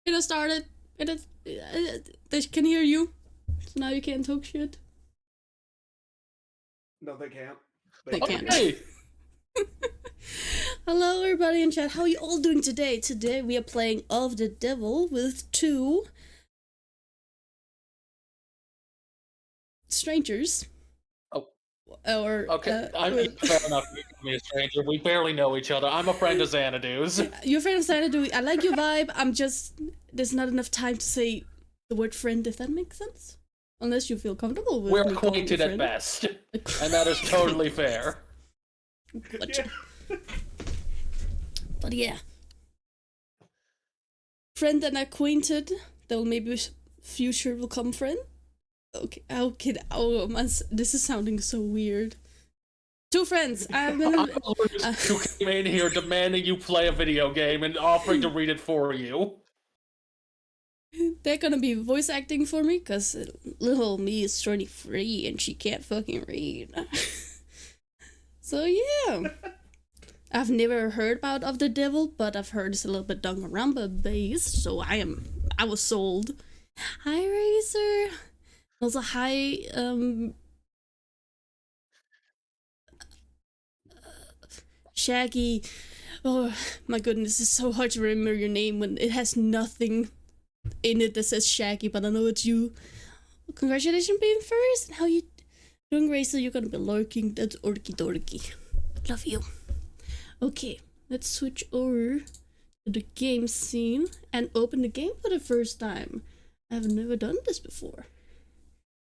It has started. It has. They can hear you. So now you can't talk shit. No, they can't. They can't. Hey! Hello, everybody in chat. How are you all doing today? Today we are playing Of the Devil with two strangers. Oh. Or okay, fair enough. You call me a stranger. We barely know each other. I'm a friend of Xanadu's. You're a friend of Xanadu. I like your vibe. I'm just there's not enough time to say the word friend, if that makes sense. Unless you feel comfortable with We're me calling you acquainted at friend. best, and that is totally fair. Gotcha. But yeah, friend and acquainted. There will maybe future will come friend. Okay, this is sounding so weird. Two friends. I'm who came in here demanding you play a video game and offering to read it for you. They're gonna be voice acting for me, cause little me is 23 and she can't fucking read. So yeah. I've never heard about Of the Devil, but I've heard it's a little bit Danganronpa based, so I was sold. Hi Razor. Also hi Shaggy. Oh my goodness, it's so hard to remember your name when it has nothing in it that says Shaggy, but I know it's you. Congratulations being first. How you doing, Razor? You're gonna be lurking. That's orky dorky. Love you. Okay, let's switch over to the game scene and open the game for the first time. I've never done this before.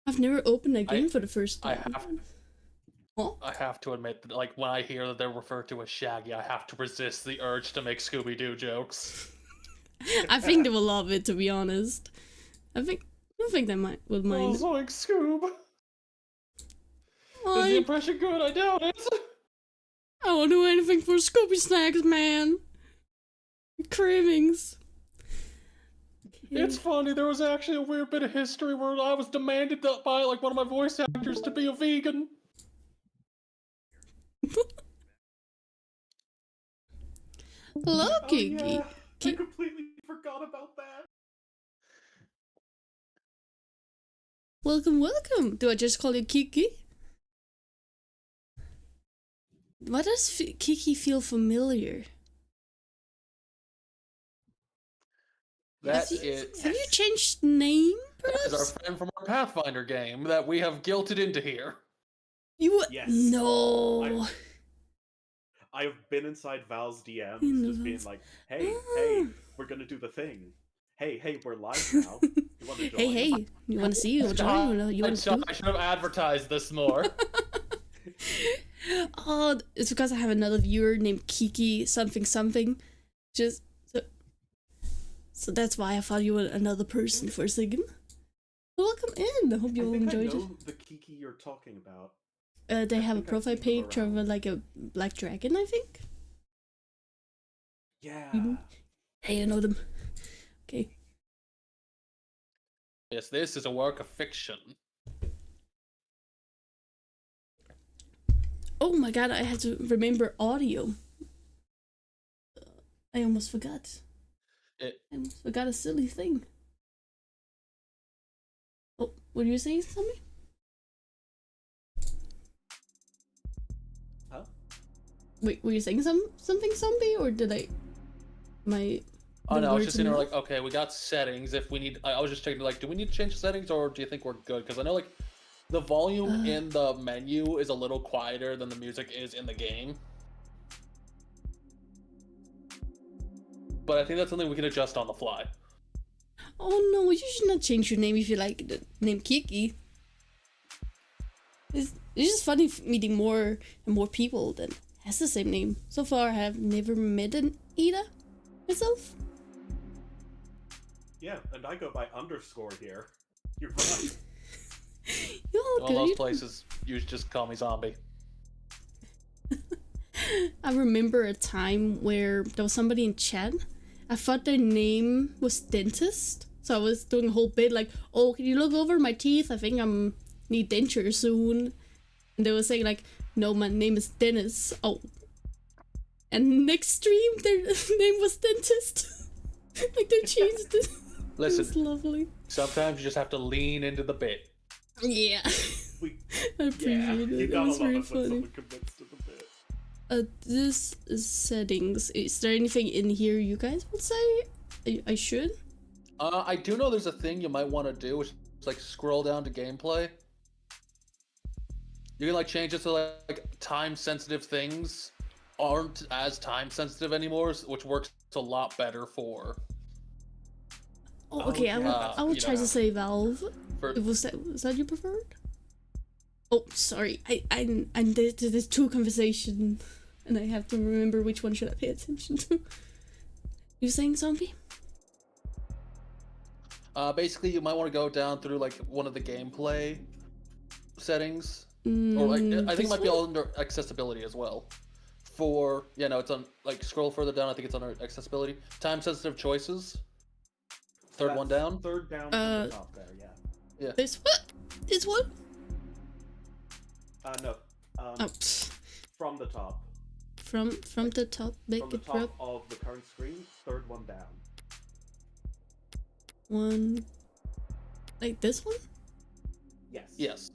I've never opened a game for the first time. I have to admit that, like, when I hear that they're referred to as Shaggy, I have to resist the urge to make Scooby-Doo jokes. I think they will love it, to be honest. I don't think they will mind. Oh, like Scoob. Oh, Is the impression good? I doubt it. I won't do anything for Scooby Snacks, man. Cravings. Okay. It's funny, there was actually a weird bit of history where I was demanded by, like, one of my voice actors to be a vegan. Hello, Kiki. Oh, yeah. I completely forgot about that. Welcome, welcome. Do I just call you Kiki? Why does Kiki feel familiar? Have you changed name, perhaps? That is our friend from our Pathfinder game that we have guilted into here. Yes. No. I've been inside Val's DMs, just being like, hey, we're gonna do the thing. Hey, we're live now. You wanna join? Hey, you wanna see? You wanna join? You wanna do? I should have advertised this more. Oh, it's because I have another viewer named Kiki something. Just so that's why I thought you were another person for a second. Welcome in. I hope you all enjoyed I know the Kiki you're talking about. They have a profile picture of like a black dragon, I think. Yeah. Hey, I know them. Okay. Yes, this is a work of fiction. Oh my god, I had to remember audio. I almost forgot. I almost forgot a silly thing. Oh, were you saying something? Huh? Wait, were you saying something zombie, or did I... Oh no, I was just in there like, okay, we got settings. If we need, I was just checking like, do we need to change the settings, or do you think we're good? Because I know like, the volume in the menu is a little quieter than the music is in the game. But I think that's something we can adjust on the fly. Oh no, you should not change your name if you like the name Kiki. It's just funny meeting more and more people that has the same name. So far, I have never met an Ida myself. Yeah, and I go by underscore here. You're right. You're all All good. those places, you just call me Zombie. I remember a time where there was somebody in chat. I thought their name was Dentist. So I was doing a whole bit like, oh, can you look over my teeth? I think I'm need denture soon. And they were saying like, no, my name is Dennis. Oh. And next stream, their name was Dentist. Like they changed it. Listen, it's lovely. Sometimes you just have to lean into the bit. Yeah. I appreciate it. You It gotta was love very it when funny. someone commits to the bit. This is settings. Is there anything in here you guys would say I should? I do know there's a thing you might want to do, which is like scroll down to gameplay. You can like change it so like time-sensitive things aren't as time-sensitive anymore, which works a lot better for. Oh, okay. I will try to say Valve. Was that your preferred? Oh, sorry. There's two conversations, and I have to remember which one should I pay attention to. You saying zombie? Basically, you might want to go down through like one of the gameplay settings, or like I think it might be all under accessibility as well. It's on like scroll further down. I think it's under accessibility. Time-sensitive choices. Third one down. Third down from the top there. Yeah. This what? This one? No. From the top. From the top. Make From the it top drop. of the current screen. Third one down. One. Like this one? Yes. Yes.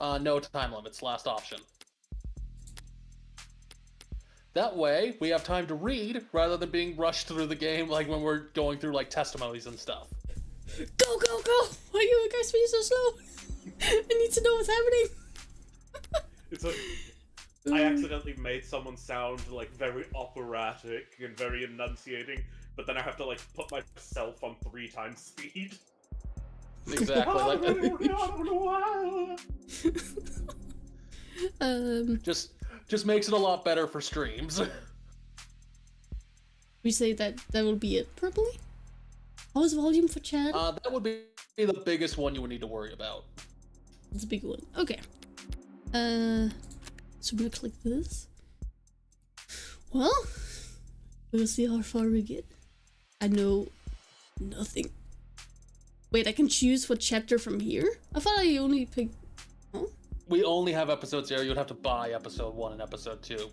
No time limits. Last option. That way, we have time to read rather than being rushed through the game like when we're going through like testimonies and stuff. Go, go, go! Why are you guys being so slow? I need to know what's happening. It's like I accidentally made someone sound like very operatic and very enunciating, but then I have to like put myself on 3 times speed. Exactly. Just makes it a lot better for streams. We say that will be it, probably? How's volume for chat? That would be the biggest one you would need to worry about. It's a big one. Okay. So I'm gonna click this. Well, we'll see how far we get. I know nothing. Wait, I can choose what chapter from here? I thought I only picked... Oh? We only have episode 0. You'd have to buy episode 1 and episode 2.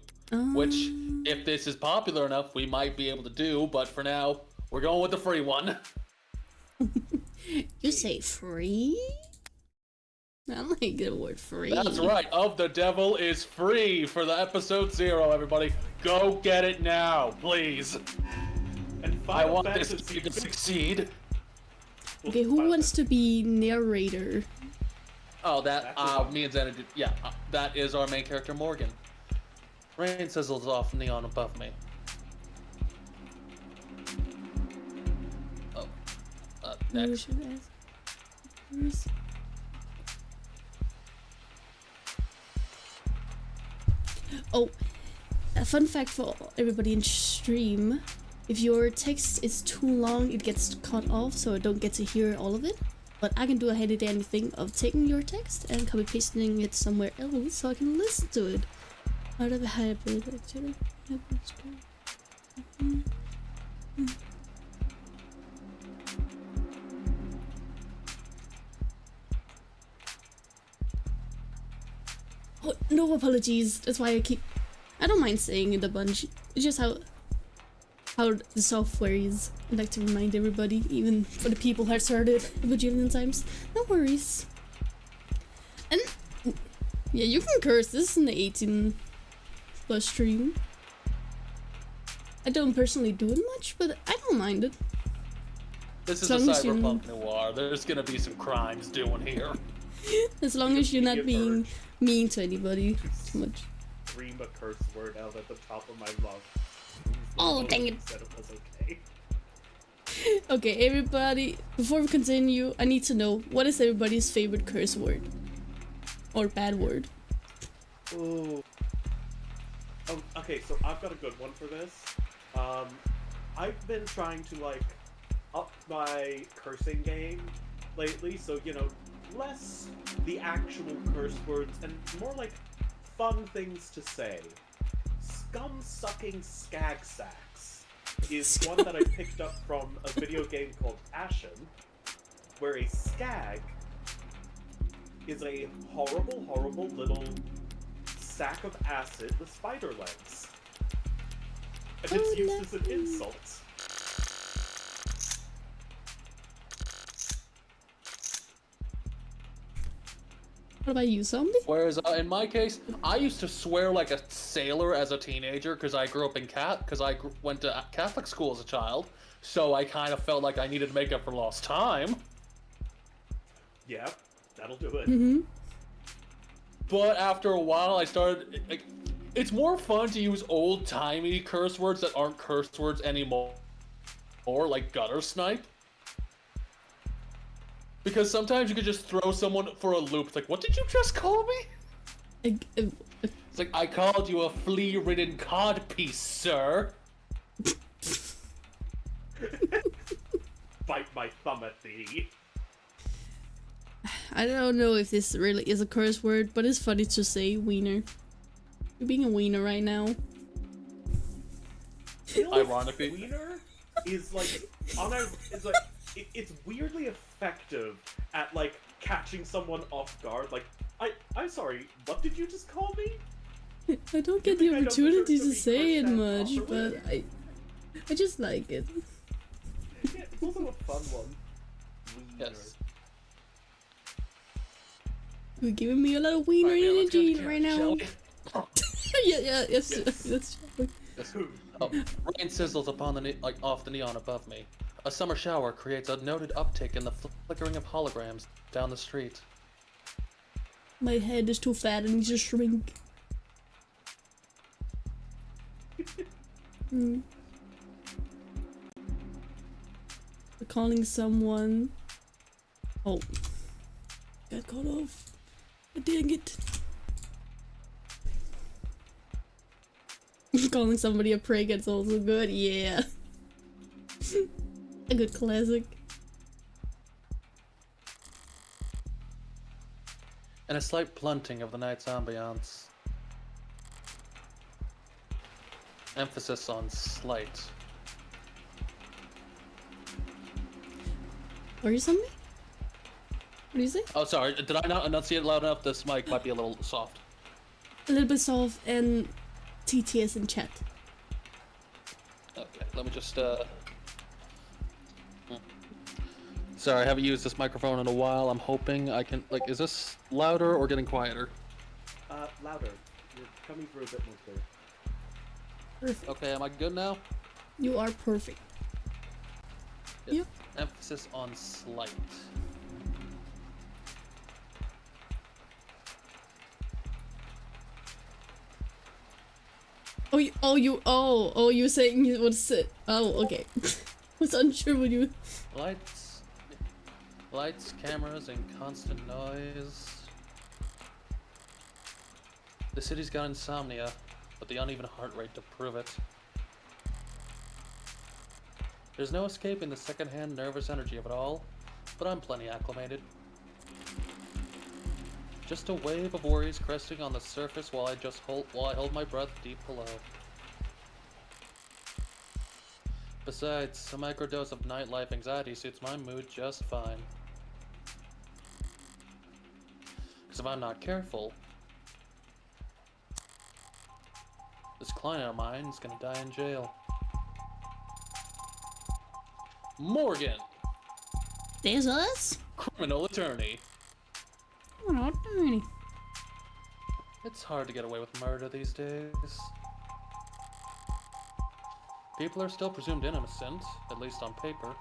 Which, if this is popular enough, we might be able to do, but for now, we're going with the free one. You say free? I like the word free. That's right. Of the Devil is free for the episode 0, everybody. Go get it now, please. And I want this game to succeed. Okay, who wants to be narrator? Oh, me and Xena did. Yeah, that is our main character, Morgan. Rain sizzles off neon above me. Oh. Next. Oh, a fun fact for everybody in stream. If your text is too long, it gets cut off, so I don't get to hear all of it. But I can do a handy dandy thing of taking your text and copy pasting it somewhere else so I can listen to it. Out of a habit, actually. Oh, no apologies. That's why I don't mind saying it a bunch. It's just how the software is. I like to remind everybody, even for the people who have started a bajillion times. No worries. And yeah, you can curse. This is an 18+ stream. I don't personally do it much, but I don't mind it. This is a cyberpunk noir. There's gonna be some crimes doing here. As long as you're not being mean to anybody too much. Scream a curse word out at the top of my lung. Oh, dang it. Said it was okay. Okay, everybody, before we continue, I need to know, what is everybody's favorite curse word? Or bad word? Ooh. Oh, okay, so I've got a good one for this. I've been trying to, like, up my cursing game lately, so, you know, less the actual curse words and more like fun things to say. Scum-sucking skag sacks is one that I picked up from a video game called Ashen, where a skag is a horrible, horrible little sack of acid with spider legs. And it's used as an insult. What about you, zombie? Whereas in my case, I used to swear like a sailor as a teenager because I grew up in went to Catholic school as a child, so I kind of felt like I needed to make up for lost time. Yeah, that'll do it. Mm-hmm. But after a while, I started like, it's more fun to use old-timey curse words that aren't curse words anymore, or like gutter snipe. Because sometimes you could just throw someone for a loop. It's like, what did you just call me? It's like, I called you a flea-ridden codpiece, sir. Bite my thumb at thee. I don't know if this really is a curse word, but it's funny to say wiener. You're being a wiener right now. Ironically. Wiener is like, it's weirdly effective at like catching someone off guard. Like, I'm sorry, what did you just call me? I don't get the opportunity to say it much, but I just like it. Yeah, it's also a fun one. Wiener. Yes. You're giving me a lot of wiener energy right now. Yes. Yes. Oh, rain sizzles upon the off the neon above me. A summer shower creates a noted uptick in the flickering of holograms down the street. My head is too fat and needs to shrink. We're calling someone. Oh. Got cut off. Dang it. Calling somebody a prig is also good, yeah. A good classic. And a slight blunting of the night's ambiance. Emphasis on slight. Are you something? What do you say? Oh, sorry. Did I not enunciate loud enough? This mic might be a little soft. A little bit soft and TTS in chat. Okay, let me just, Sorry, I haven't used this microphone in a while. I'm hoping I can, like, is this louder or getting quieter? Louder. You're coming through a bit more clear. Perfect. Okay, am I good now? You are perfect. Yes. Yep. Emphasis on slight. You're saying you would sit. Oh, okay. Was unsure what you. Lights, cameras, and constant noise. The city's got insomnia, but the uneven heart rate to prove it. There's no escaping the secondhand nervous energy of it all, but I'm plenty acclimated. Just a wave of worries cresting on the surface while I hold my breath deep below. Besides, a microdose of nightlife anxiety suits my mood just fine. Because if I'm not careful, this client of mine is gonna die in jail. Morgan! There's us? Criminal attorney. Oh, tiny. It's hard to get away with murder these days. People are still presumed innocent, at least on paper.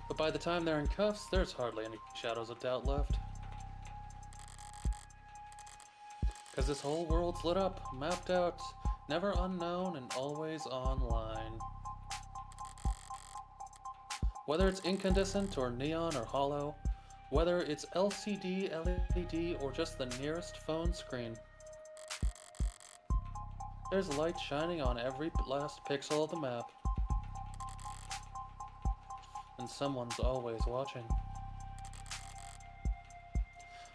But by the time they're in cuffs, there's hardly any shadows of doubt left. Because this whole world's lit up, mapped out, never unknown, and always online. Whether it's incandescent or neon or hollow, whether it's LCD, LED, or just the nearest phone screen. There's light shining on every last pixel of the map. And someone's always watching.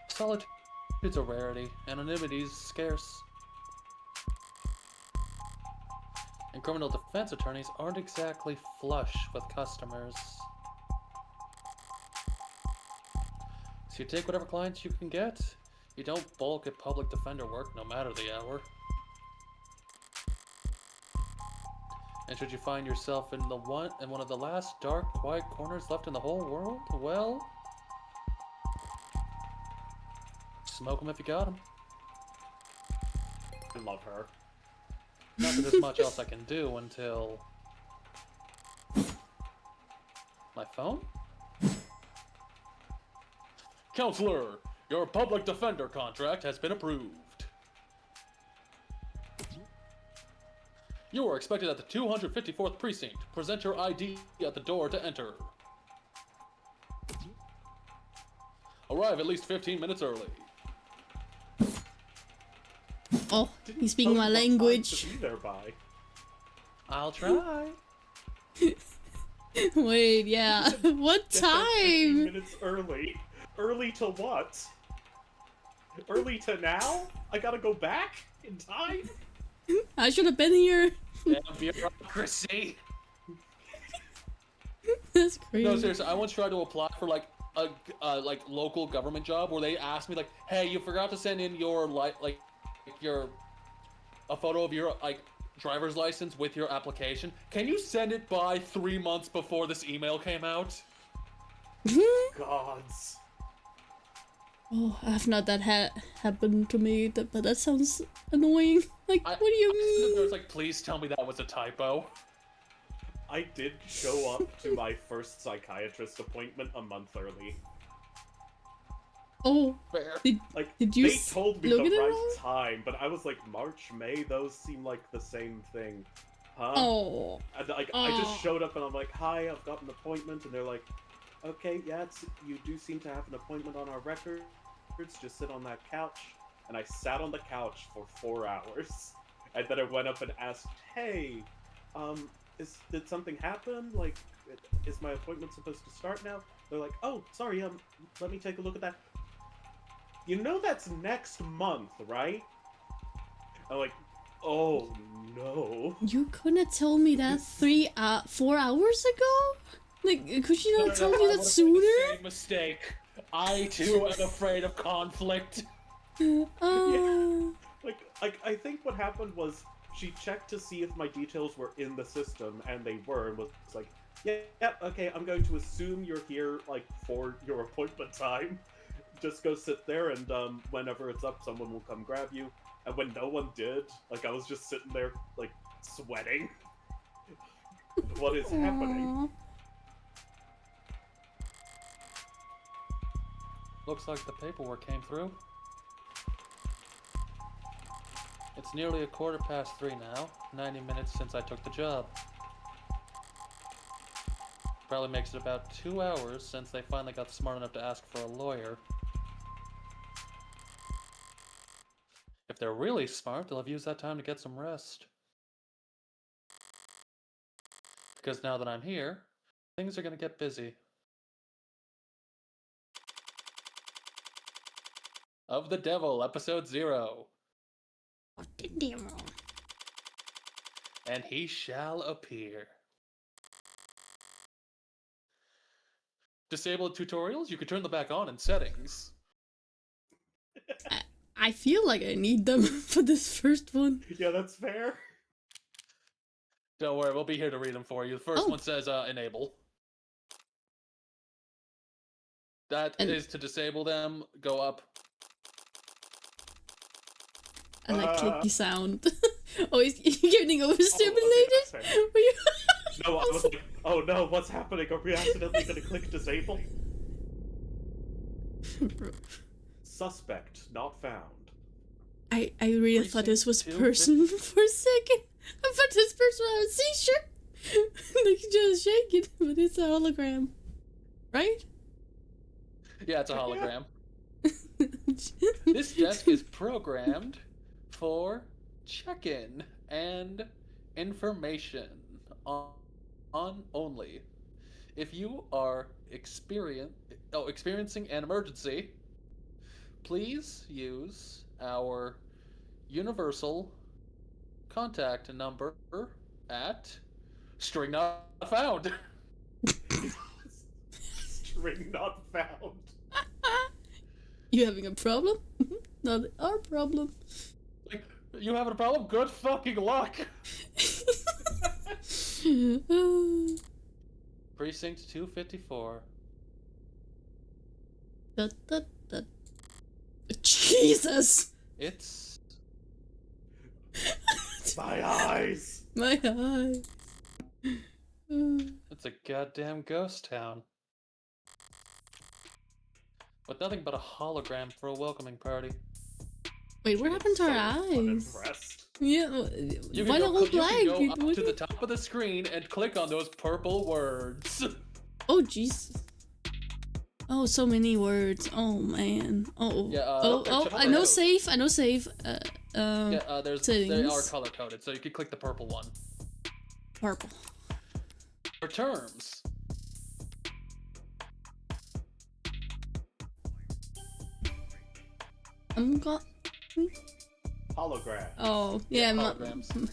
Solitude's a rarity, anonymity's scarce. And criminal defense attorneys aren't exactly flush with customers. So you take whatever clients you can get. You don't bulk at public defender work no matter the hour. And should you find yourself in one of the last dark, quiet corners left in the whole world, well, smoke 'em if you got 'em. I love her. Not that there's much else I can do until my phone. Counselor, your public defender contract has been approved. You are expected at the 254th precinct. Present your ID at the door to enter. Arrive at least 15 minutes early. Oh, he's speaking my language. To be there by. I'll try. Wait, yeah. What Get there 15 time? minutes early. Early to what? Early to now? I gotta go back in time? I should have been here. Damn bureaucracy. That's crazy. No, seriously, I once tried to apply for like a like local government job where they asked me like, "Hey, you forgot to send in your a photo of your like driver's license with your application. Can you send it by 3 months before this email came out?" Gods. Oh, I've not that happened to me, but that sounds annoying. Like, what do you mean? There's like, please tell me that was a typo. I did show up to my first psychiatrist appointment a month early. Oh, Fair. did you They told me look the at it right wrong? time, but I was like, March, May, those seem like the same thing. Huh? Oh. And, like, I just showed up and I'm like, hi, I've got an appointment, and they're like, okay, yeah, you do seem to have an appointment on our records, just sit on that couch. And I sat on the couch for 4 hours, and then I went up and asked, hey, did something happen? Like, is my appointment supposed to start now? They're like, oh, sorry, let me take a look at that. You know that's next month, right? I'm like, oh no. You couldn't have told me that 4 hours ago? Like, could you not have told me that sooner? Same mistake. I too am afraid of conflict. Like, I think what happened was she checked to see if my details were in the system, and they were, and was like, yeah, okay, I'm going to assume you're here, like, for your appointment time. Just go sit there, and, whenever it's up, someone will come grab you. And when no one did, like, I was just sitting there, like, sweating. What is happening? Looks like the paperwork came through. It's nearly 3:15 now, 90 minutes since I took the job. Probably makes it about 2 hours since they finally got smart enough to ask for a lawyer. If they're really smart, they'll have used that time to get some rest. Because now that I'm here, things are gonna get busy. Of the Devil, Episode 0. Of the Devil. And he shall appear. Disabled tutorials? You can turn them back on in settings. I feel like I need them for this first one. Yeah, that's fair. Don't worry, we'll be here to read them for you. The first one says enable. That is to disable them. Go up. I like clicky sound. Oh, is you getting overstimulated? Okay, Were you... No, I was like, oh no, what's happening? Are we accidentally gonna click disable? Suspect not found. I really thought this was person for a second. I thought this person had a seizure. They can just shake it, but it's a hologram. Right? Yeah, it's a hologram. This desk is programmed for check-in and information on only. If you are experiencing an emergency, please use our universal contact number at string not found. String not found. You having a problem? Not our problem. Like, you having a problem? Good fucking luck. Precinct 254. Da. Jesus! It's... My eyes! My eyes. It's a goddamn ghost town. With nothing but a hologram for a welcoming party. Wait, what happened to our eyes? Unimpressed. Yeah, why the whole black? You can go up to the top of the screen and click on those purple words. Oh, Jesus. Oh, so many words. Oh, man. Oh, Yeah, I know save. I know save. They settings. are color coded, so you can click the purple one. Purple. For terms. Hologram. Oh, yeah. Holograms.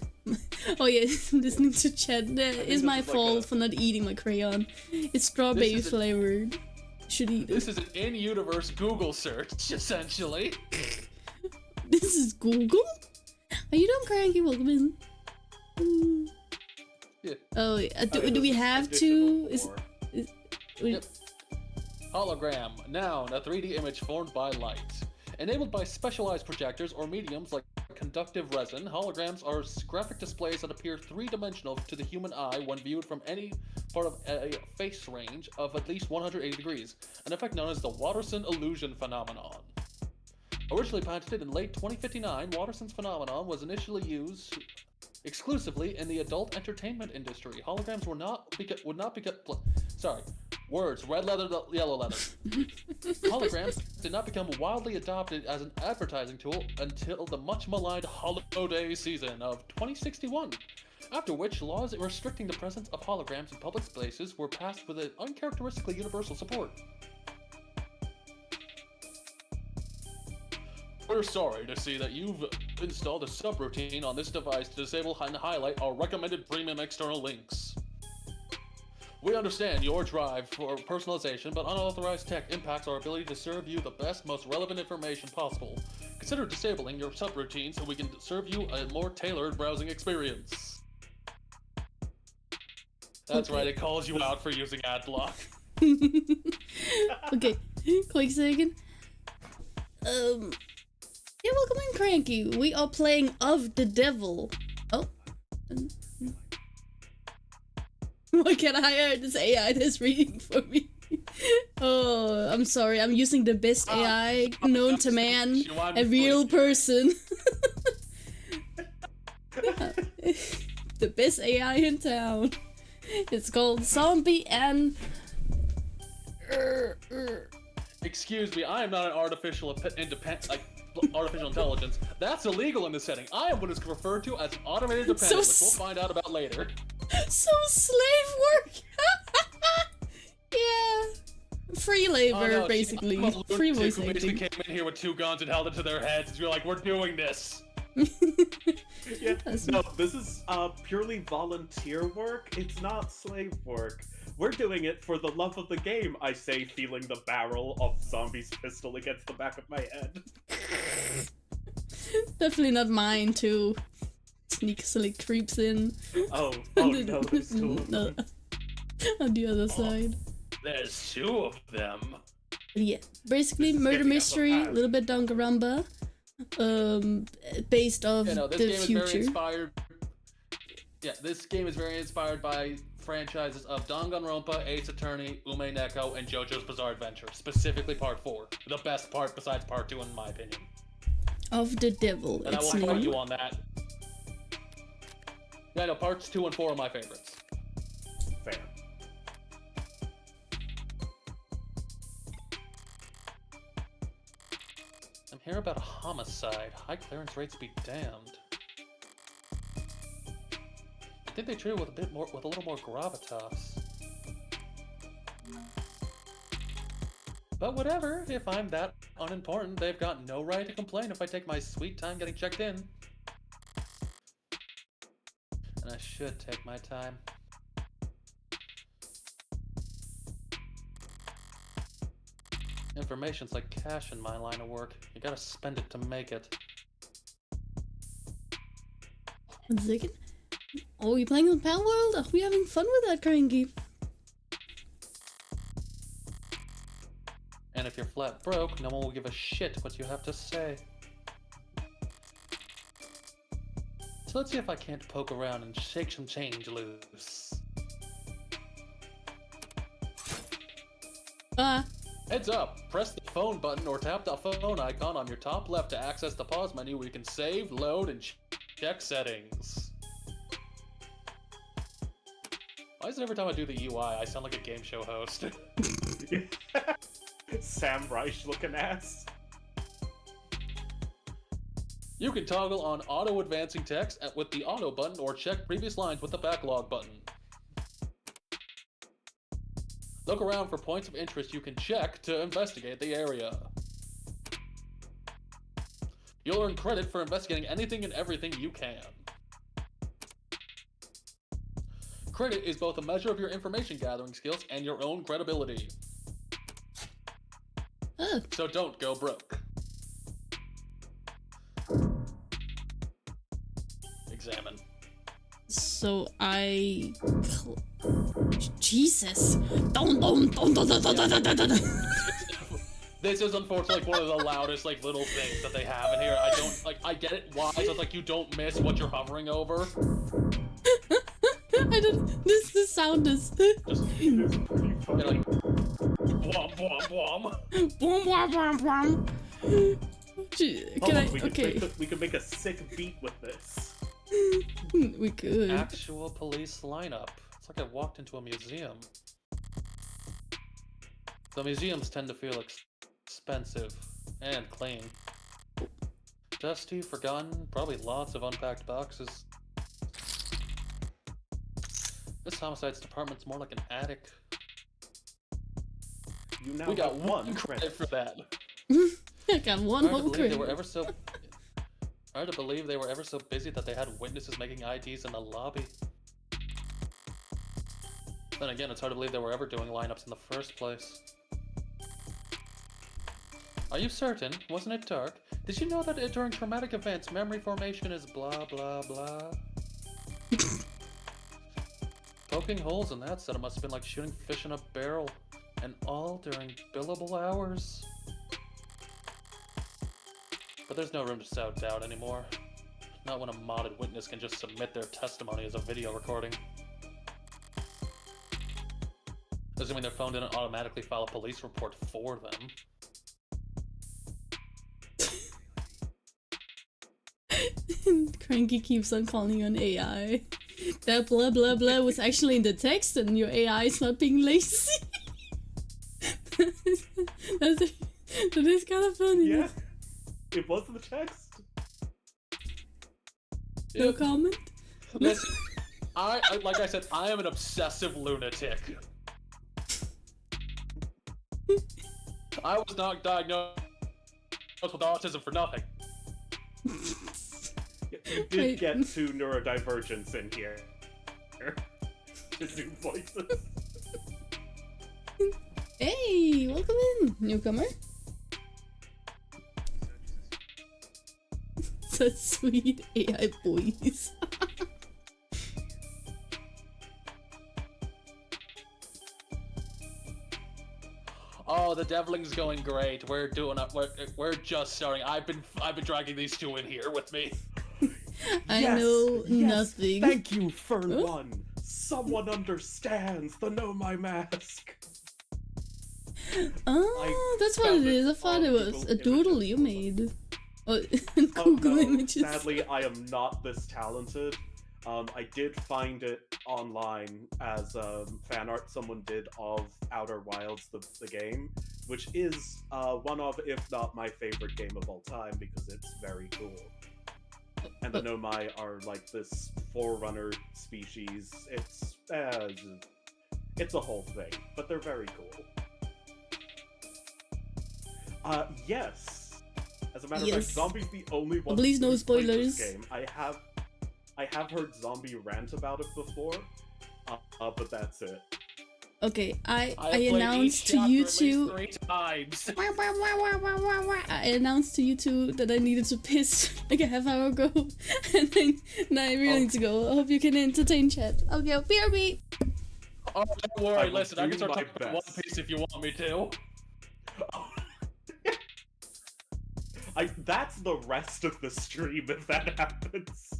Oh, yeah, listening to chat. It's my fault for not eating my crayon. It's strawberry flavored. Should eat it. This is an in-universe Google search, essentially. This is Google? Are you doing cranky? Welcome in. Yeah. Oh, do we have to? Yep. Hologram, noun, a 3D image formed by light. Enabled by specialized projectors or mediums like conductive resin, holograms are graphic displays that appear three-dimensional to the human eye when viewed from any part of a face range of at least 180 degrees, an effect known as the Watterson illusion phenomenon. Originally patented in late 2059, Watterson's phenomenon was initially used exclusively in the adult entertainment industry. Holograms would not become words, red leather, yellow leather. Holograms did not become widely adopted as an advertising tool until the much maligned holiday season of 2061, after which laws restricting the presence of holograms in public spaces were passed with an uncharacteristically universal support. We're sorry to see that you've installed a subroutine on this device to disable and highlight our recommended premium external links. We understand your drive for personalization, but unauthorized tech impacts our ability to serve you the best, most relevant information possible. Consider disabling your subroutine so we can serve you a more tailored browsing experience. That's right, it calls you out for using adblock. Okay, quick second. Yeah, welcome in, Cranky. We are playing Of the Devil. Oh. Why can't I hear this AI that's reading for me? Oh, I'm sorry. I'm using the best AI known to man. A real person. The best AI in town. It's called Zombie and... Excuse me, I am not an artificial intelligence. That's illegal in this setting. I am what is referred to as automated dependent, which we'll find out about later. So slave work. Yeah. Free labor, basically. Free voice acting. Basically came in here with two guns and held it to their heads. You're like, we're doing this. Yeah. No, this is purely volunteer work. It's not slave work. We're doing it for the love of the game, I say, feeling the barrel of Zombie's pistol against the back of my head. Definitely not mine, too. Sneakily creeps in. Oh no, there's two of them. On the other side. There's two of them. Yeah, basically murder mystery, a little bit Danganronpa, based off the future. This game is very inspired by franchises of Danganronpa, Ace Attorney, Ume Neko, and JoJo's Bizarre Adventure, specifically Part 4. The best part besides Part 2 in my opinion. Of the Devil, and I will fight you on that. Yeah, no, Parts 2 and 4 are my favorites. Fair. I'm here about a homicide. High clearance rates be damned. I think they treat it with a little more gravitas. But whatever, if I'm that unimportant, they've got no right to complain if I take my sweet time getting checked in. And I should take my time. Information's like cash in my line of work. You gotta spend it to make it. 1 second. Oh, you playing on Pal World? Are we having fun with that, Cranky? And if you're flat broke, no one will give a shit what you have to say. So let's see if I can't poke around and shake some change loose. Heads up! Press the phone button or tap the phone icon on your top left to access the pause menu where you can save, load, and check settings. Why is it every time I do the UI, I sound like a game show host? Sam Reich looking ass. You can toggle on auto-advancing text with the auto button or check previous lines with the backlog button. Look around for points of interest you can check to investigate the area. You'll earn credit for investigating anything and everything you can. Credit is both a measure of your information gathering skills and your own credibility. So don't go broke. Examine. So Jesus. Don't. This is unfortunately one of the loudest little things that they have in here. I don't I get it why, so it's you don't miss what you're hovering over. I don't. The sound is. Just whom, bwom bwom bwom. Boom, boom. We could make a sick beat with this. We could. Actual police lineup. It's like I walked into a museum. The museums tend to feel expensive and clean. Dusty, forgotten, probably lots of unpacked boxes. This homicides department's more like an attic. You now we got have one credit for that. I got one whole credit. Hard to believe they were ever so busy that they had witnesses making IDs in the lobby. Then again, it's hard to believe they were ever doing lineups in the first place. Are you certain? Wasn't it dark? Did you know that during traumatic events, memory formation is blah blah blah? Poking holes in that setup must have been like shooting fish in a barrel, and all during billable hours. But there's no room to sow doubt anymore. Not when a modded witness can just submit their testimony as a video recording. Assuming their phone didn't automatically file a police report for them. Cranky keeps on calling on AI. That blah blah blah was actually in the text and your AI is not being lazy. That is kind of funny. Yeah, it was in the text. No comment? Listen, like I said, I am an obsessive lunatic. I was not diagnosed with autism for nothing. You did get two neurodivergence in here. To do voices. Hey, welcome in, newcomer. Such sweet AI voice. Oh, the deviling's going great. We're we're just starting. I've been dragging these two in here with me. I know nothing. Thank you, Fern One. Someone understands the Know My Mask. Oh, that's what it is. I thought it was a doodle you made. Oh, Google no, images. Sadly, I am not this talented. I did find it online as fan art someone did of Outer Wilds, the game, which is one of, if not my favorite game of all time, because it's very cool. And the Nomai are like this forerunner species. It's a whole thing, but they're very cool. Yes. As a matter of fact, Zombie's the only one. Please no spoilers. This game. I have heard Zombie rant about it before, but that's it. Okay, I played announced each to you chapter at two. least 3 times. I announced to you two that I needed to piss like a half hour ago, and then now I really need to go. I hope you can entertain chat. Okay, BRB. Oh, don't I worry. will Listen, I do can start my talking about One best. Piece if you want me to. That's the rest of the stream if that happens.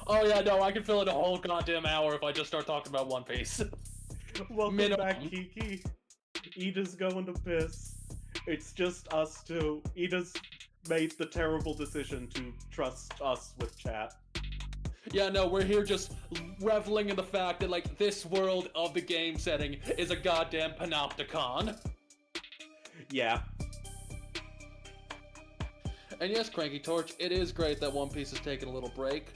Oh yeah, no, I can fill in a whole goddamn hour if I just start talking about One Piece. Welcome Minimum. back, Kiki. Ida's going to piss. It's just us two. Ida's made the terrible decision to trust us with chat. Yeah, no, we're here just reveling in the fact that, like, this world of the game setting is a goddamn panopticon. Yeah. And yes, Cranky Torch, it is great that One Piece is taking a little break.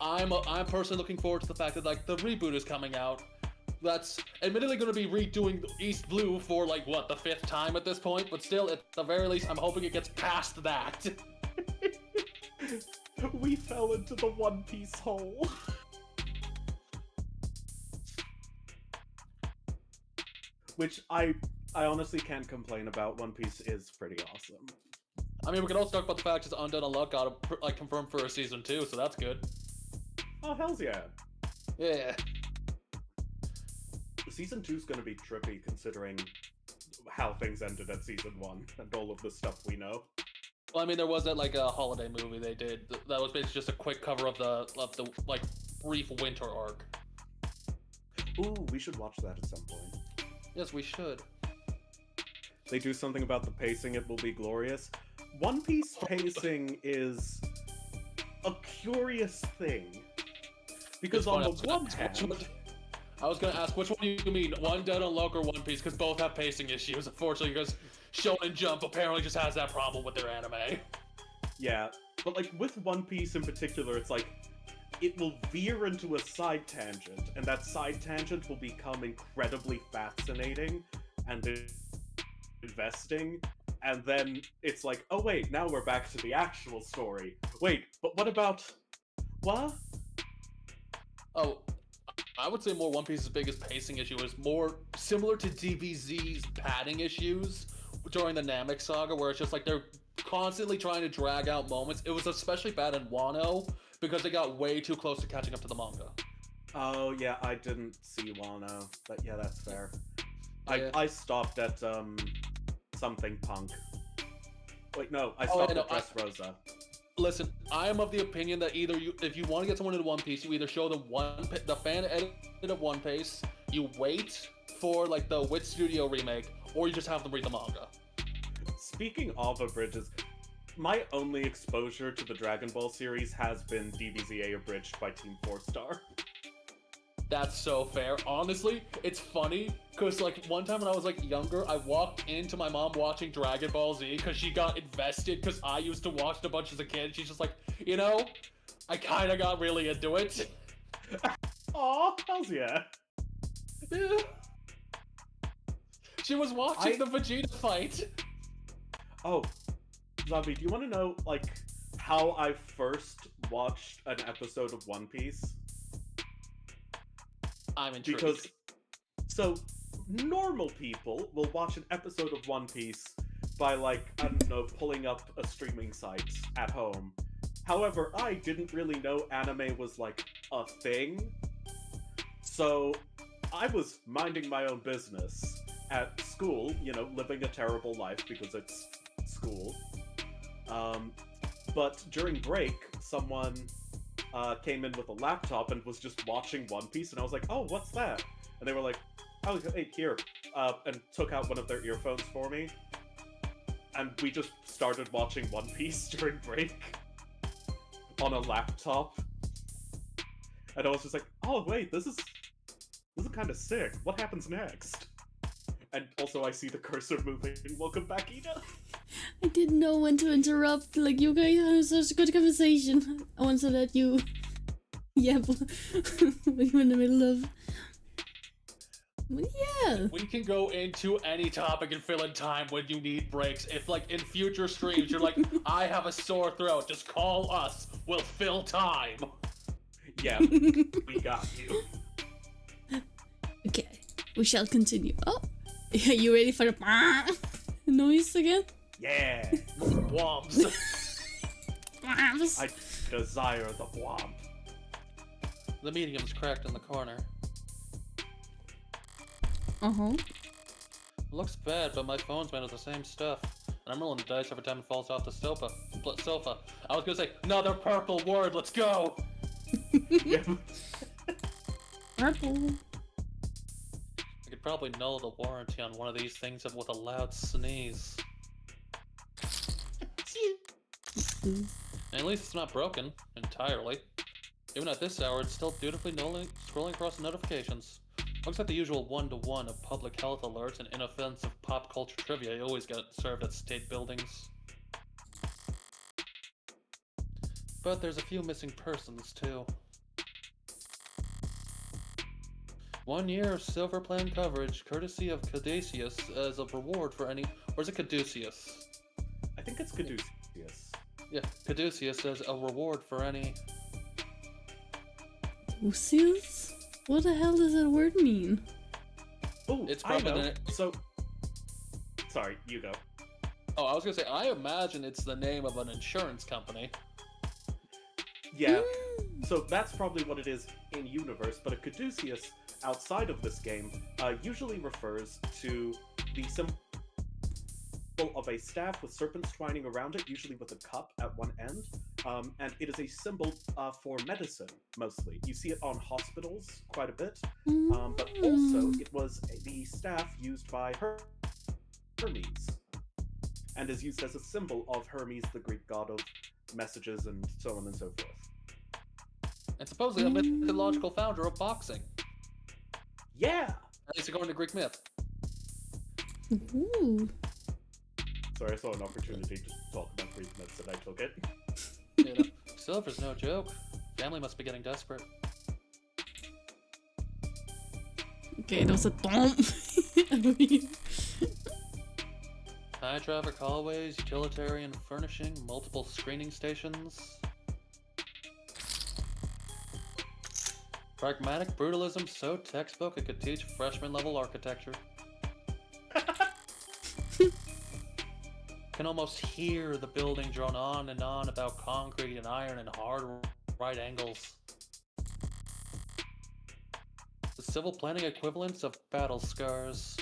I'm personally looking forward to the fact that, like, the reboot is coming out. That's admittedly going to be redoing East Blue for, like, what, the 5th time at this point? But still, at the very least, I'm hoping it gets past that. We fell into the One Piece hole. Which I honestly can't complain about. One Piece is pretty awesome. I mean, we can also talk about the fact that Undead Unluck got like confirmed for a season 2, so that's good. Oh, hells yeah. Yeah. Season 2's gonna be trippy considering how things ended at Season 1 and all of the stuff we know. Well, I mean, there was that, like, a holiday movie they did that was basically just a quick cover of the like, brief winter arc. Ooh, we should watch that at some point. Yes, we should. They do something about the pacing, it will be glorious. One Piece pacing is a curious thing. Because on the one hand... I was gonna ask, which one do you mean? Undead Unluck or One Piece? Because both have pacing issues, unfortunately, because Shonen Jump apparently just has that problem with their anime. Yeah, but like with One Piece in particular, it's like it will veer into a side tangent, and that side tangent will become incredibly fascinating and investing, and then it's like, oh wait, now we're back to the actual story. Wait, but what about... what? Oh, I would say more One Piece's biggest pacing issue is more similar to DBZ's padding issues during the Namek saga, where it's just like they're constantly trying to drag out moments. It was especially bad in Wano because they got way too close to catching up to the manga. Oh yeah, I didn't see Wano, but yeah, that's fair. Yeah. I stopped at something punk. Wait, no, I stopped at Dressrosa. Listen, I am of the opinion that either if you want to get someone into One Piece, you either show them the fan edit of One Piece, you wait for like the Wit Studio remake, or you just have them read the manga. Speaking of abridges, my only exposure to the Dragon Ball series has been DBZA abridged by Team 4 Star. That's so fair. Honestly, it's funny, because, like, one time when I was, like, younger, I walked into my mom watching Dragon Ball Z, because she got invested, because I used to watch it a bunch as a kid. She's just like, you know, I kind of got really into it. Aw, hells yeah. Yeah. She was watching the Vegeta fight. Oh, Zombie, do you want to know, like, how I first watched an episode of One Piece? I'm intrigued. Because, so, normal people will watch an episode of One Piece by, like, I don't know, pulling up a streaming site at home. However, I didn't really know anime was, like, a thing. So, I was minding my own business at school, you know, living a terrible life because it's school. But during break, someone came in with a laptop and was just watching One Piece, and I was like, oh, what's that? And they were like, oh, hey, here, and took out one of their earphones for me. And we just started watching One Piece during break on a laptop. And I was just like, oh, wait, this is kind of sick. What happens next? And also I see the cursor moving. Welcome back, Ida! I didn't know when to interrupt. Like, you guys had such a good conversation. I want to let you... Yeah, but you're in the middle of... Yeah. We can go into any topic and fill in time when you need breaks. If, like, in future streams, you're like, I have a sore throat, just call us. We'll fill time. Yeah, we got you. Okay. We shall continue. Oh, are you ready for the noise again? Yeah. Womps. I desire the womp. The medium's cracked in the corner. Looks bad, but my phone's made of the same stuff. And I'm rolling the dice every time it falls off the sofa. I was gonna say, another purple word, let's go! Purple. I could probably null the warranty on one of these things with a loud sneeze. And at least it's not broken entirely. Even at this hour, it's still dutifully scrolling across the notifications. Looks like the usual one-to-one of public health alerts and inoffensive pop culture trivia you always get served at state buildings. But there's a few missing persons, too. 1 year of silver plan coverage, courtesy of Caduceus, as a reward for any... Or is it Caduceus? I think it's Caduceus. Yeah, Caduceus as a reward for any... Caduceus? What the hell does that word mean? Oh, It's I probably know. So, sorry, you go. Oh, I was gonna say, I imagine it's the name of an insurance company. Yeah, so that's probably what it is in universe, but a caduceus outside of this game usually refers to the symbol of a staff with serpents twining around it, usually with a cup at one end, and it is a symbol for medicine, mostly. You see it on hospitals quite a bit, but also it was the staff used by Hermes, and is used as a symbol of Hermes, the Greek god of messages and so on and so forth. And supposedly a mythological founder of boxing. Yeah! At least according to Greek myth. Ooh. Sorry, I saw an opportunity to talk about Greek myths and I took it. You know, silver's no joke. Family must be getting desperate. Okay, that was a thump. I mean... High traffic hallways, utilitarian furnishing, multiple screening stations. Pragmatic brutalism so textbook it could teach freshman level architecture. Can almost hear the building drone on and on about concrete and iron and hard right angles. The civil planning equivalents of battle scars.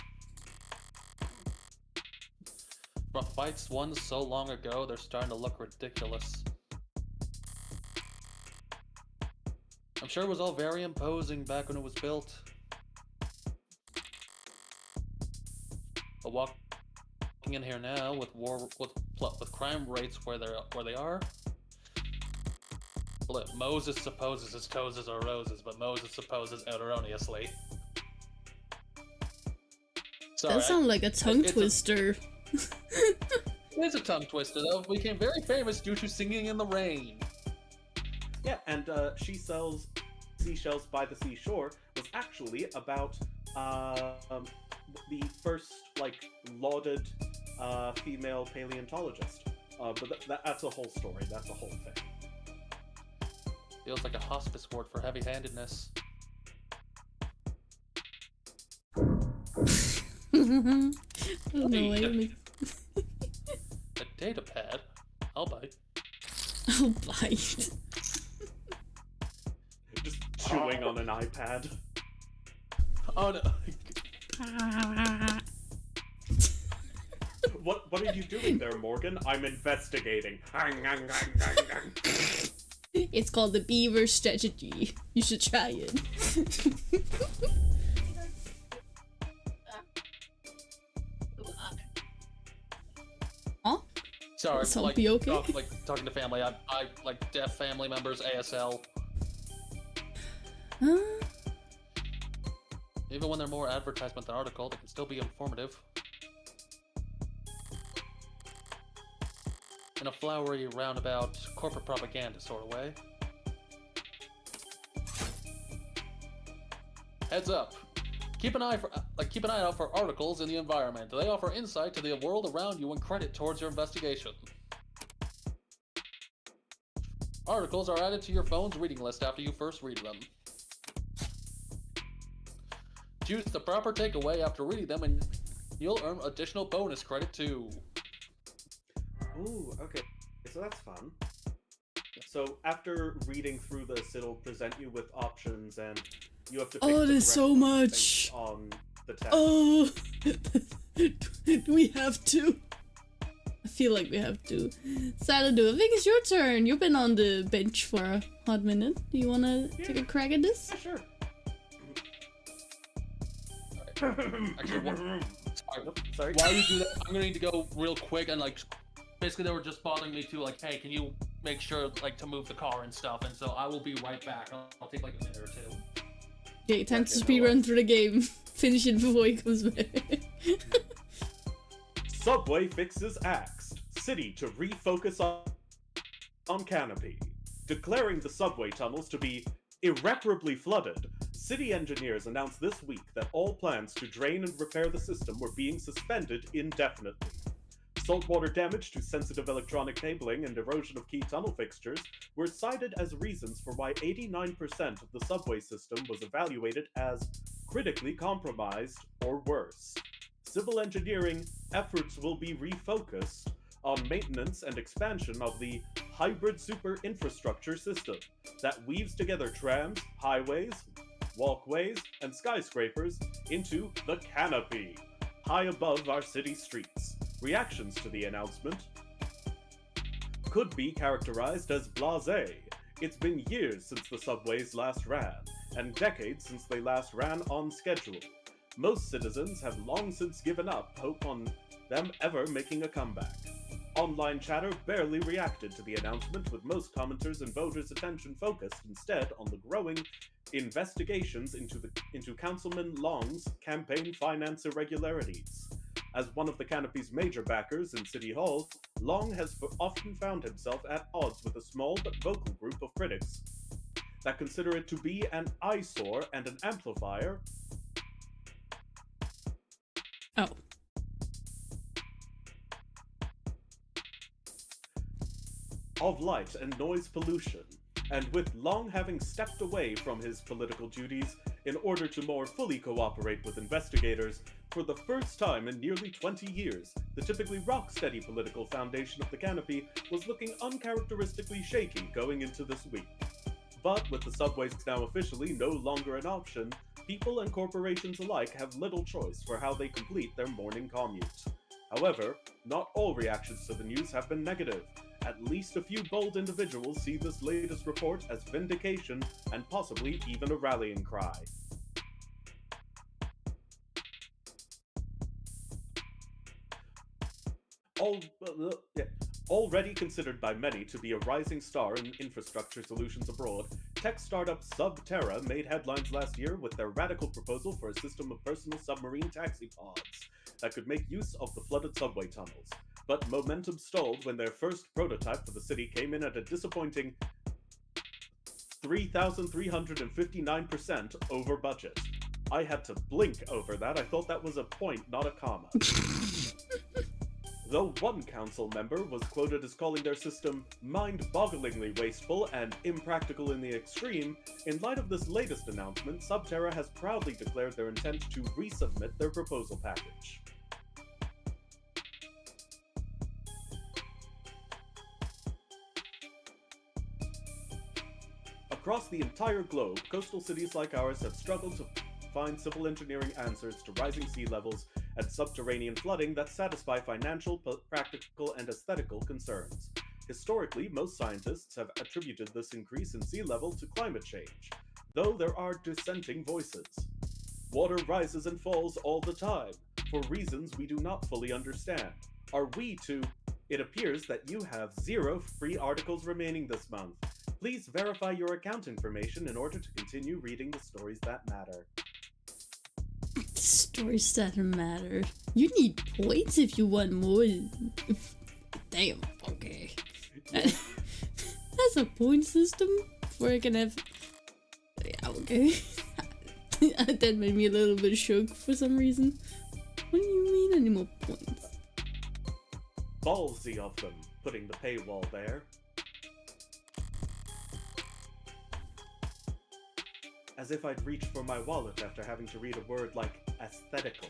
From fights won so long ago, they're starting to look ridiculous. I'm sure it was all very imposing back when it was built. But walking in here now with crime rates where they are. Look, Moses supposes his toes are roses, but Moses supposes erroneously. Sorry, that sounds like a tongue twister. It is a tongue twister, though. We became very famous due to singing in the rain. Yeah, and She Sells Seashells by the Seashore was actually about the first, like, lauded female paleontologist. But that's a whole story, that's a whole thing. Feels like a hospice ward for heavy-handedness. Oh, no way. A data pad? I'll bite. I'll bite. Just chewing on an iPad. Oh no. What are you doing there, Morgan? I'm investigating. It's called the beaver strategy. You should try it. Huh? Sorry, Is like, Humpy okay? talking to family. I like deaf family members, ASL. Huh? Even when they're more advertisement than article, they can still be informative. In a flowery, roundabout, corporate propaganda sort of way. Heads up. Keep an eye out for articles in the environment. They offer insight to the world around you and credit towards your investigation. Articles are added to your phone's reading list after you first read them. choose the proper takeaway after reading them, and you'll earn additional bonus credit too. Ooh, okay. So that's fun. So after reading through this, it'll present you with options, and you have to pick the there's correct so one much. based on the text. Oh, we have to. I feel like we have to. Xanadu, I think it's your turn. You've been on the bench for a hot minute. Do you want to take a crack at this? Yeah, sure. Actually, Sorry. while you do that, I'm gonna need to go real quick and like, basically they were just bothering me to like, hey, can you make sure like to move the car and stuff? And so I will be right back. I'll take like a minute or two. Okay, time to speedrun through the game. Finish it before he comes back. Subway fixes axed. City to refocus on canopy. Declaring the subway tunnels to be irreparably flooded, city engineers announced this week that all plans to drain and repair the system were being suspended indefinitely. Saltwater damage to sensitive electronic cabling and erosion of key tunnel fixtures were cited as reasons for why 89% of the subway system was evaluated as critically compromised or worse. Civil engineering efforts will be refocused on maintenance and expansion of the hybrid super infrastructure system that weaves together trams, highways, walkways, and skyscrapers into the canopy, high above our city streets. Reactions to the announcement could be characterized as blasé. It's been years since the subways last ran, and decades since they last ran on schedule. Most citizens have long since given up hope on them ever making a comeback. Online chatter barely reacted to the announcement, with most commenters and voters' attention focused instead on the growing investigations into Councilman Long's campaign finance irregularities. As one of the canopy's major backers in City Hall, Long has often found himself at odds with a small but vocal group of critics that consider it to be an eyesore and an amplifier of light and noise pollution, and with Long having stepped away from his political duties in order to more fully cooperate with investigators, for the first time in nearly 20 years, the typically rock-steady political foundation of the canopy was looking uncharacteristically shaky going into this week. But with the subways now officially no longer an option, people and corporations alike have little choice for how they complete their morning commute. However, not all reactions to the news have been negative. At least a few bold individuals see this latest report as vindication and possibly even a rallying cry. Already considered by many to be a rising star in infrastructure solutions abroad, tech startup Subterra made headlines last year with their radical proposal for a system of personal submarine taxi pods that could make use of the flooded subway tunnels. But momentum stalled when their first prototype for the city came in at a disappointing 3,359% over budget. I had to blink over that. I thought that was a point, not a comma. Though one council member was quoted as calling their system mind-bogglingly wasteful and impractical in the extreme, in light of this latest announcement, Subterra has proudly declared their intent to resubmit their proposal package. Across the entire globe, coastal cities like ours have struggled to find civil engineering answers to rising sea levels and subterranean flooding that satisfy financial, practical, and aesthetical concerns. Historically, most scientists have attributed this increase in sea level to climate change, though there are dissenting voices. Water rises and falls all the time, for reasons we do not fully understand. Are we to... It appears that you have 0 free articles remaining this month. Please verify your account information in order to continue reading the stories that matter. Stories that matter. You need points if you want more. Damn, okay. That's a point system where I can have... Yeah, okay. That made me a little bit shook for some reason. What do you mean any more points? Ballsy of them, putting the paywall there. As if I'd reach for my wallet after having to read a word like aesthetical.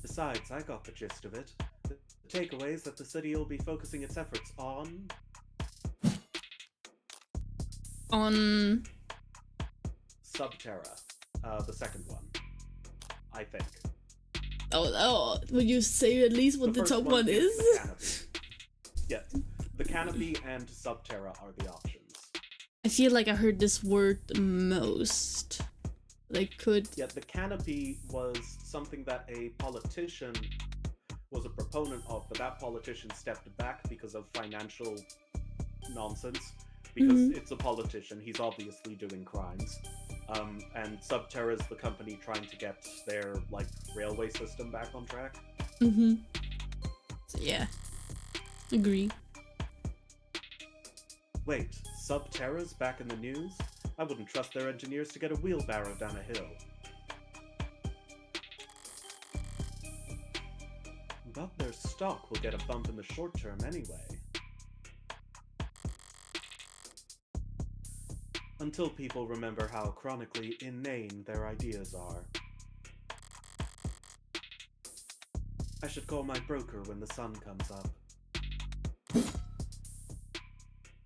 Besides, I got the gist of it. The takeaway is that the city will be focusing its efforts on... Subterra. The second one. I think. Oh, would you say at least what the top one is? The canopy. Yeah, the canopy and Subterra are the options. I feel like I heard this word the most. They could... Yeah, the canopy was something that a politician was a proponent of, but that politician stepped back because of financial nonsense. Because it's a politician, he's obviously doing crimes. And Subterra is the company trying to get their, like, railway system back on track. So, yeah. Agree. Wait, Subterra's back in the news? I wouldn't trust their engineers to get a wheelbarrow down a hill. But their stock will get a bump in the short term anyway. Until people remember how chronically inane their ideas are. I should call my broker when the sun comes up.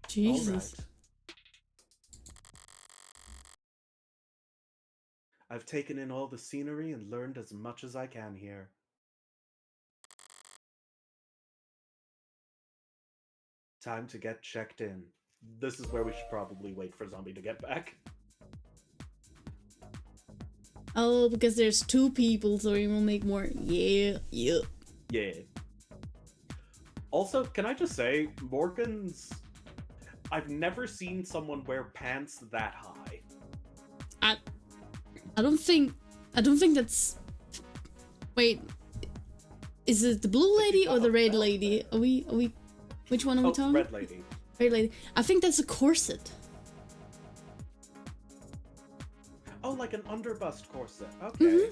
Jesus. All right. I've taken in all the scenery and learned as much as I can here. Time to get checked in. This is where we should probably wait for Zombie to get back. Oh, because there's two people, so we will make more. Yeah. Yeah. Also, can I just say, Morgan's... I've never seen someone wear pants that high. I don't think that's... Wait. Is it the blue lady or the red lady? Are we... Which one are we talking? Red lady. Red lady. I think that's a corset. Oh, like an underbust corset. Okay.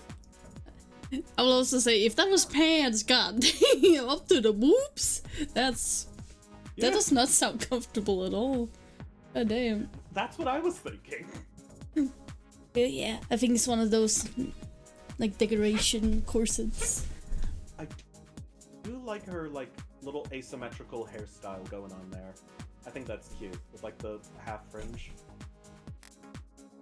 I will also say, if that was pants, god damn, up to the boobs, that does not sound comfortable at all. God damn. That's what I was thinking. Yeah, I think it's one of those, like, decoration corsets. I do like her, like, little asymmetrical hairstyle going on there. I think that's cute, with, like, the half fringe.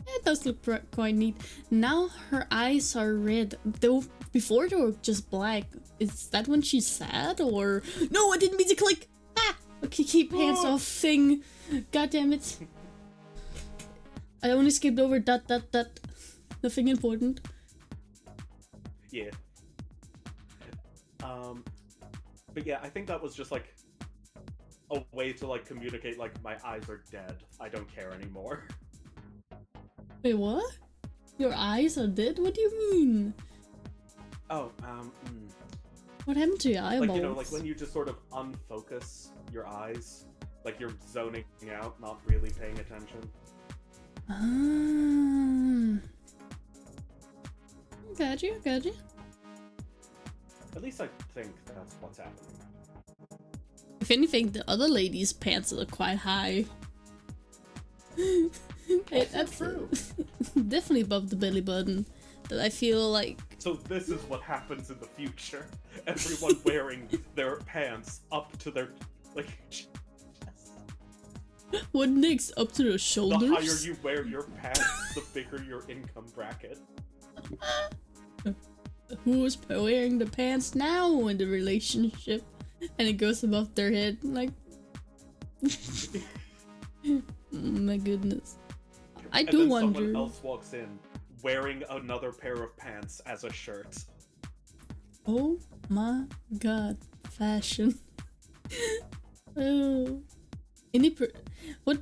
It does look quite neat. Now her eyes are red. Though before they were just black. Is that when she's sad or... No, I didn't mean to click! Ah! Okay, keep hands off thing. God damn it. I only skipped over ... Nothing important. Yeah. But yeah, I think that was just, like, a way to, like, communicate, like, my eyes are dead. I don't care anymore. Wait, what? Your eyes are dead? What do you mean? Oh, What happened to your eyeballs? like, you know, like when you just sort of unfocus your eyes, like you're zoning out, not really paying attention. Got you. At least I think that's what's happening. If anything, the other lady's pants are quite high. That's true. Definitely above the belly button. That I feel like... So this is what happens in the future. Everyone wearing their pants up to their, like, chest. What next? Up to the shoulders? The higher you wear your pants, the bigger your income bracket. Who's wearing the pants now in the relationship? And it goes above their head, like... My goodness. I do wonder. Someone else walks in wearing another pair of pants as a shirt. Oh my god, fashion. Oh. What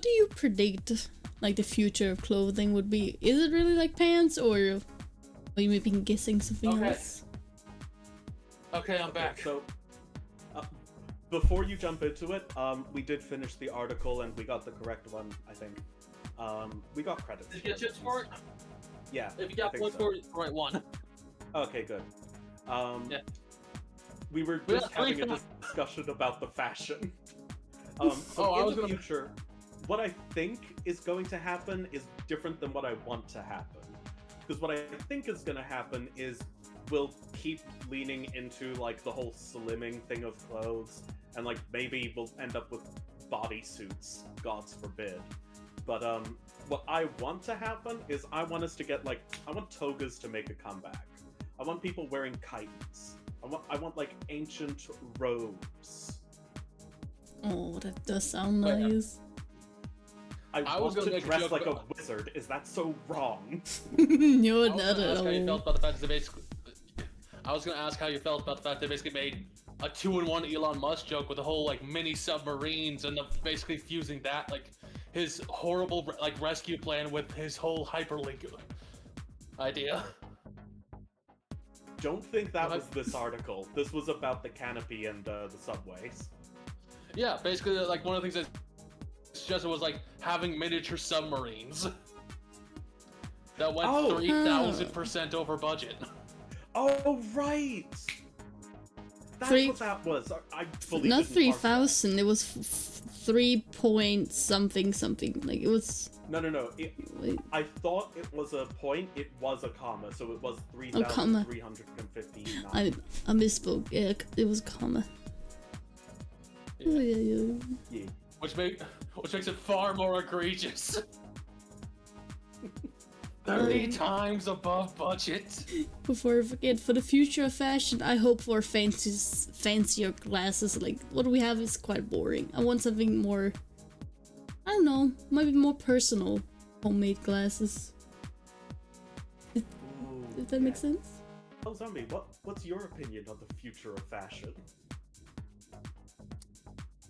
do you predict, like, the future of clothing would be? Is it really like pants, or are you maybe guessing something else? Okay, I'm back. So, before you jump into it, we did finish the article and we got the correct one, I think. We got credits. Did you get chips for it? Yeah. If you got points for it, right one. Okay, good. Yeah. We were just having a discussion about the fashion. So I in was the gonna- future, what I think is going to happen is different than what I want to happen. Because what I think is going to happen is we'll keep leaning into like the whole slimming thing of clothes, and like maybe we'll end up with bodysuits, gods forbid. But what I want to happen is I want us to get like, I want togas to make a comeback. I want people wearing chitinous. I want like ancient robes. Oh, that does sound Yeah. nice. I was want gonna to make a dress joke like a about- wizard. Is that so wrong? You're I was not gonna at ask how you felt all. about the fact that they basically. I was gonna ask how you felt about the fact they basically made a 2-in-1 Elon Musk joke with the whole like mini submarines and basically fusing that like his horrible like rescue plan with his whole hyperlink idea. Don't think that What? was this article. This was about the canopy and the subways. Yeah, basically like one of the things that suggested was like having miniature submarines that went Oh. 3,000% over budget. Oh, right! That's Three- what that was. I fully Not didn't parse that. 3,000. It was 3 point something. Like it was. No. Wait, I thought it was a point. It was a comma, so it was comma. 3,359. I misspoke. Yeah, it was a comma. Yeah. Oh, yeah. Yeah. Which makes it far more egregious. 30 times above budget. Before I forget, for the future of fashion, I hope for fancier glasses. Like what we have is quite boring. I want something more. I don't know, maybe more personal, homemade glasses. Ooh, If that makes sense. Oh, Zombie, what's your opinion on the future of fashion?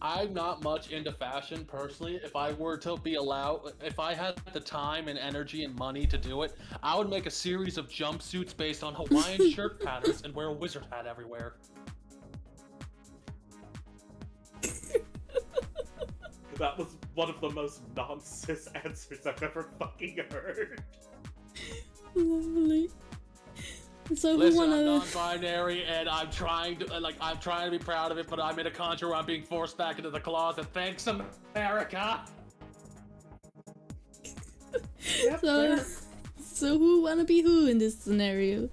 I'm not much into fashion personally. If I were to be allowed, if I had the time and energy and money to do it, I would make a series of jumpsuits based on Hawaiian shirt patterns and wear a wizard hat everywhere. That was one of the most non-cis answers I've ever fucking heard. Lovely. So who Listen, I'm wanna? non-binary and I'm trying to be proud of it, but I'm in a country where I'm being forced back into the closet. Thanks, America. Yep, So, fair. so who wanna be who in this scenario?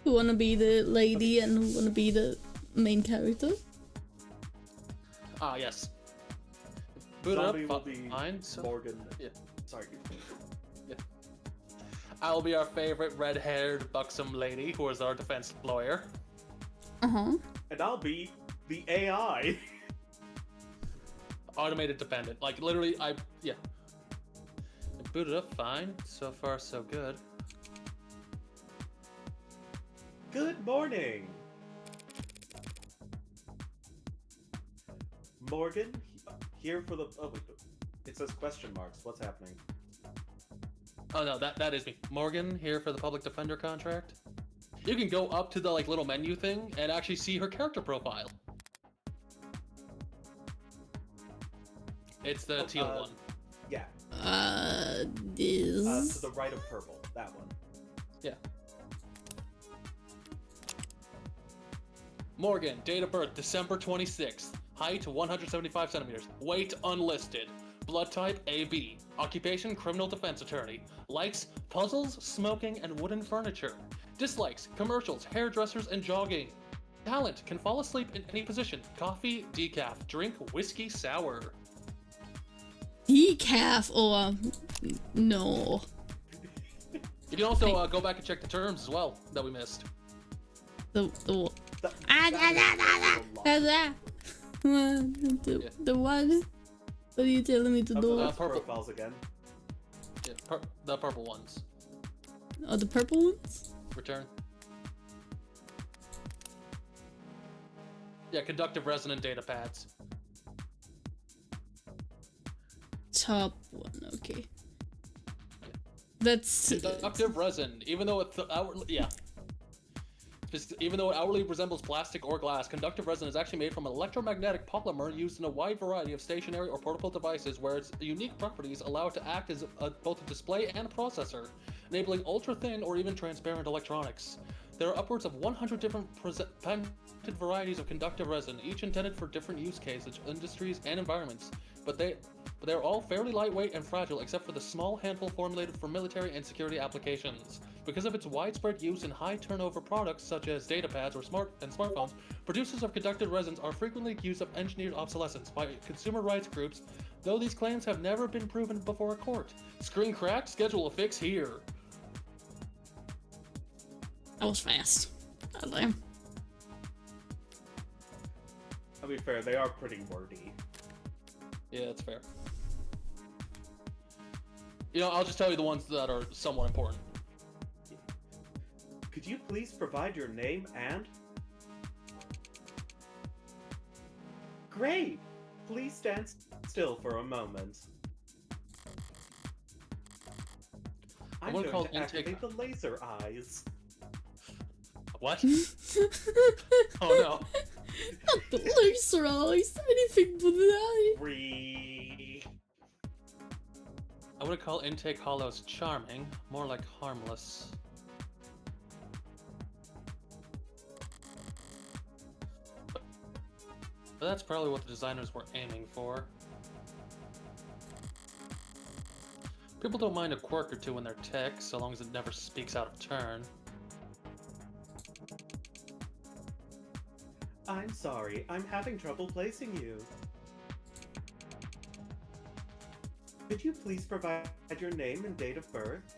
Who wanna be the lady and who wanna be the main character? Ah, yes. Boot Zombie up, will be fine. So Morgan. Yeah. Sorry. I'll be our favorite red-haired, buxom lady who is our defense lawyer. And I'll be the AI. Automated dependent. Like, literally, yeah. Booted up fine. So far, so good. Good morning. Morgan, here for the. Oh, wait. It says question marks. What's happening? Oh no, that is me. Morgan, here for the public defender contract. You can go up to the like little menu thing and actually see her character profile. It's the teal one. Yeah. This. To the right of purple. That one. Yeah. Morgan, date of birth December 26th. Height 175 centimeters. Weight unlisted. Blood type AB. Occupation criminal defense attorney. Likes puzzles, smoking, and wooden furniture. Dislikes commercials, hairdressers, and jogging. Talent can fall asleep in any position. Coffee, decaf. Drink whiskey sour. Decaf or no. You can also go back and check the terms as well that we missed. The That the one. What are you telling me to do? Purple. profiles again. Yeah, the purple ones. Oh, the purple ones? Return. Yeah, conductive resonant data pads. Top one, okay. That's Conductive resin, even though it even though it outwardly resembles plastic or glass, conductive resin is actually made from an electromagnetic polymer used in a wide variety of stationary or portable devices where its unique properties allow it to act as both a display and a processor, enabling ultra-thin or even transparent electronics. There are upwards of 100 different patented varieties of conductive resin, each intended for different use cases, industries, and environments. But they are all fairly lightweight and fragile, except for the small handful formulated for military and security applications. Because of its widespread use in high turnover products such as datapads or smartphones, producers of conductive resins are frequently accused of engineered obsolescence by consumer rights groups, though these claims have never been proven before a court. Screen cracked? Schedule a fix here. That was fast. I'll be fair, they are pretty wordy. Yeah, that's fair. You know, I'll just tell you the ones that are somewhat important. Could you please provide your name and... Great! Please stand still for a moment. I'm going to activate the laser eyes. What? Oh no. Not the laser eyes, anything but that. I would call intake hollows charming, more like harmless. But that's probably what the designers were aiming for. People don't mind a quirk or two in their tech, so long as it never speaks out of turn. I'm sorry, I'm having trouble placing you. Could you please provide your name and date of birth?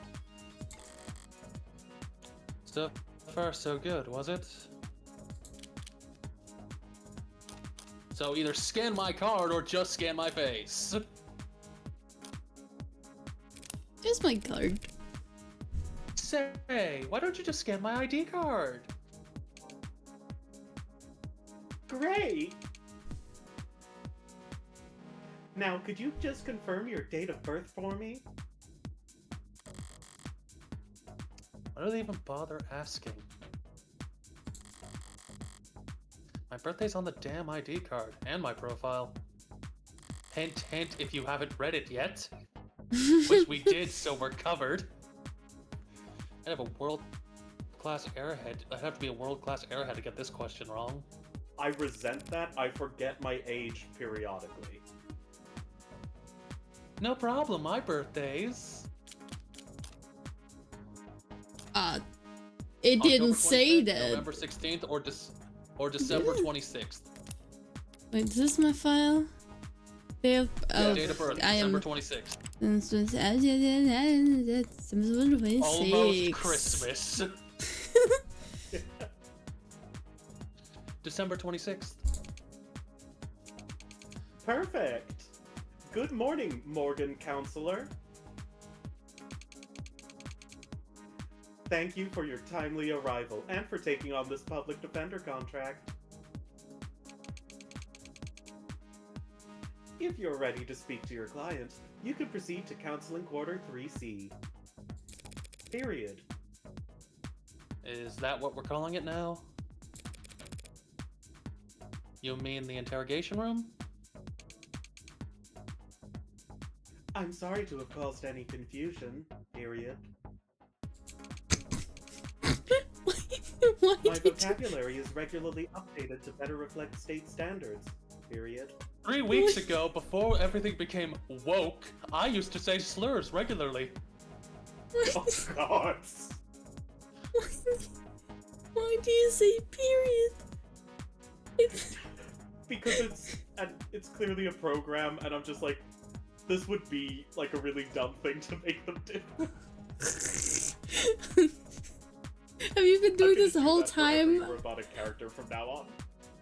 So far, so good, was it? So either scan my card or just scan my face. Here's my card. Say, why don't you just scan my ID card? Great! Now, could you just confirm your date of birth for me? Why do they even bother asking? My birthday's on the damn ID card, and my profile. Hint, hint, if you haven't read it yet. Which we did, so we're covered. I'd have a world-class airhead. I'd have to be a world-class airhead to get this question wrong. I resent that. I forget my age periodically. No problem, my birthday's... It didn't say 25th, that. November 16th or December 26th. Wait, is this my file? They have, Date of birth, December 26th. Almost Christmas. December 26th. Perfect! Good morning, Morgan Counselor. Thank you for your timely arrival and for taking on this public defender contract. If you're ready to speak to your client, you can proceed to Counseling Quarter 3C. Period. Is that what we're calling it now? You mean the interrogation room? I'm sorry to have caused any confusion. Period. My vocabulary is regularly updated to better reflect state standards. Period. 3 weeks ago, before everything became woke, I used to say slurs regularly. Oh god! Why do you say period? Because it's clearly a program, and I'm just like, this would be like a really dumb thing to make them do. Have you been doing this the whole time? Robotic character from now on.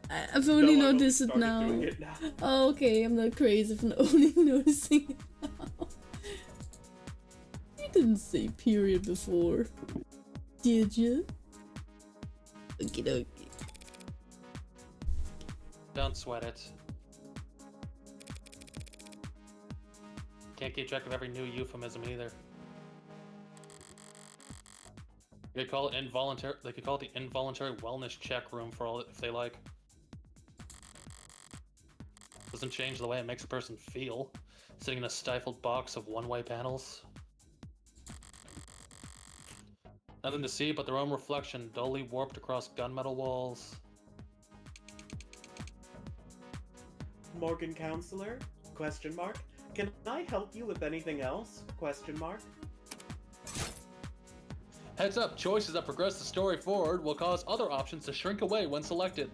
I've only No, noticed it now. Oh, okay, I'm not crazy for only noticing it now. You didn't say period before, did you? Okie dokie. Don't sweat it. Can't keep track of every new euphemism either. They call it involuntary. They could call it the involuntary wellness check room for all if they like. Doesn't change the way it makes a person feel. Sitting in a stifled box of one-way panels. Nothing to see but their own reflection, dully warped across gunmetal walls. Morgan Counselor? Question mark. Can I help you with anything else? Question mark. Heads up, choices that progress the story forward will cause other options to shrink away when selected.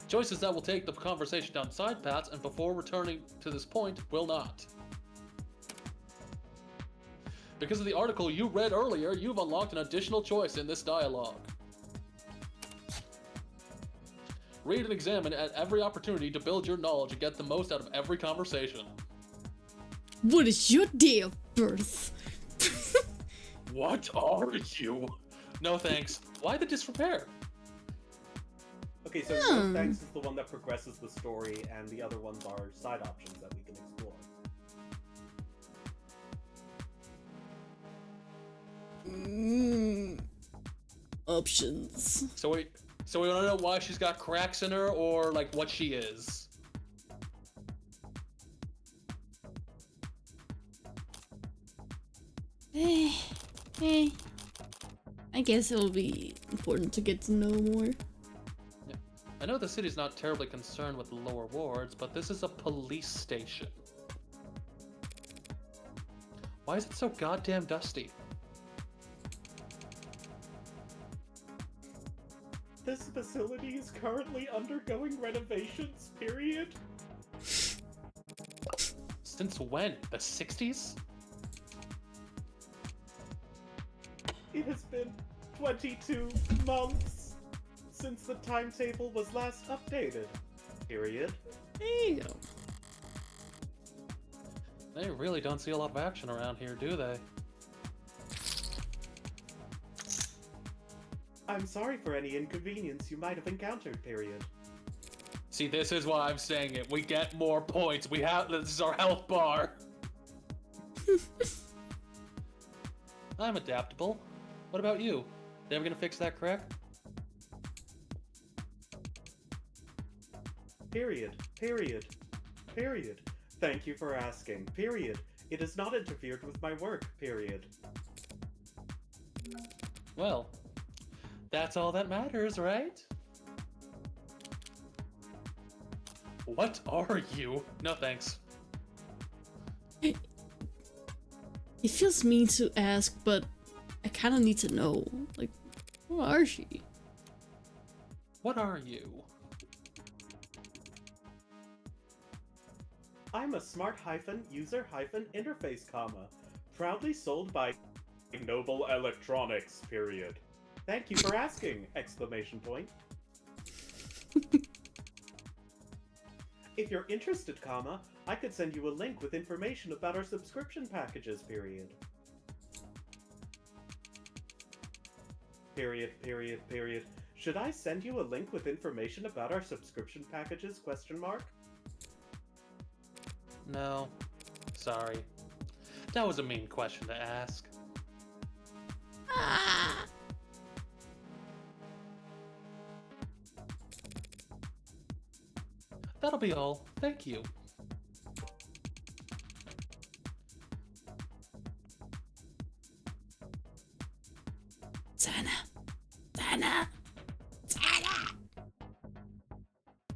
Choices that will take the conversation down side paths and before returning to this point will not. Because of the article you read earlier, you've unlocked an additional choice in this dialogue. Read and examine at every opportunity to build your knowledge and get the most out of every conversation. What is your day of birth? What are you? No thanks. Why the disrepair? Okay, so no thanks is the one that progresses the story, and the other ones are side options that we can explore. Options. So we want to know why she's got cracks in her, or like what she is. I guess it'll be important to get to know more. Yeah. I know the city's not terribly concerned with the lower wards, but this is a police station. Why is it so goddamn dusty? This facility is currently undergoing renovations, period. Since when? The 60s? It has been 22 months since the timetable was last updated, period. There you go. They really don't see a lot of action around here, do they? I'm sorry for any inconvenience you might have encountered, period. See, this is why I'm saying it. We get more points. This is our health bar. I'm adaptable. What about you? They ever gonna fix that crack? Period. Period. Period. Thank you for asking. Period. It has not interfered with my work. Period. Well, that's all that matters, right? What are you? No thanks. It feels mean to ask, but I kind of need to know. Like, who are she? What are you? I'm a smart-user-interface, proudly sold by Noble Electronics, period. Thank you for asking! Exclamation point. If you're interested, I could send you a link with information about our subscription packages, period. Period. Should I send you a link with information about our subscription packages, question mark? No. Sorry. That was a mean question to ask. That'll be all. Thank you. Tana. Tana. Tana.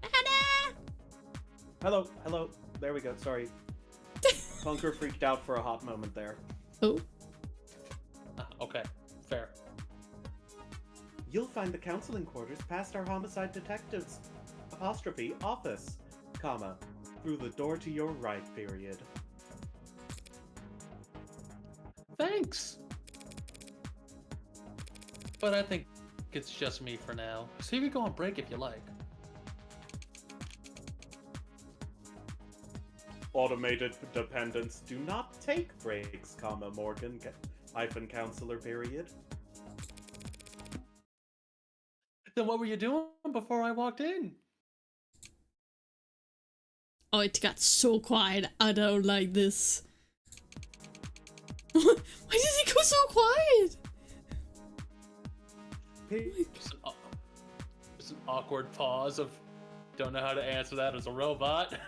Tana. Hello. There we go, sorry. Bunker freaked out for a hot moment there. Oh. Okay, fair. You'll find the counseling quarters past our homicide detectives office, through the door to your right, period. Thanks! But I think it's just me for now. So you can go on break if you like. Automated dependents do not take breaks, Morgan counselor, period. Then what were you doing before I walked in? Oh, it got so quiet. I don't like this. Why did it go so quiet? Just an awkward pause of don't know how to answer that as a robot.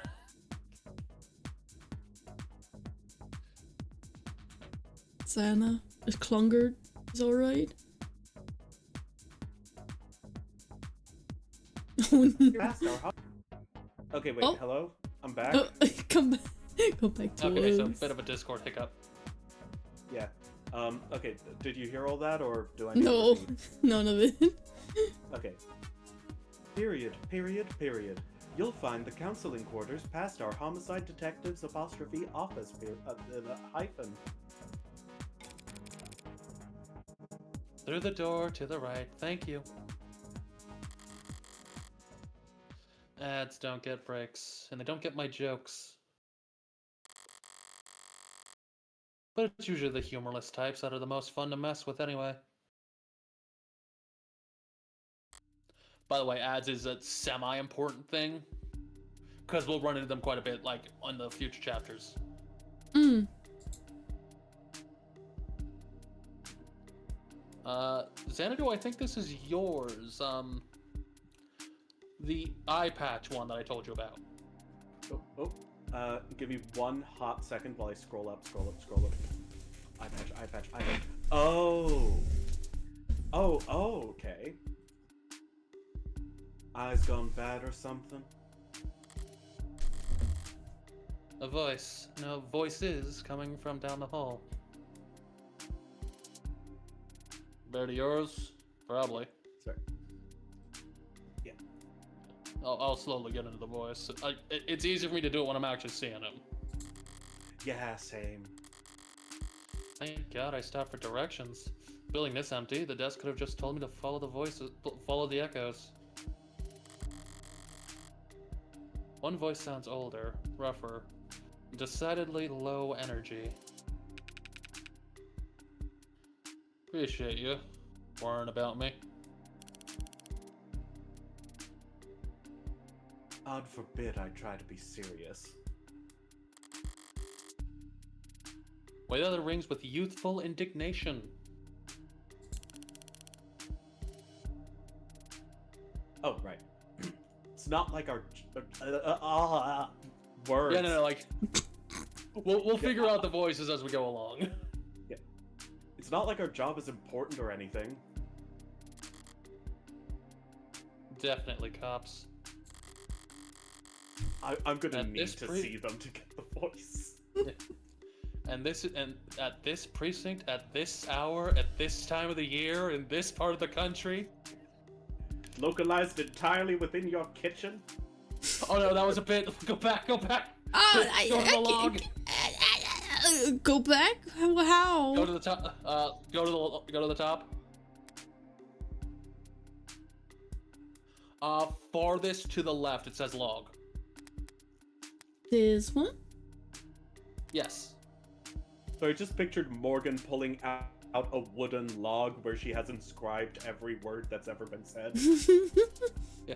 Anna. Is Klunger is alright? Oh no. Okay, wait, hello? I'm back. Oh, come back. Go back to Okay, so a us. bit of a Discord hiccup. Yeah. Okay, did you hear all that, or do I need to No, repeat? none of it. Okay. Period. You'll find the counseling quarters past our homicide detectives apostrophe office hyphen. Through the door to the right. Thank you. Ads don't get breaks, and they don't get my jokes. But it's usually the humorless types that are the most fun to mess with anyway. By the way, ads is a semi-important thing, because we'll run into them quite a bit, like, on the future chapters. Xanadu, I think this is yours. The eye patch one that I told you about. Give me one hot second while I scroll up. Eye patch. Oh, okay. Eyes gone bad or something? A voice. No, voices coming from down the hall. Better to yours? Probably. Sorry. Yeah. I'll slowly get into the voice. It's easier for me to do it when I'm actually seeing him. Yeah, same. Thank God I stopped for directions. Building this empty, the desk could have just told me to follow the voices, follow the echoes. One voice sounds older, rougher, decidedly low energy. Appreciate you worrying about me. God forbid I try to be serious. Weigh the other rings with youthful indignation. Oh, right. It's not like our words. Yeah, no, like we'll figure out the voices as we go along. Yeah, it's not like our job is important or anything. Definitely cops. I'm gonna At need this to see them to get the voice. And at this precinct, at this hour, at this time of the year, in this part of the country. Localized entirely within your kitchen? Oh no, that was a bit. Go back. Oh, Go to the log. Go back? How? Go to the top. Go to the top. Farthest to the left, it says log. This one? Yes. So I just pictured Morgan pulling out a wooden log where she has inscribed every word that's ever been said. Yeah.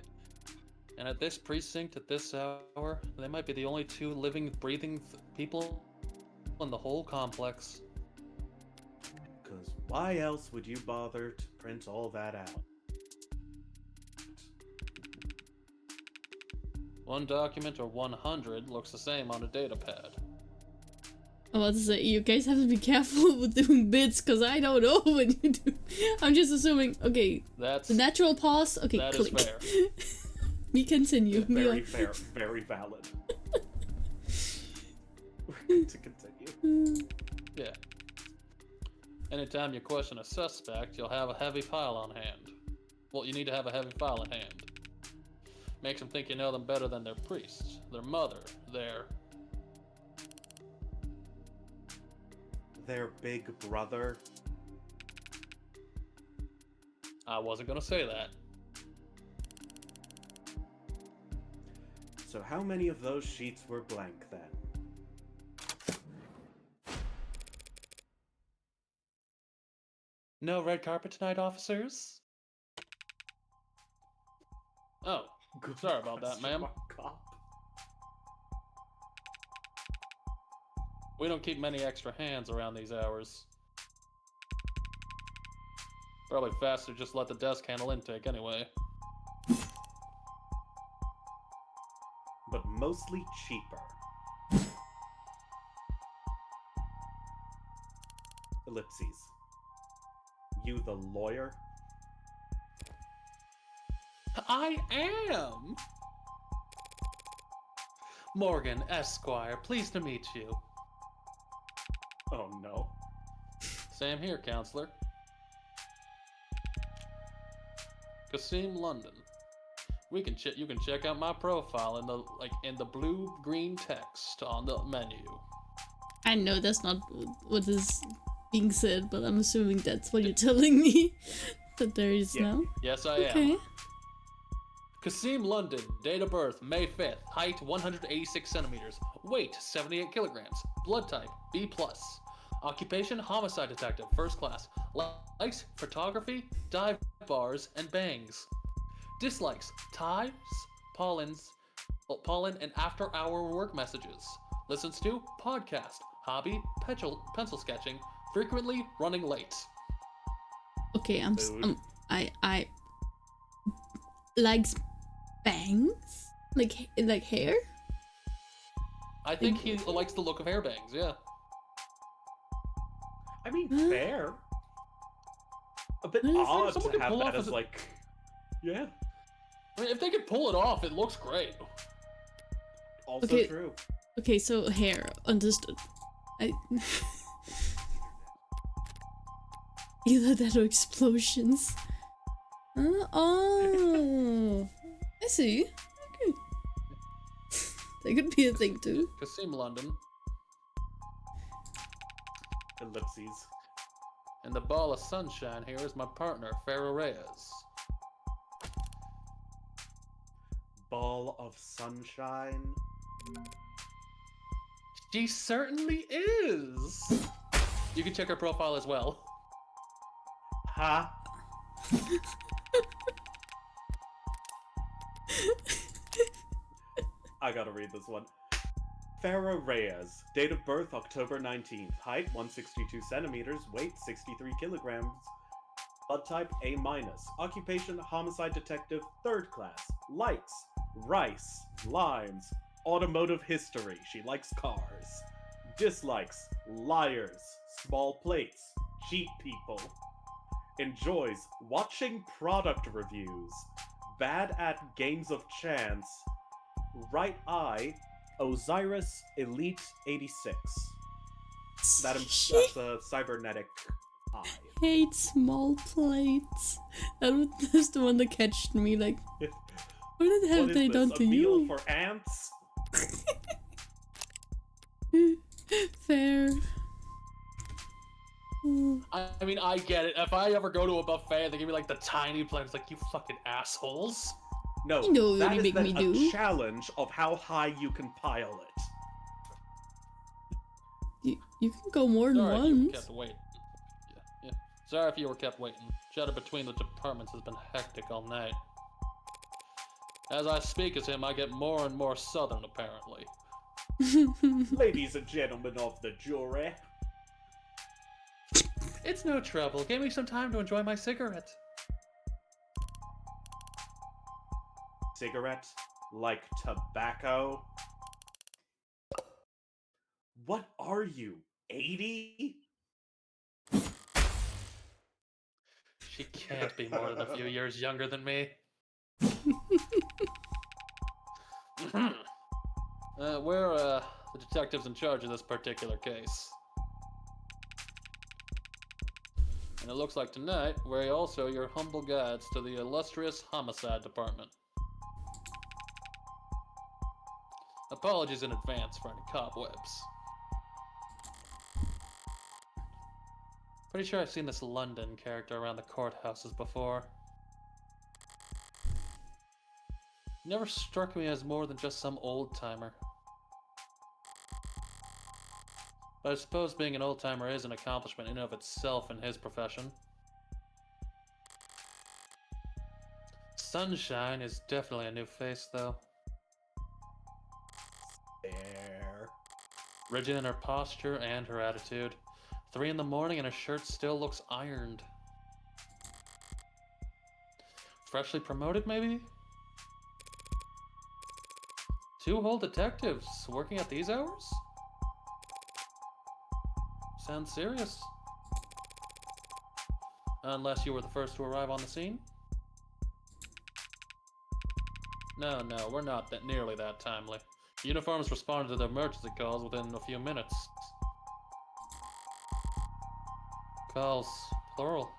And at this precinct, at this hour, they might be the only two living, breathing people in the whole complex. Because why else would you bother to print all that out? One document or 100 looks the same on a data pad. I was about to say, you guys have to be careful with doing bits, because I don't know when you do. I'm just assuming, okay, That's the natural pause, okay, that click. is fair. We continue. Very fair, very valid. We're going to continue. Yeah. Anytime you question a suspect, you'll have a heavy file on hand. Well, you need to have a heavy file in hand. Makes them think you know them better than their priest, their mother, Their big brother. I wasn't gonna say that. So how many of those sheets were blank then? No red carpet tonight, officers? Oh, sorry about that, ma'am. Cop. We don't keep many extra hands around these hours. Probably faster just let the desk handle intake anyway. But mostly cheaper. Ellipses. You the lawyer? I am! Morgan, Esquire, pleased to meet you. Oh no. Same here, counselor. Kasim London. You can check out my profile in the blue-green text on the menu. I know that's not what is being said, but I'm assuming that's what you're telling me. That there is now. Yes, I am. Kasim London, date of birth May 5th, height 186 centimeters, weight 78 kilograms, blood type B+, occupation homicide detective, first class, likes photography, dive bars, and bangs. Dislikes ties, pollen, and after-hour work messages. Listens to podcast, hobby, pencil sketching, frequently running late. Okay, I likes bangs, like hair. I think he likes the look of hair bangs. Yeah. I mean, fair. A bit odd to have that as like, yeah. I mean, if they could pull it off, it looks great. Also okay. True. Okay, so hair, understood. Either that or explosions. Oh, I see. Okay. That could be a thing too. Kasim London. Ellipses. And the ball of sunshine here is my partner, Pharaoh Reyes. Ball of sunshine? She certainly is! You can check her profile as well. Ha! I gotta read this one. Farah Reyes, date of birth October 19th, height 162 centimeters, weight 63 kilograms, blood type A-, occupation homicide detective, third class, likes rice, limes, automotive history, she likes cars, dislikes liars, small plates, cheap people, enjoys watching product reviews, bad at games of chance, right eye, Osiris Elite 86. That's a cybernetic eye. Hate small plates. That's the one that catched me. Like, what have they done to you? A meal for ants? Fair. I mean, I get it. If I ever go to a buffet and they give me like the tiny plates, like, you fucking assholes. No, you know that you is make then me a do. challenge of how high you can pile it. You can go more than Sorry once. if you were kept waiting. Yeah. Sorry if you were kept waiting. Chatter between the departments has been hectic all night. As I speak as him, I get more and more southern, apparently. Ladies and gentlemen of the jury. It's no trouble. Give me some time to enjoy my cigarette. Cigarette? Like tobacco? What are you, 80? She can't be more than a few years younger than me. We're the detectives in charge of this particular case. And it looks like tonight, we're also your humble guides to the illustrious homicide department. Apologies in advance for any cobwebs. Pretty sure I've seen this London character around the courthouses before. Never struck me as more than just some old-timer. But I suppose being an old-timer is an accomplishment in and of itself in his profession. Sunshine is definitely a new face, though. There. Rigid in her posture and her attitude. 3 in the morning and her shirt still looks ironed. Freshly promoted, maybe? 2 whole detectives working at these hours? Sounds serious. Unless you were the first to arrive on the scene? No, we're not nearly that timely. Uniforms responded to their emergency calls within a few minutes. Calls, plural.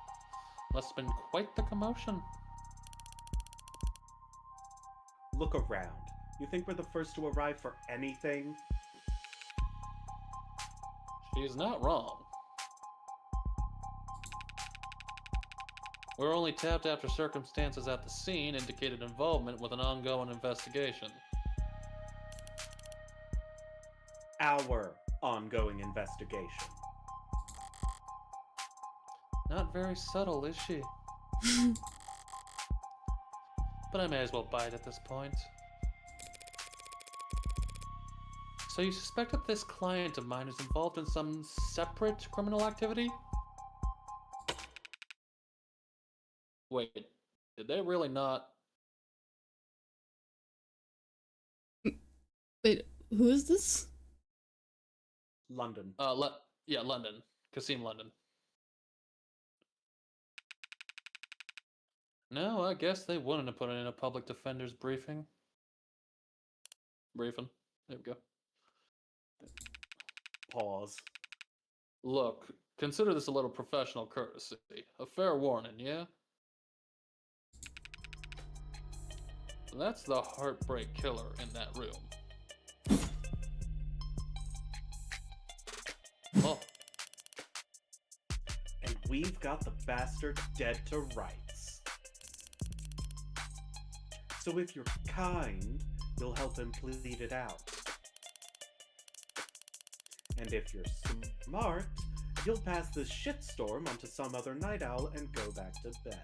Must have been quite the commotion. Look around. You think we're the first to arrive for anything? She's not wrong. We're only tapped after circumstances at the scene indicated involvement with an ongoing investigation. Our ongoing investigation. Not very subtle, is she? But I may as well bite at this point. So you suspect that this client of mine is involved in some separate criminal activity? Wait, did they really not? Wait, who is this? London. Yeah, London. Kasim London. No, I guess they wouldn't have put it in a public defender's briefing. There we go. Pause. Look, consider this a little professional courtesy. A fair warning, yeah? That's the heartbreak killer in that room. Oh. And we've got the bastard dead to rights. So if you're kind, you'll help him plead it out. And if you're smart, you'll pass this shitstorm onto some other night owl and go back to bed.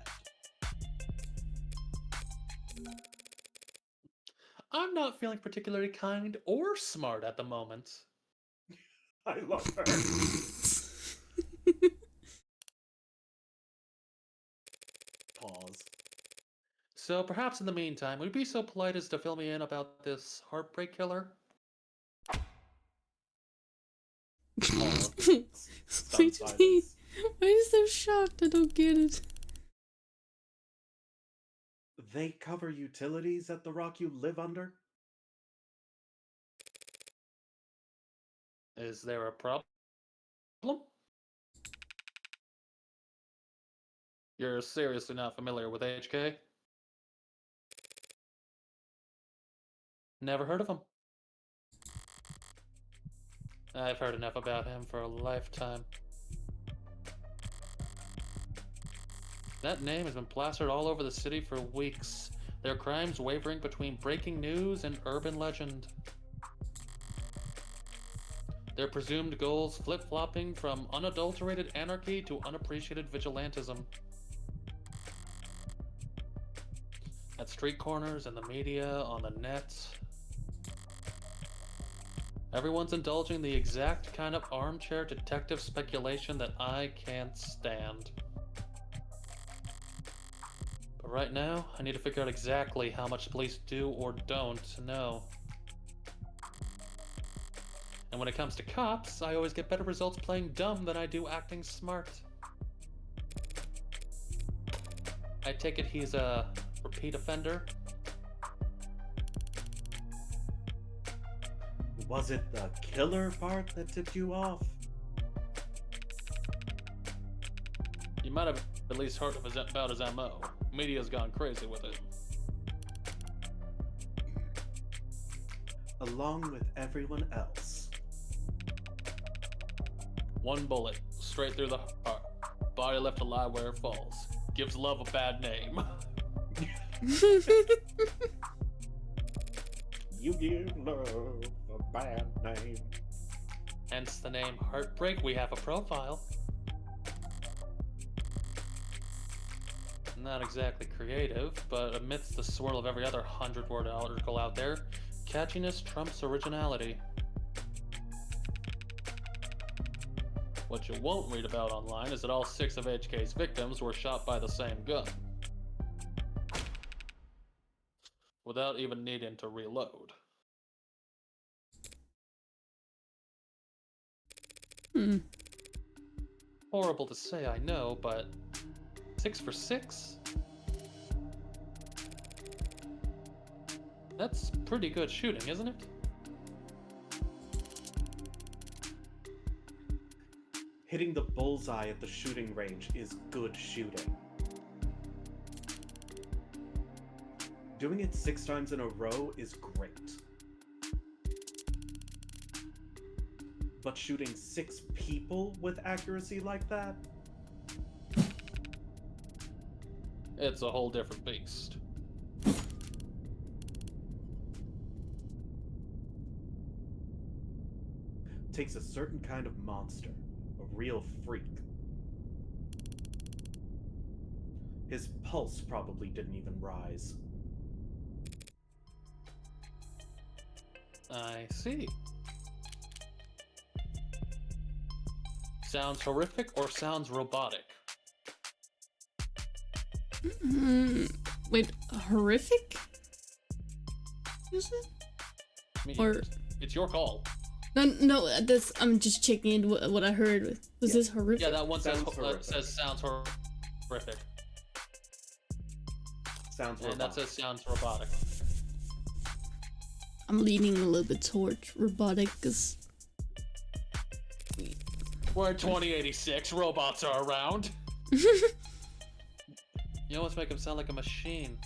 I'm not feeling particularly kind or smart at the moment. I love her. Pause. So perhaps in the meantime, would you be so polite as to fill me in about this heartbreak killer? Why are you so shocked? I don't get it. They cover utilities at the rock you live under? Is there a problem? You're seriously not familiar with HK? Never heard of him. I've heard enough about him for a lifetime. That name has been plastered all over the city for weeks. Their crimes wavering between breaking news and urban legend. Their presumed goals flip-flopping from unadulterated anarchy to unappreciated vigilantism. At street corners, in the media, on the net. Everyone's indulging the exact kind of armchair detective speculation that I can't stand. But right now, I need to figure out exactly how much police do or don't know. And when it comes to cops, I always get better results playing dumb than I do acting smart. I take it he's a repeat offender? Was it the killer part that tipped you off? You might have at least heard of about his MO. Media's gone crazy with it. Along with everyone else. One bullet, straight through the heart. Body left alive where it falls. Gives love a bad name. You give love a bad name. Hence the name Heartbreak. We have a profile. Not exactly creative, but amidst the swirl of every other 100-word article out there, catchiness trumps originality. What you won't read about online is that all 6 of HK's victims were shot by the same gun. Without even needing to reload. Horrible to say, I know, but 6 for 6? That's pretty good shooting, isn't it? Hitting the bullseye at the shooting range is good shooting. Doing it 6 times in a row is great. But shooting 6 people with accuracy like that? It's a whole different beast. Takes a certain kind of monster, a real freak. His pulse probably didn't even rise. I see. Sounds horrific or sounds robotic? Wait, horrific? Is it? I mean, Or it's your call. no, this I'm just checking in what I heard. Was this horrific? Yeah, that one says sounds horrific. Sounds robotic. And that says sounds robotic. I'm leaning a little bit towards robotic because We're in 2086. Robots are around. You almost make him sound like a machine.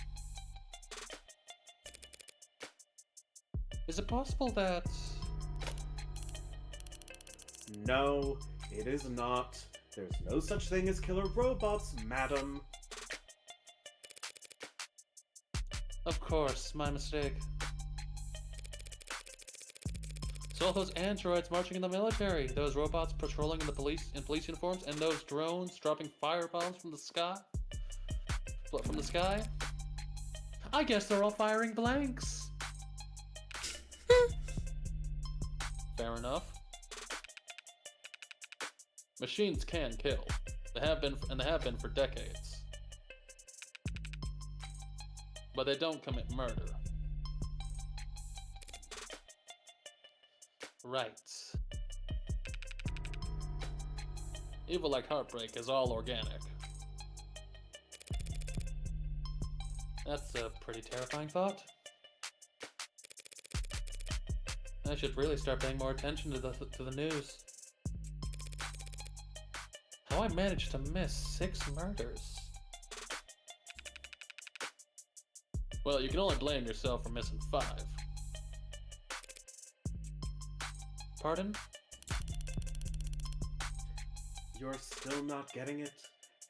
Is it possible that... No, it is not. There's no such thing as killer robots, madam. Of course, my mistake. So all those androids marching in the military, those robots patrolling in police uniforms, and those drones dropping firebombs from the sky? I guess they're all firing blanks. Fair enough. Machines can kill. They have been for decades. But they don't commit murder. Right. Evil like heartbreak is all organic. That's a pretty terrifying thought. I should really start paying more attention to the news. How I managed to miss 6 murders? Well, you can only blame yourself for missing 5. Pardon? You're still not getting it?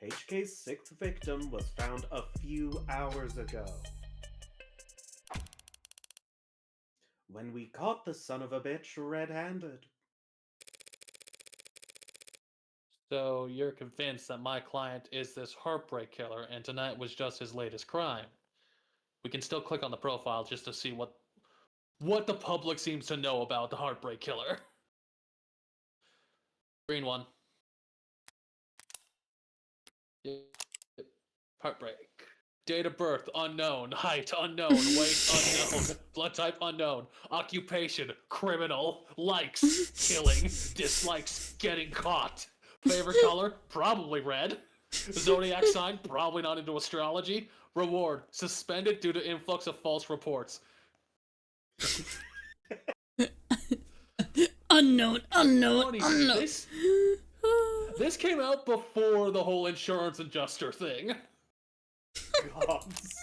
HK's 6th victim was found a few hours ago. When we caught the son of a bitch red-handed. So you're convinced that my client is this heartbreak killer and tonight was just his latest crime. We can still click on the profile just to see what the public seems to know about the heartbreak killer. Green one. Yep. Heartbreak. Date of birth unknown. Height unknown. Weight unknown. Blood type unknown. Occupation criminal. Likes killing. Dislikes getting caught. Favorite color probably red. Zodiac sign probably not into astrology. Reward suspended due to influx of false reports. unknown. This came out before the whole insurance adjuster thing. Gods.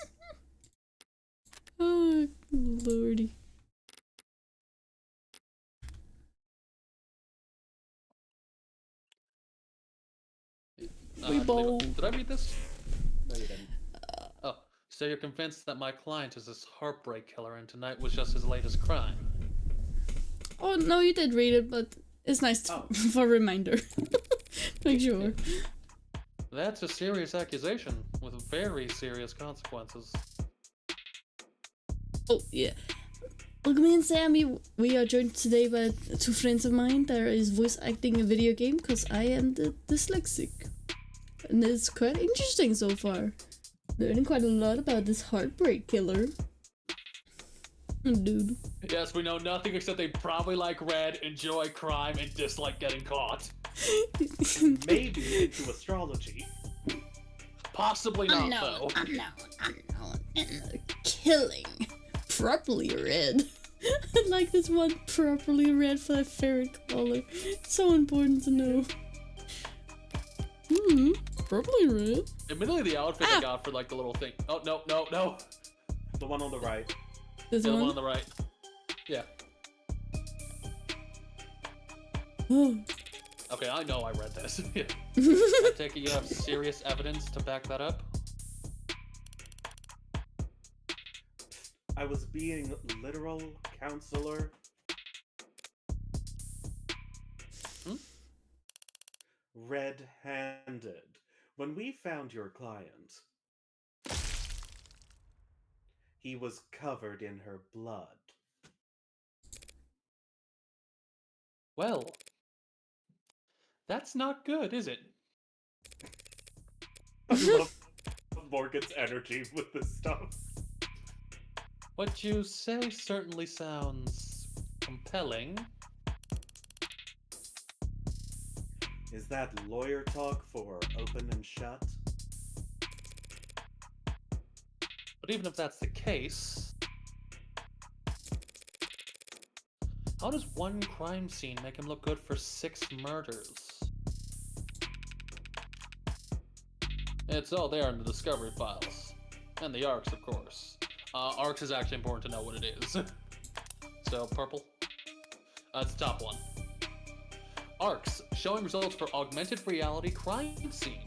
Oh, lordy. Did I read this? No, you didn't. Oh, so you're convinced that my client is this heartbreak killer and tonight was just his latest crime? Oh, no, you did read it, but it's nice for a reminder. Make sure. That's a serious accusation with very serious consequences. Oh, yeah. Look, me and Sammy, we are joined today by 2 friends of mine that is voice acting a video game because I am the dyslexic. And it's quite interesting so far. Learning quite a lot about this heartbreak killer. Dude. Yes, we know nothing except they probably like red, enjoy crime, and dislike getting caught. Maybe into astrology. Possibly not, though. Unknown. Killing. Properly read. I like this one, properly read for that favorite color. It's so important to know. Properly read. Admittedly, the outfit I got for like the little thing. Oh, no. The one on the right. This The one? one on the right. Yeah. Okay, I know I read this. I take it you have serious evidence to back that up? I was being literal, counselor. Red-handed. When we found your client, he was covered in her blood. Well, that's not good, is it? I love Morgan's energy with this stuff. What you say certainly sounds compelling. Is that lawyer talk for open and shut? But even if that's the case, how does one crime scene make him look good for 6 murders? It's all there in the discovery files. And the ARCs, of course. ARCs is actually important to know what it is. So, purple. It's the top one. ARCs, showing results for Augmented Reality Crime Scene.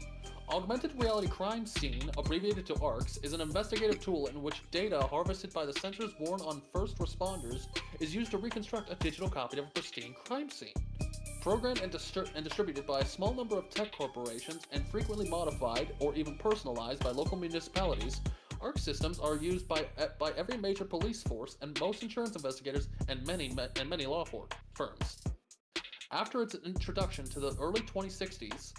Augmented Reality Crime Scene, abbreviated to ARCs, is an investigative tool in which data harvested by the sensors worn on first responders is used to reconstruct a digital copy of a pristine crime scene. Programmed and distributed by a small number of tech corporations and frequently modified or even personalized by local municipalities, ARC systems are used by every major police force and most insurance investigators and many law firms. After its introduction to the early 2060s,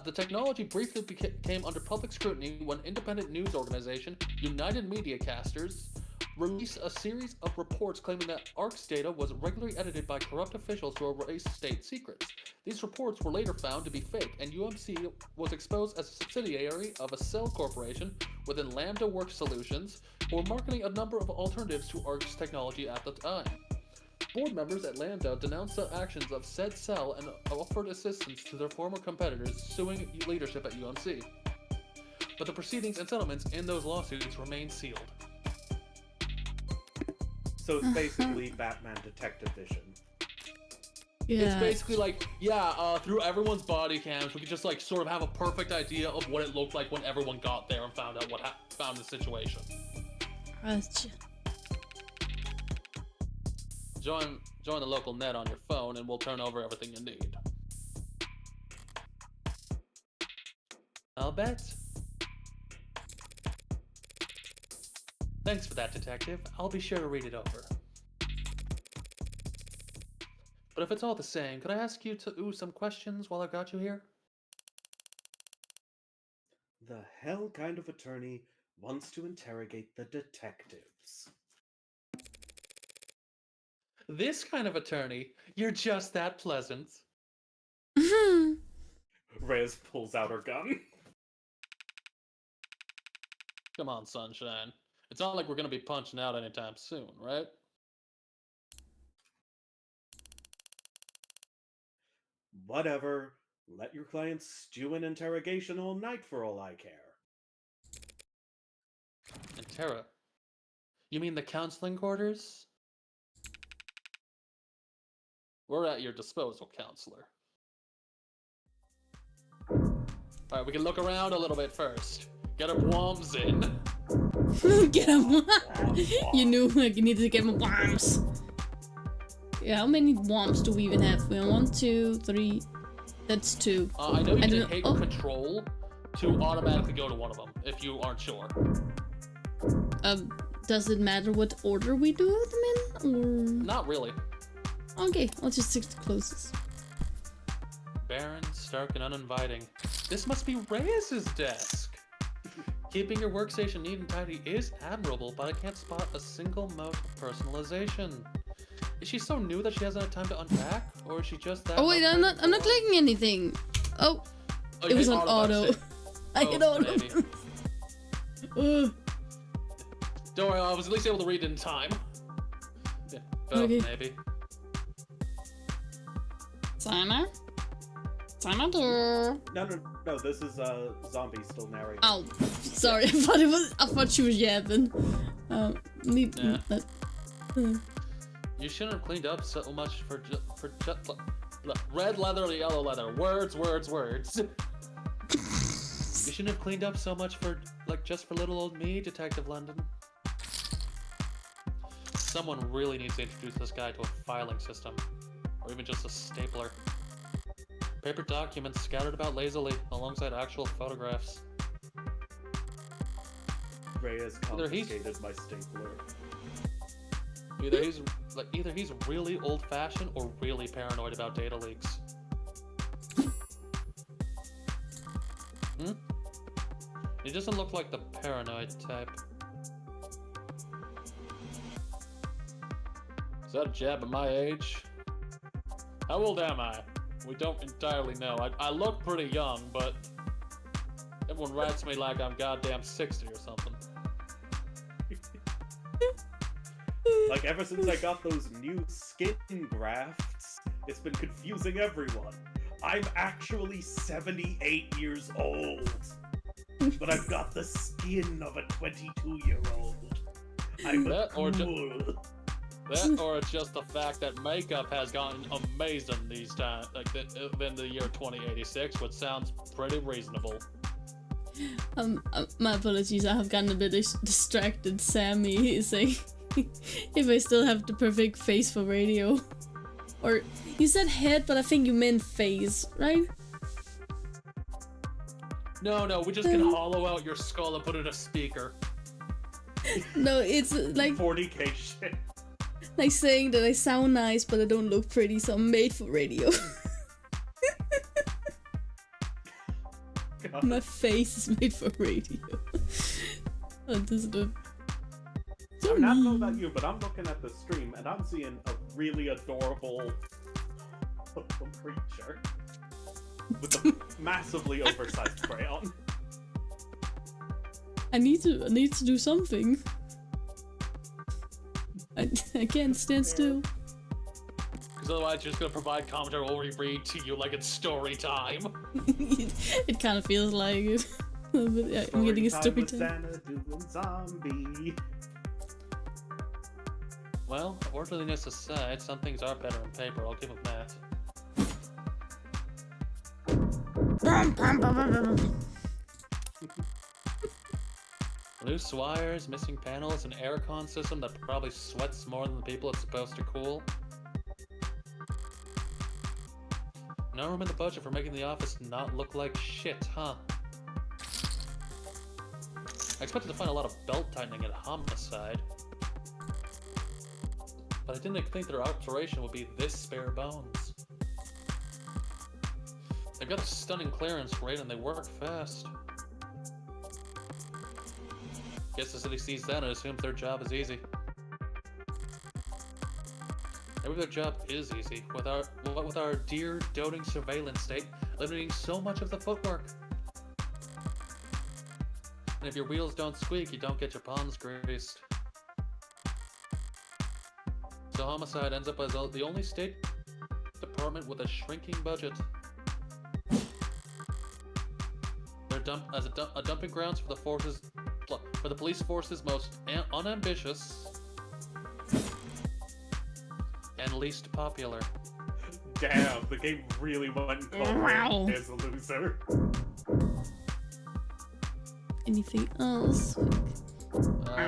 the technology briefly came under public scrutiny when independent news organization United Media Casters released a series of reports claiming that ARC's data was regularly edited by corrupt officials to erase state secrets. These reports were later found to be fake, and UMC was exposed as a subsidiary of a cell corporation within Lambda Work Solutions, who were marketing a number of alternatives to ARC's technology at the time. Board members at Lambda denounced the actions of said cell and offered assistance to their former competitors, suing leadership at UMC. But the proceedings and settlements in those lawsuits remain sealed. So it's basically Batman Detective Vision. Yeah. It's basically like, through everyone's body cams, we could just like sort of have a perfect idea of what it looked like when everyone got there and found out found the situation. Gotcha. Join the local net on your phone and we'll turn over everything you need. I'll bet. Thanks for that, Detective. I'll be sure to read it over. But if it's all the same, could I ask you to some questions while I've got you here? The hell kind of attorney wants to interrogate the detectives? This kind of attorney, you're just that pleasant. Reyes pulls out her gun. Come on, sunshine. It's not like we're gonna be punching out anytime soon, right? Whatever. Let your clients stew in interrogation all night for all I care. And Tara, you mean the counseling quarters? We're at your disposal, counselor. Alright, we can look around a little bit first. Get our bombs in. Get them. You knew like you needed to get my worms. Yeah, how many worms do we even have? We have 1, 2, 3. That's 2. I know you can hit control to automatically go to one of them if you aren't sure. Does it matter what order we do them in, or? Not really. Okay, I'll just stick to closest. Barren, stark, and uninviting. This must be Reyes' desk. Keeping your workstation neat and tidy is admirable, but I can't spot a single mode of personalization. Is she so new that she hasn't had time to unpack, or is she just that? Oh wait, I'm not clicking anything. Oh, it was on auto. I get all maybe. of them. Ugh. Don't worry, I was at least able to read in time. Yeah, both, Okay. maybe. Sana? Sana dear. No, this is zombie still narrating. Oh, sorry, I thought she was yapping. Yeah. Uh, You shouldn't have cleaned up so much for just red leather or yellow leather. Words. You shouldn't have cleaned up so much for just for little old me, Detective London. Someone really needs to introduce this guy to a filing system, or even just a stapler. Paper documents scattered about lazily alongside actual photographs. Ray has confiscated my stapler. Either he's really old-fashioned or really paranoid about data leaks. He doesn't look like the paranoid type. Is that a jab at my age? How old am I? We don't entirely know. I look pretty young, but everyone rats me like I'm goddamn 60 or something. Like, ever since I got those new skin grafts, it's been confusing everyone. I'm actually 78 years old, but I've got the skin of a 22-year-old. I'm cool. That or it's just the fact that makeup has gotten amazing these times, in the year 2086, which sounds pretty reasonable. My apologies, I have gotten a bit distracted. Sammy is saying if I still have the perfect face for radio. Or, you said head, but I think you meant face, right? No, we just can hollow out your skull and put in a speaker. No, it's like 40k shit. like saying that I sound nice, but I don't look pretty, so I'm made for radio. My face is made for radio. Oh, this is the... I mean, I don't know about you, but I'm looking at the stream and I'm seeing a really adorable creature with a massively oversized crayon. I need to do something. I can't stand still. Because otherwise you're just gonna provide commentary while we read to you like it's story time. It kind of feels like it. But yeah, I'm getting a story time. Santa doing zombie. Well, orderliness aside, some things are better on paper, I'll give him that. Loose wires, missing panels, an aircon system that probably sweats more than the people it's supposed to cool. No room in the budget for making the office not look like shit, huh? I expected to find a lot of belt tightening at Homicide. But I didn't think their operation would be this bare bones. They've got a stunning clearance rate and they work fast. Guess the city sees that and assumes their job is easy. Maybe their job is easy, with our dear, doting surveillance state limiting so much of the footwork. And if your wheels don't squeak, you don't get your palms greased. So Homicide ends up as the only state department with a shrinking budget. They're a dumping grounds for the police force's most unambitious and least popular. Damn, the game really went cold as a loser. Anything else?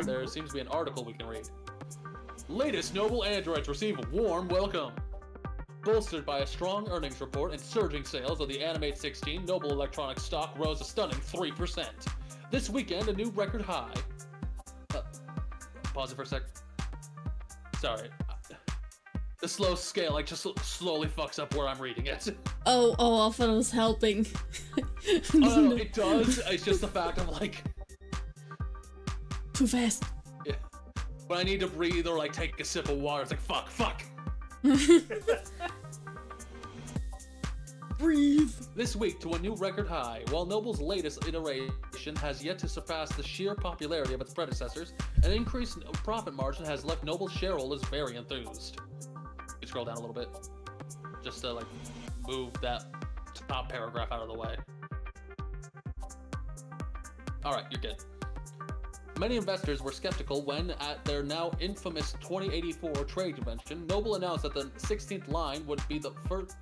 There seems to be an article we can read. Latest noble androids receive a warm welcome. Bolstered by a strong earnings report and surging sales of the Animate 16, Noble Electronics stock rose a stunning 3%. This weekend, a new record high. Pause it for a sec. Sorry. The slow scale, just slowly fucks up where I'm reading it. Oh, I thought I was helping. No, it does. It's just the fact of too fast. Yeah. When I need to breathe or take a sip of water, it's fuck. Breathe. This week to a new record high. While Noble's latest iteration has yet to surpass the sheer popularity of its predecessors, an increased profit margin has left Noble's shareholders very enthused. You scroll down a little bit, just to like move that top paragraph out of the way. Alright, you're good. Many investors were skeptical when, at their now infamous 2084 trade convention, Noble announced that the 16th line would be the first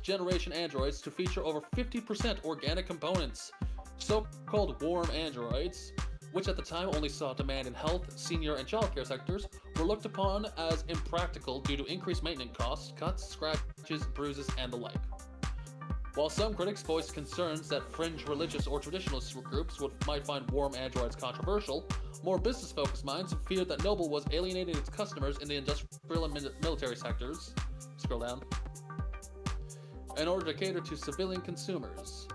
generation androids to feature over 50% organic components. So-called warm androids, which at the time only saw demand in health, senior, and childcare sectors, were looked upon as impractical due to increased maintenance costs, cuts, scratches, bruises, and the like. While some critics voiced concerns that fringe religious or traditionalist groups might find warm androids controversial, more business-focused minds feared that Noble was alienating its customers in the industrial and military sectors. Scroll down. In order to cater to civilian consumers.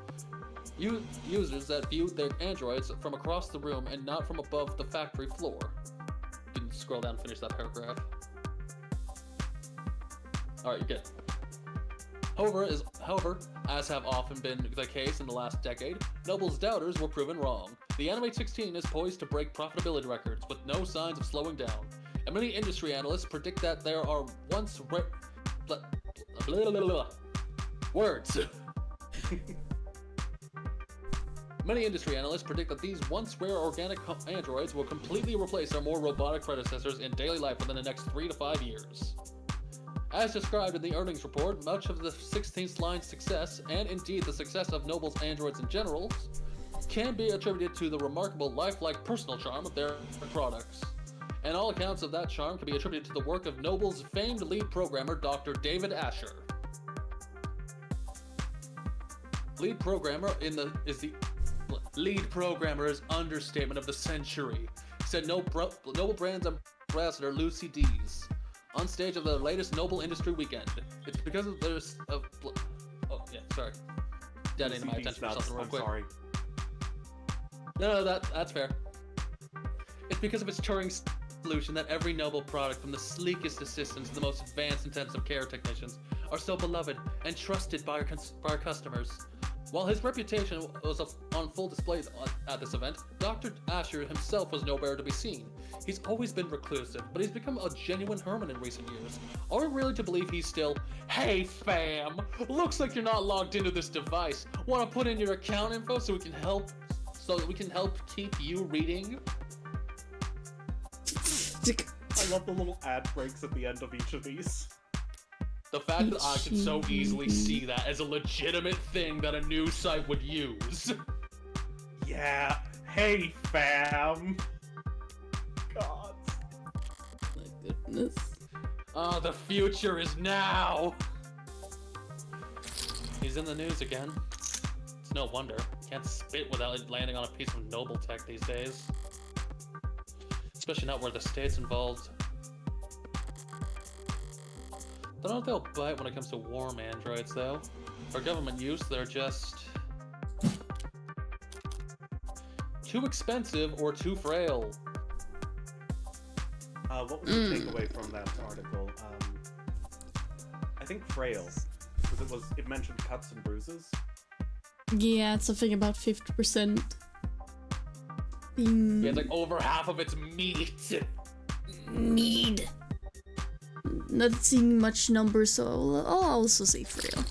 Users that viewed their androids from across the room and not from above the factory floor. You can scroll down and finish that paragraph. Alright, you're good. However, as have often been the case in the last decade, Noble's doubters were proven wrong. The Animate 16 is poised to break profitability records with no signs of slowing down, and many industry analysts predict that there are Many industry analysts predict that these once rare organic androids will completely replace their more robotic predecessors in daily life within the next 3 to 5 years. As described in the earnings report, much of the 16th line's success, and indeed the success of Noble's androids in general, can be attributed to the remarkable lifelike personal charm of their products. And all accounts of that charm can be attributed to the work of Noble's famed lead programmer, Dr. David Asher. Lead programmer is understatement of the century, said Noble Brands ambassador Lucy Dees. On stage of the latest Noble Industry Weekend. It's because of there's sorry. Dead into my attention for something real quick. Sorry. No, that's fair. It's because of its Turing solution that every Noble product, from the sleekest assistants to the most advanced intensive care technicians, are so beloved and trusted by our customers. While his reputation was on full display at this event, Dr. Asher himself was nowhere to be seen. He's always been reclusive, but he's become a genuine hermit in recent years. Are we really to believe he's still, "Hey fam, looks like you're not logged into this device. Want to put in your account info so we can help keep you reading?" I love the little ad breaks at the end of each of these. The fact that I can so easily see that as a legitimate thing that a news site would use. Yeah. Hey, fam. God. My goodness. Oh, the future is now. He's in the news again. It's no wonder. Can't spit without it landing on a piece of Noble tech these days. Especially not where the state's involved. I don't know if they'll bite when it comes to warm androids, though. For government use, they're just too expensive or too frail. What was the takeaway from that article? I think frail, because it mentioned cuts and bruises. Yeah, it's something about 50%. Yeah, it's like over half of its meat. Mead. Not seeing much numbers, so I'll also say frail.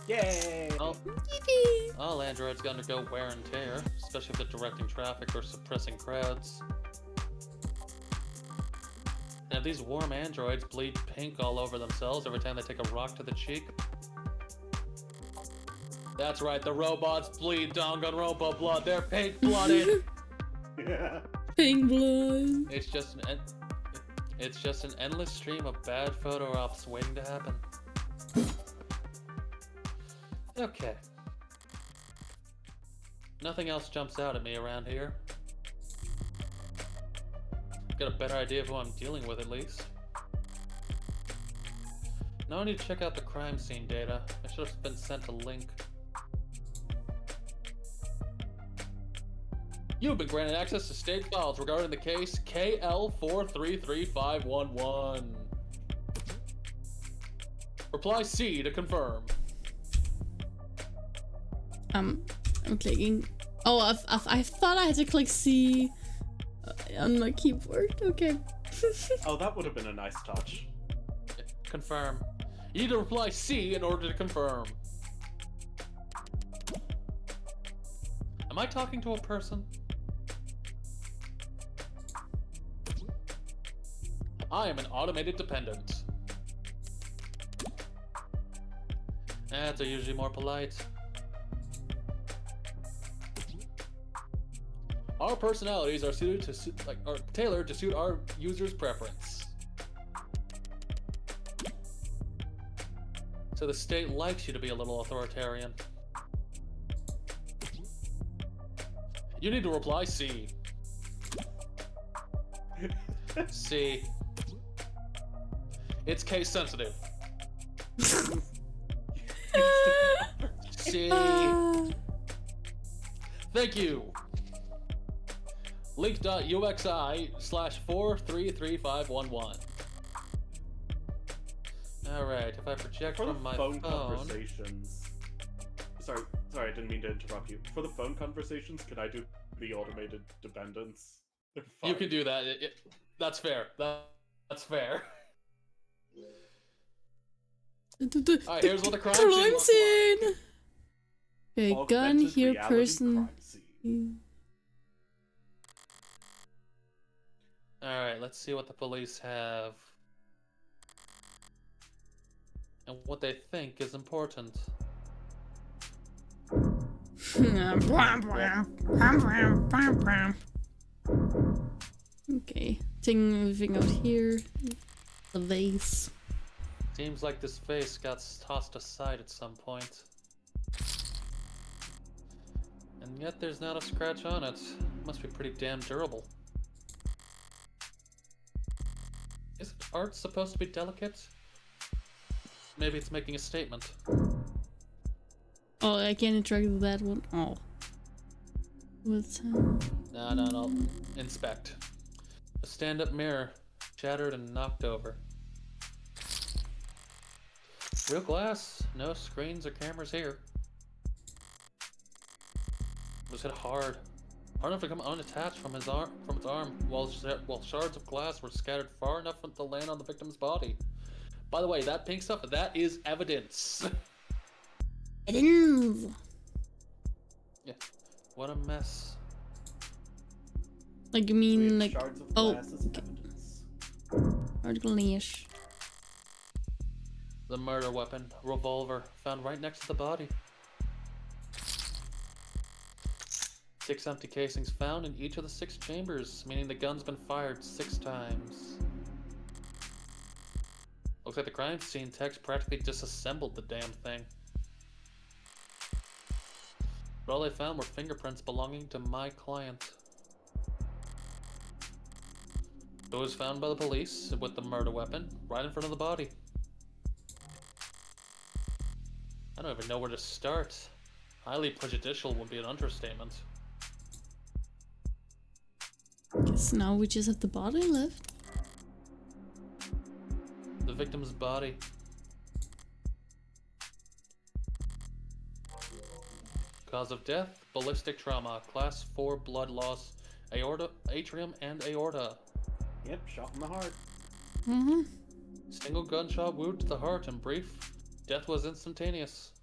Yay! All androids gonna go wear and tear, especially if they're directing traffic or suppressing crowds. And if these warm androids bleed pink all over themselves every time they take a rock to the cheek. That's right, the robots bleed Danganronpa blood. They're pink-blooded. Yeah. Pink blood. It's just an endless stream of bad photo ops waiting to happen. Okay. Nothing else jumps out at me around here. Got a better idea of who I'm dealing with, at least. Now I need to check out the crime scene data. I should have been sent a link. You have been granted access to state files regarding the case KL433511. Reply C to confirm. I'm clicking. Oh, I thought I had to click C on my keyboard. Okay. Oh, that would have been a nice touch. Confirm. You need to reply C in order to confirm. Am I talking to a person? I am an automated dependent. Ads are usually more polite. Our personalities are suited to are tailored to suit our users' preference. So the state likes you to be a little authoritarian. You need to reply C. C. It's case sensitive. C. Thank you. Link.uxi/433511. Alright, if I project from my phone. Conversations. Sorry, I didn't mean to interrupt you. For the phone conversations, can I do the automated dependence? You can do that. That's fair. That's fair. Alright, here's what the crime scene. Okay, gun here, person. Alright, let's see what the police have. And what they think is important. Okay, taking everything out here. The vase. Seems like this vase got tossed aside at some point. And yet there's not a scratch on it. Must be pretty damn durable. Isn't art supposed to be delicate? Maybe it's making a statement. Oh, I can't interact with that one. Oh. What's No. Inspect. A stand-up mirror. Shattered and knocked over. Real glass. No screens or cameras here. It was hit hard. Hard enough to come unattached from its arm, while shards of glass were scattered far enough to land on the victim's body. By the way, that pink stuff, that is evidence. It is. Yeah. What a mess. Like, you mean, like, shards of oh, glass as evidence. article-ish. The murder weapon, revolver, found right next to the body. 6 empty casings found in each of the 6 chambers, meaning the gun's been fired 6 times. Looks like the crime scene techs practically disassembled the damn thing. But all they found were fingerprints belonging to my client. It was found by the police with the murder weapon right in front of the body. I don't even know where to start. Highly prejudicial would be an understatement. Guess now we just have the body left. The victim's body. Cause of death, ballistic trauma, class 4 blood loss, aorta, atrium, and aorta. Yep, shot in the heart. Mm-hmm. Single gunshot wound to the heart and brief. Death was instantaneous.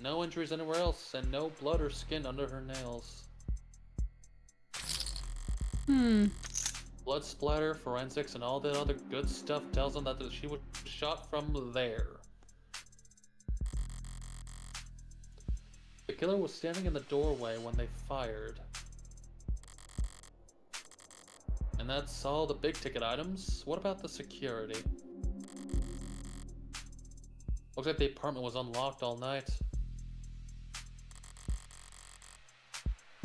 No injuries anywhere else, and no blood or skin under her nails. Blood splatter, forensics, and all that other good stuff tells them that she was shot from there. The killer was standing in the doorway when they fired. And that's all the big ticket items. What about the security? Looks like the apartment was unlocked all night.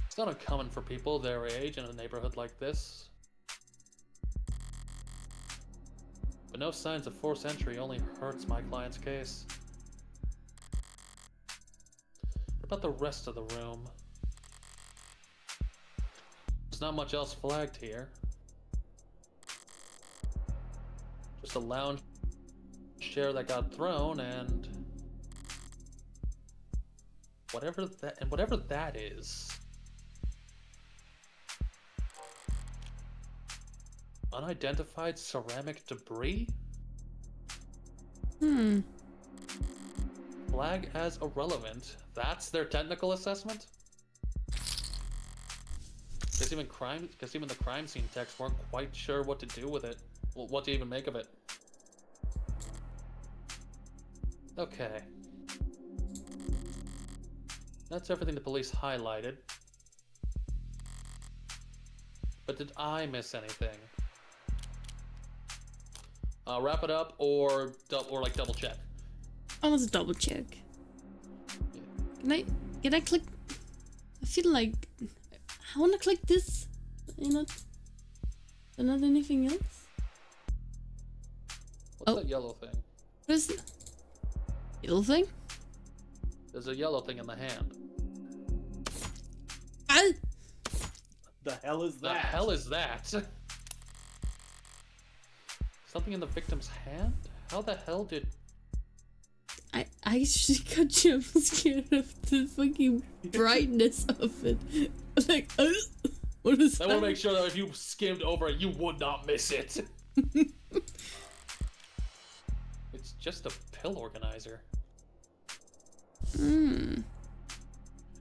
It's not uncommon for people their age in a neighborhood like this. But no signs of forced entry only hurts my client's case. What about the rest of the room? There's not much else flagged here. Just a lounge chair that got thrown and whatever that is. Unidentified ceramic debris? Flag as irrelevant. That's their technical assessment? Because even the crime scene techs weren't quite sure what to do with it. Well, what to even make of it. Okay. That's everything the police highlighted. But did I miss anything? Wrap it up or double check. I want to double check. Yeah. Can I click? I feel like I want to click this. Not anything else. What's that yellow thing? What is the yellow thing? There's a yellow thing in the hand. The hell is that? The hell is that? Something in the victim's hand? How the hell did... I actually got jump scared of the fucking brightness of it. Like, what is that? I want to make sure that if you skimmed over it, you would not miss it. It's just a pill organizer.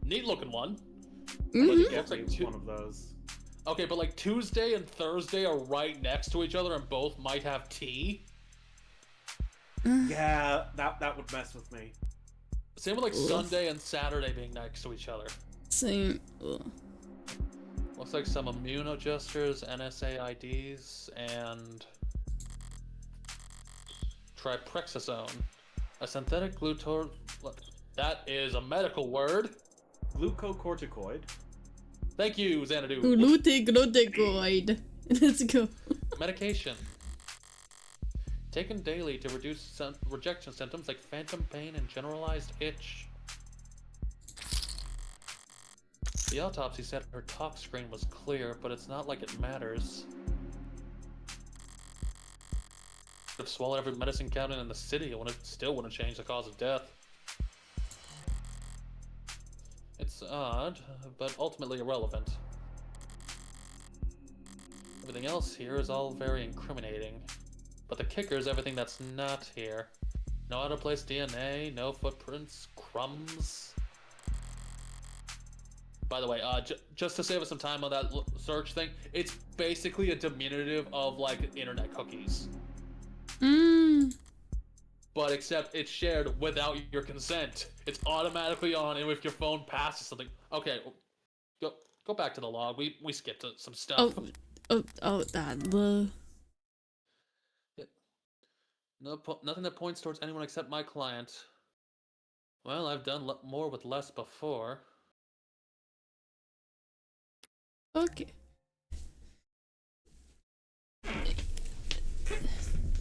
Neat looking one. Looks like one of those. Okay, but like Tuesday and Thursday are right next to each other and both might have tea. Yeah, that would mess with me. Same with like Sunday and Saturday being next to each other. Same. Looks like some immunogesters, NSAIDs, and triprexazone. A synthetic glutor... That is a medical word. Glucocorticoid. Thank you, Xanadu. Glucocorticoid. Let's go. Medication. Taken daily to reduce rejection symptoms like phantom pain and generalized itch. The autopsy said her talk screen was clear, but it's not like it matters. If swallowed every medicine cabinet in the city, it still wouldn't change the cause of death. It's odd, but ultimately irrelevant. Everything else here is all very incriminating. But the kicker is everything that's not here. No out-of-place DNA, no footprints, crumbs. By the way, just to save us some time on that search thing, it's basically a diminutive of, like, internet cookies. But except it's shared without your consent. It's automatically on, and if your phone passes something... Okay, go back to the log. We skipped some stuff. That... Nothing that points towards anyone except my client. Well, I've done more with less before. Okay.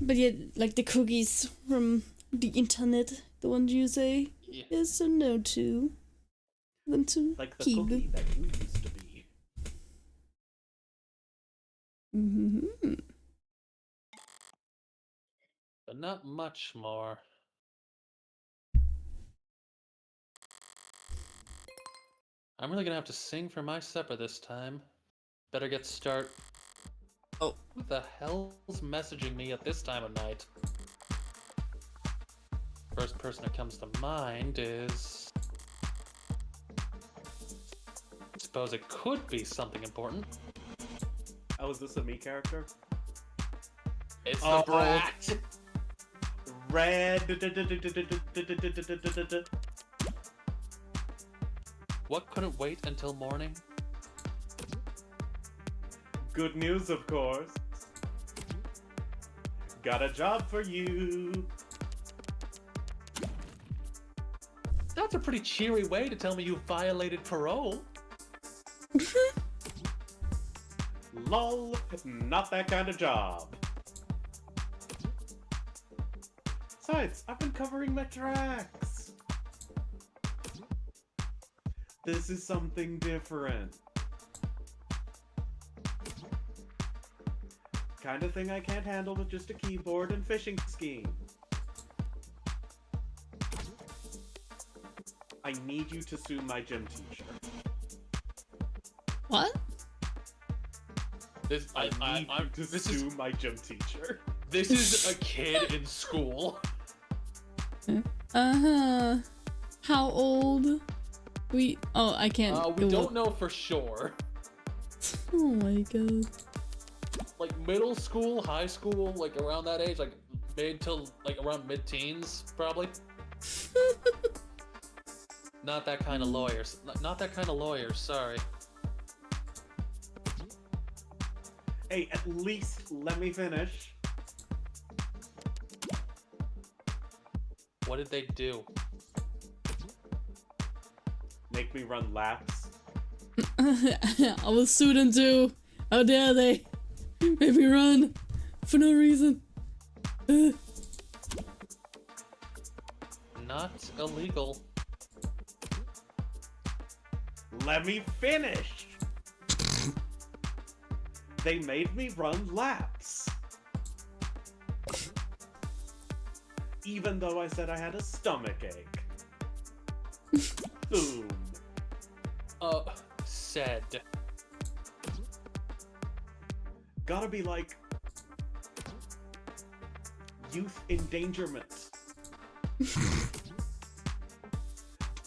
But yeah, like the cookies from the internet, the ones you say, Yeah. is a no to. Them to Like the keep. cookie that you used to be. But not much more. I'm really gonna have to sing for my supper this time. Better get start. Oh, who the hell's messaging me at this time of night? First person that comes to mind is... Suppose it could be something important. Oh, is this a me character? It's the brat! Red. What couldn't wait until morning? Good news, of course. Got a job for you. That's a pretty cheery way to tell me you violated parole. Lol, not that kind of job. Besides, I've been covering my tracks. This is something different. Kind of thing I can't handle with just a keyboard and fishing scheme. I need you to sue my gym teacher. What? I need you to sue my gym teacher. This is a kid in school. Uh-huh. How old? I can't. We don't know for sure. Oh my god. Like middle school, high school, like around that age, like mid to like around mid-teens, probably. Not that kind of lawyers. Not that kind of lawyers, sorry. Hey, at least let me finish. What did they do? Make me run laps. I will sue them too. How dare they? Make me run for no reason. Not illegal. Let me finish! They made me run laps. Even though I said I had a stomachache. Boom. Said. Gotta be like... youth endangerment.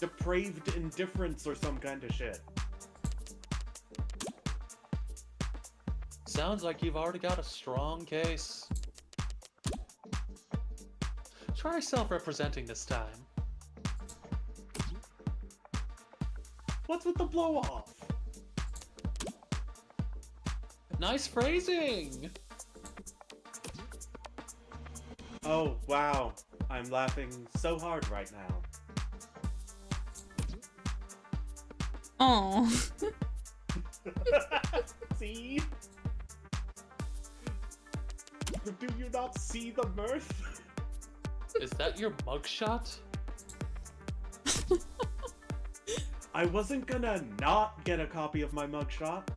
Depraved indifference or some kind of shit. Sounds like you've already got a strong case. Try self-representing this time. What's with the blow-off? Nice phrasing! Oh, wow. I'm laughing so hard right now. Aw. See? Do you not see the mirth? Is that your mugshot? I wasn't gonna not get a copy of my mugshot.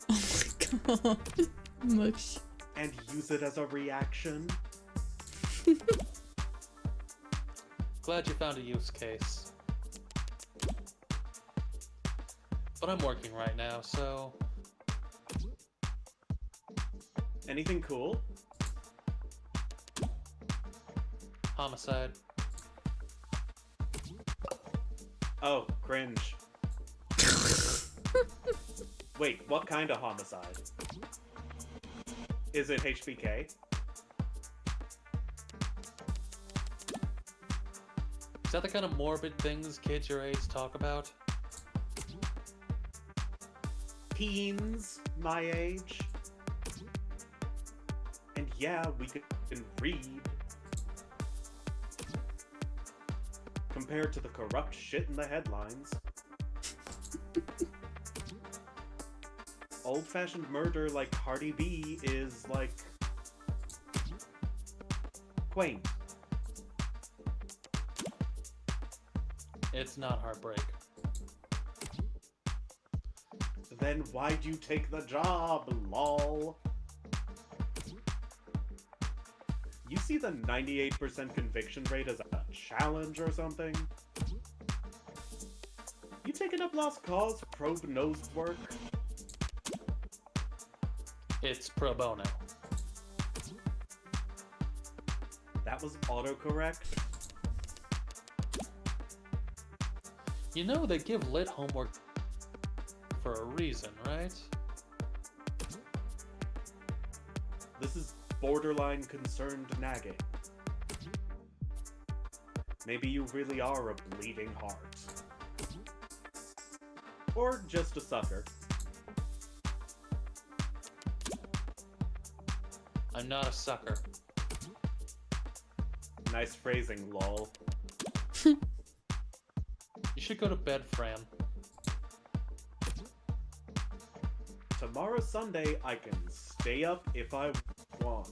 Oh my god. Much. And use it as a reaction. Glad you found a use case. But I'm working right now, so... Anything cool? Homicide. Oh, cringe. Wait, what kind of homicide? Is it HBK? Is that the kind of morbid things kids your age talk about? Teens my age. And yeah, we can read. Compared to the corrupt shit in the headlines. Old-fashioned murder like Cardi B is like... quaint. It's not heartbreak. Then why'd you take the job, lol? You see the 98% conviction rate as a challenge or something? You taking up lost cause probe nose work? It's pro bono. That was autocorrect? You know they give lit homework for a reason, right? This is borderline concerned nagging. Maybe you really are a bleeding heart. Or just a sucker. I'm not a sucker. Nice phrasing, lol. You should go to bed, Fran. Tomorrow's Sunday, I can stay up if I want.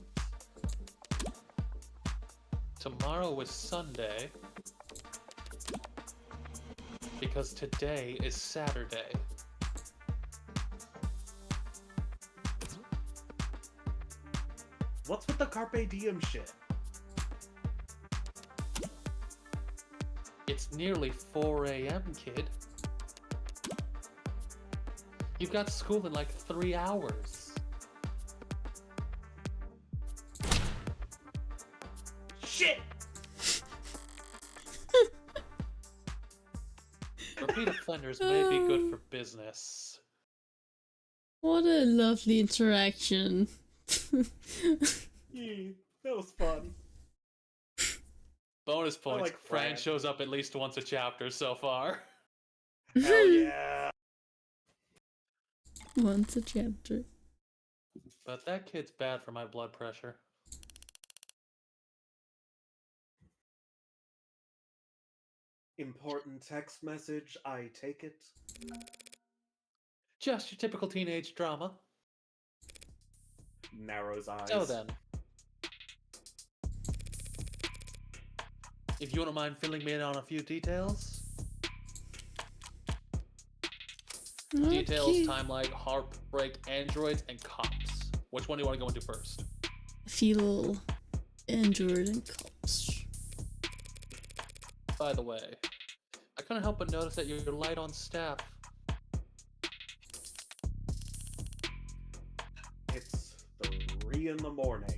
Tomorrow is Sunday. Because today is Saturday. What's with the Carpe Diem shit? It's nearly 4 a.m., kid. You've got school in like 3 hours. Shit! Repeat offenders may be good for business. What a lovely interaction. Yeah, that was fun. Bonus points. like Fran Fran. shows up at least once a chapter so far. Hell yeah! Once a chapter. But that kid's bad for my blood pressure. Important text message, I take it. Just your typical teenage drama. Narrows eyes. So then, if you wouldn't mind filling me in on a few details. Details, timeline, heartbreak, androids, and cops. Which one do you want to go into first? Feel android and cops. By the way, I couldn't help but notice that you're light on staff. It's 3 in the morning.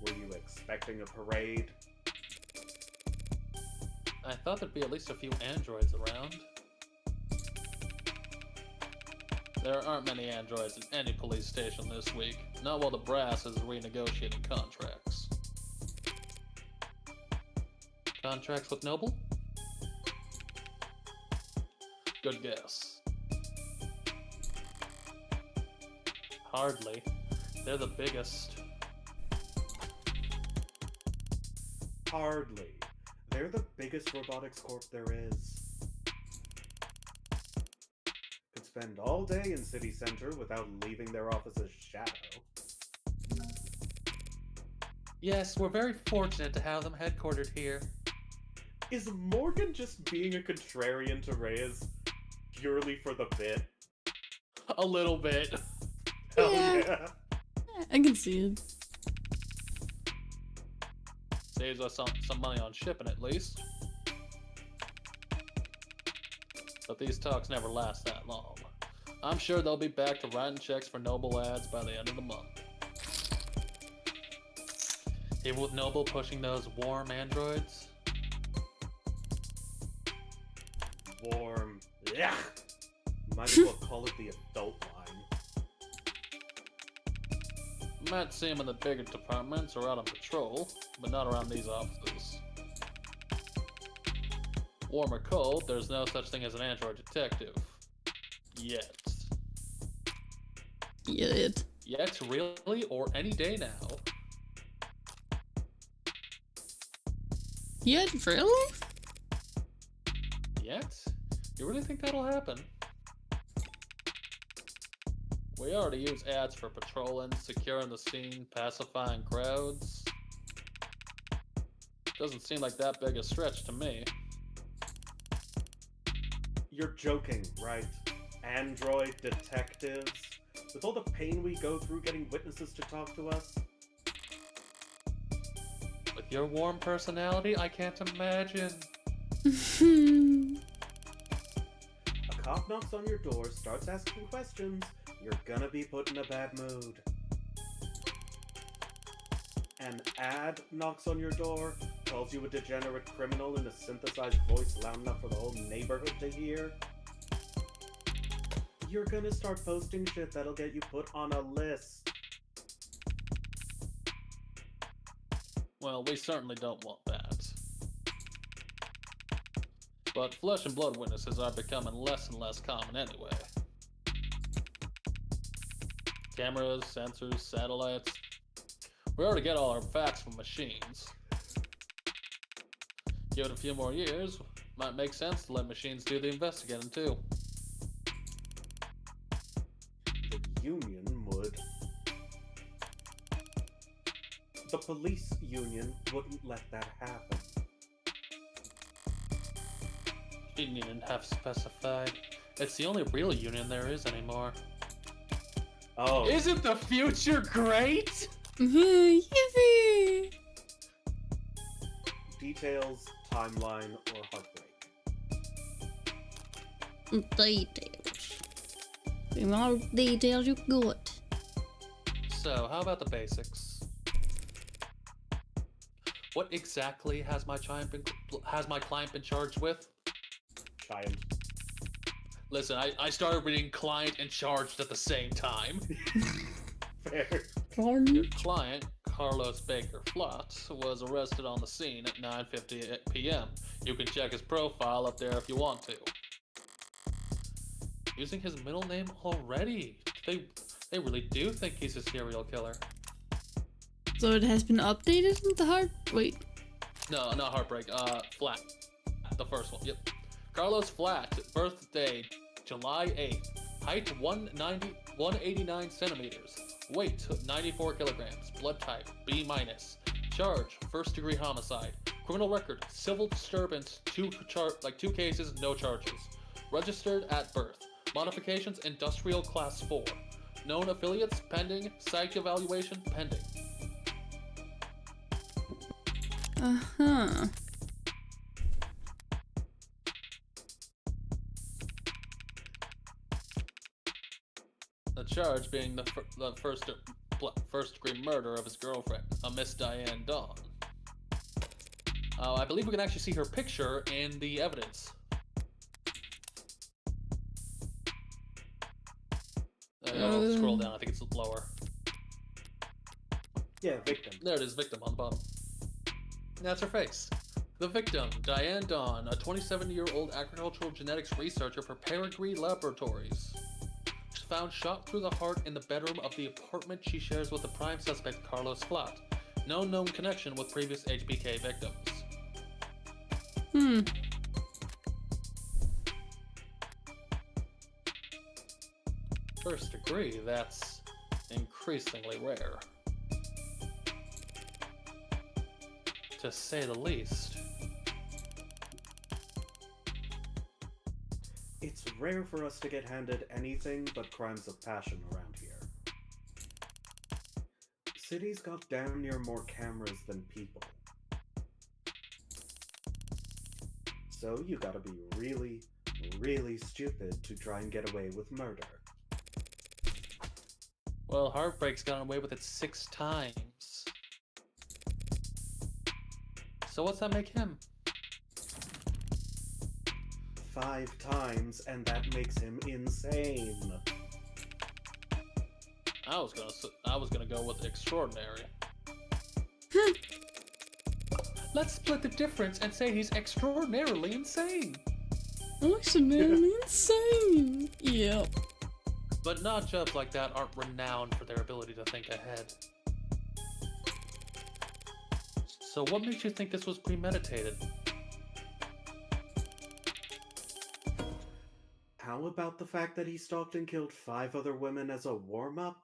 Were you expecting a parade? I thought there'd be at least a few androids around. There aren't many androids in any police station this week, not while the brass is renegotiating contracts. Contracts with Noble? Good guess. Hardly. They're the biggest. Hardly. They're the biggest robotics corp there is. Could spend all day in city center without leaving their office's shadow. Yes, we're very fortunate to have them headquartered here. Is Morgan just being a contrarian to Reyes purely for the bit? A little bit. Hell Yeah. yeah. I can see it. Saves us some money on shipping at least. But these talks never last that long. I'm sure they'll be back to writing checks for Noble ads by the end of the month. Even with Noble pushing those warm androids. Warm. Yeah. Might as well call it the adult line. Might see them in the bigger departments or out on patrol, but not around these offices. Warm or cold, there's no such thing as an android detective. Yet. Yet. Yet, really? Or any day now? Yet, really? Yet? You really think that'll happen? We already use ads for patrolling, securing the scene, pacifying crowds. Doesn't seem like that big a stretch to me. You're joking, right? Android detectives? With all the pain we go through getting witnesses to talk to us? With your warm personality, I can't imagine. A cop knocks on your door, starts asking questions, you're gonna be put in a bad mood. An ad knocks on your door, calls you a degenerate criminal in a synthesized voice loud enough for the whole neighborhood to hear. You're gonna start posting shit that'll get you put on a list. Well, we certainly don't want that. But flesh and blood witnesses are becoming less and less common anyway. Cameras, sensors, satellites. We already get all our facts from machines. Give it a few more years, might make sense to let machines do the investigating too. The union would. The police union wouldn't let that happen. You needn't have specified. It's the only real union there is anymore. Oh. Isn't the future great? Yippee! Details, timeline, or heartbreak. Details. The more details you got. So, how about the basics? What exactly has my client been charged with? Giant. Listen, I started reading client and charged at the same time. Fair. Your client, Carlos Baker Flott, was arrested on the scene at 9:50 p.m. You can check his profile up there if you want to. Using his middle name already. They really do think he's a serial killer. So it has been updated in the heart? Wait. No, not Heartbreak. Flat. The first one. Yep. Carlos Flat, birthday July 8th. Height 189 centimeters. Weight 94 kilograms. Blood type B-. Charge first-degree homicide. Criminal record civil disturbance. Two cases, no charges. Registered at birth. Modifications industrial class 4. Known affiliates pending. Psych evaluation pending. Uh-huh. The charge being the first-degree murder of his girlfriend, a Miss Diane Dawn. I believe we can actually see her picture in the evidence. Scroll down, I think it's lower. Yeah, victim. There it is, victim on the bottom. That's her face. The victim, Diane Dawn, a 27-year-old agricultural genetics researcher for Peregrine Laboratories. She's found shot through the heart in the bedroom of the apartment she shares with the prime suspect, Carlos Flat. No known connection with previous HBK victims. First degree, that's increasingly rare. To say the least. It's rare for us to get handed anything but crimes of passion around here. City's got damn near more cameras than people. So you gotta be really, really stupid to try and get away with murder. Well, Heartbreak's gotten away with it 6 times. So what's that make him? 5 times, and that makes him insane. I was gonna go with extraordinary. Let's split the difference and say he's extraordinarily insane. Extraordinarily insane. Yep. But notjobs like that aren't renowned for their ability to think ahead. So what makes you think this was premeditated? How about the fact that he stalked and killed 5 other women as a warm-up?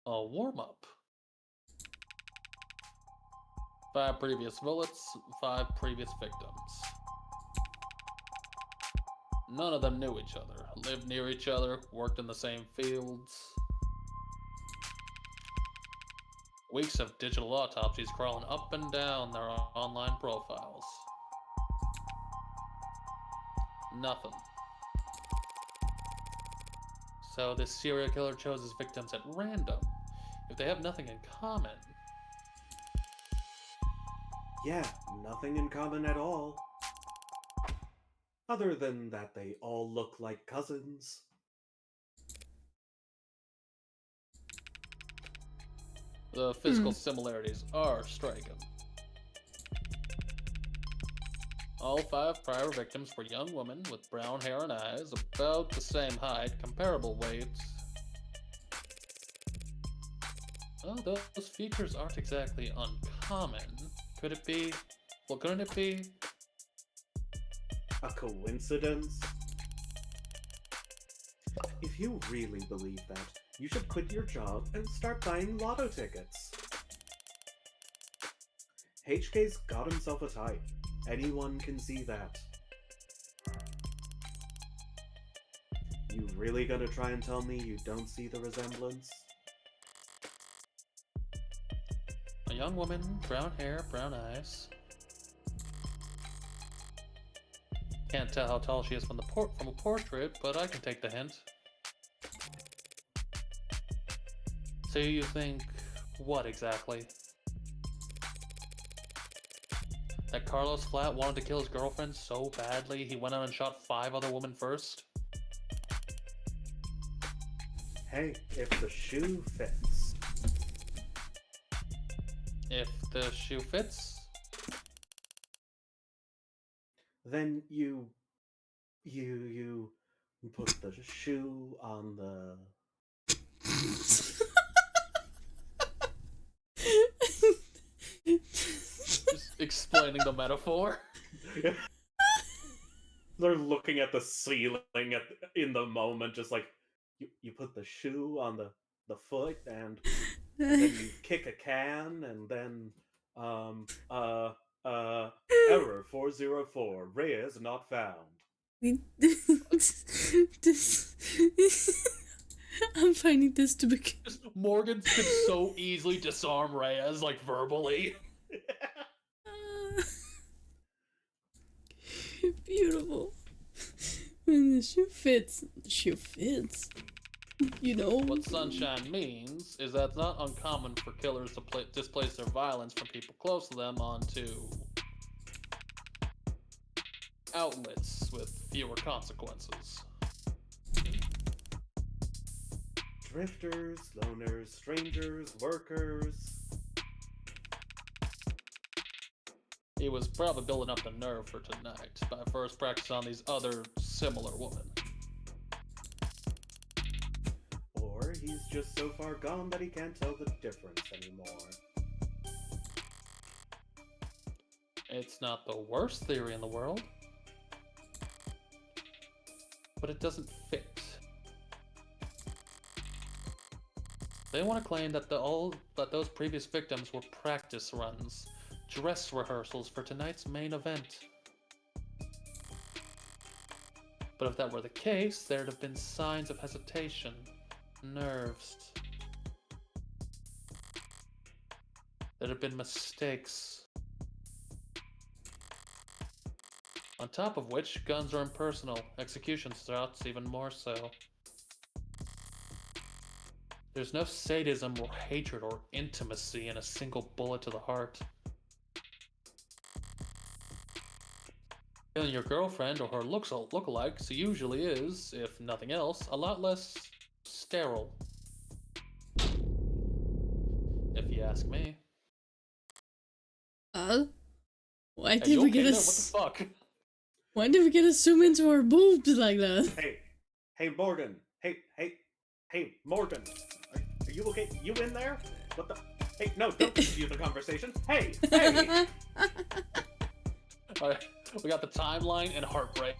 A warm-up. 5 previous bullets, 5 previous victims. None of them knew each other, lived near each other, worked in the same fields. Weeks of digital autopsies crawling up and down their online profiles. Nothing. So this serial killer chose his victims at random. If they have nothing in common. Yeah, nothing in common at all. Other than that they all look like cousins. The physical similarities are striking. All 5 prior victims were young women with brown hair and eyes, about the same height, comparable weights. Well, those features aren't exactly uncommon. Could it be? Well, couldn't it be? A coincidence? If you really believe that, you should quit your job and start buying lotto tickets. HK's got himself a type. Anyone can see that. You really gonna try and tell me you don't see the resemblance? A young woman, brown hair, brown eyes. Can't tell how tall she is from a portrait, but I can take the hint. So you think what exactly? That Carlos Flat wanted to kill his girlfriend so badly he went out and shot 5 other women first? Hey, if the shoe fits. If the shoe fits? Then you put the shoe on the... Just explaining the metaphor. They're looking at the ceiling in the moment, just like, you put the shoe on the foot, and then you kick a can, and then, error 404, Reyes not found. I'm finding this to be... Morgan could so easily disarm Reyes, like, verbally. Beautiful. When the shoe fits, the shoe fits. You know? What Sunshine means is that it's not uncommon for killers to displace their violence from people close to them onto outlets with fewer consequences. Drifters, loners, strangers, workers. He was probably building up the nerve for tonight by first practicing on these other similar women. Or he's just so far gone that he can't tell the difference anymore. It's not the worst theory in the world, but it doesn't fit. They want to claim that those previous victims were practice runs, dress rehearsals for tonight's main event. But if that were the case, there'd have been signs of hesitation, nerves. There'd have been mistakes. On top of which, guns are impersonal, execution shots even more so. There's no sadism or hatred or intimacy in a single bullet to the heart. Killing your girlfriend or her lookalikes usually is, if nothing else, a lot less sterile. If you ask me. Why did we get what the fuck? Why did we get to zoom into our boobs like that? Hey, Morgan. Hey, Morgan. Are you okay? You in there? What the? Hey, no, don't continue the conversation. Hey! Alright, we got the timeline and heartbreak.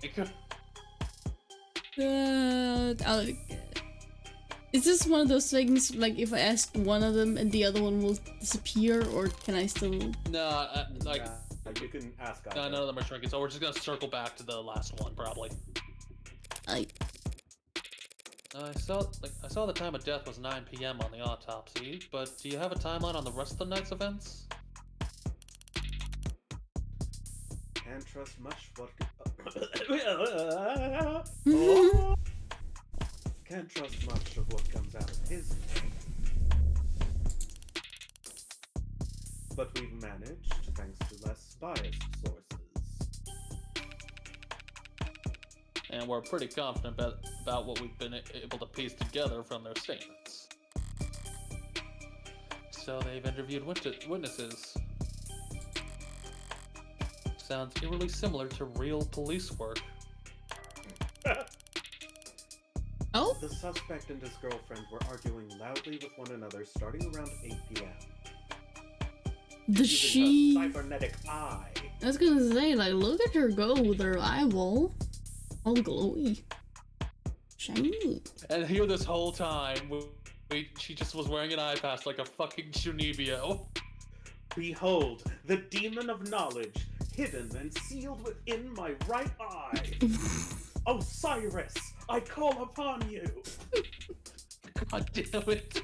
Is this one of those things, like, if I ask one of them and the other one will disappear, or can I still... No, you can ask either. No, none of them are shrinking, so we're just gonna circle back to the last one, probably. I saw the time of death was 9 p.m. on the autopsy, but do you have a timeline on the rest of the night's events? Can't trust much what... Can't trust much of what comes out of his mouth. But we've managed, thanks to less biased sources. And we're pretty confident about what we've been able to piece together from their statements. So they've interviewed witnesses. Sounds eerily similar to real police work. Oh? The suspect and his girlfriend were arguing loudly with one another starting around 8 p.m. Using her cybernetic eye. I was gonna say, like, look at her go with her eyeball. All glowy. Shiny. And here this whole time, she just was wearing an eye patch like a fucking Shunibio. Behold, the demon of knowledge, hidden and sealed within my right eye. Osiris, I call upon you. God damn it.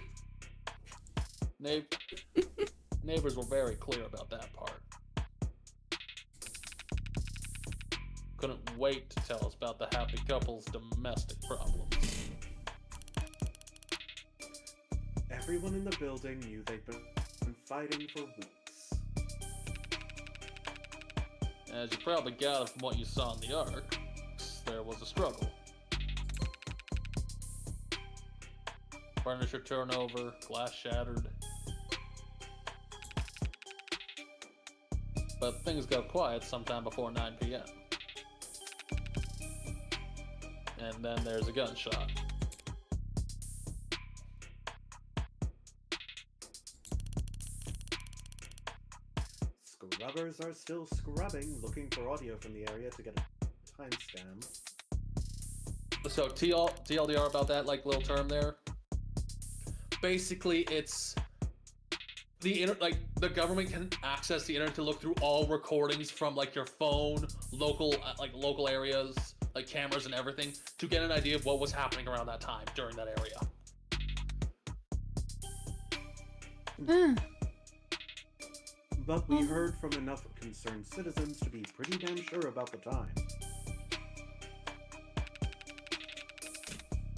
Neighbors were very clear about that part. couldn't wait to tell us about the happy couple's domestic problems. Everyone in the building knew they'd been fighting for weeks. As you probably gathered from what you saw in the arc, there was a struggle. Furniture turnover, glass shattered. But things got quiet sometime before 9 p.m. And then there's a gunshot. Scrubbers are still scrubbing, looking for audio from the area to get a timestamp. So TLDR about that like little term there. Basically, it's the government can access the internet to look through all recordings from like your phone, local areas, like cameras and everything, to get an idea of what was happening around that time during that area. But we heard from enough concerned citizens to be pretty damn sure about the time.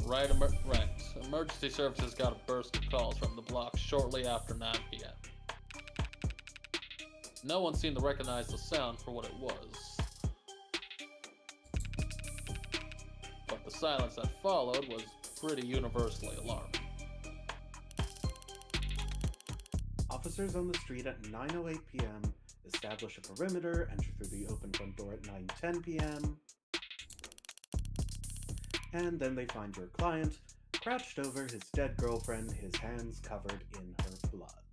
Right. Emergency services got a burst of calls from the block shortly after 9 p.m. No one seemed to recognize the sound for what it was. But the silence that followed was pretty universally alarming. Officers on the street at 9:08 p.m. establish a perimeter, enter through the open front door at 9:10 p.m. And then they find your client, crouched over his dead girlfriend, his hands covered in her blood.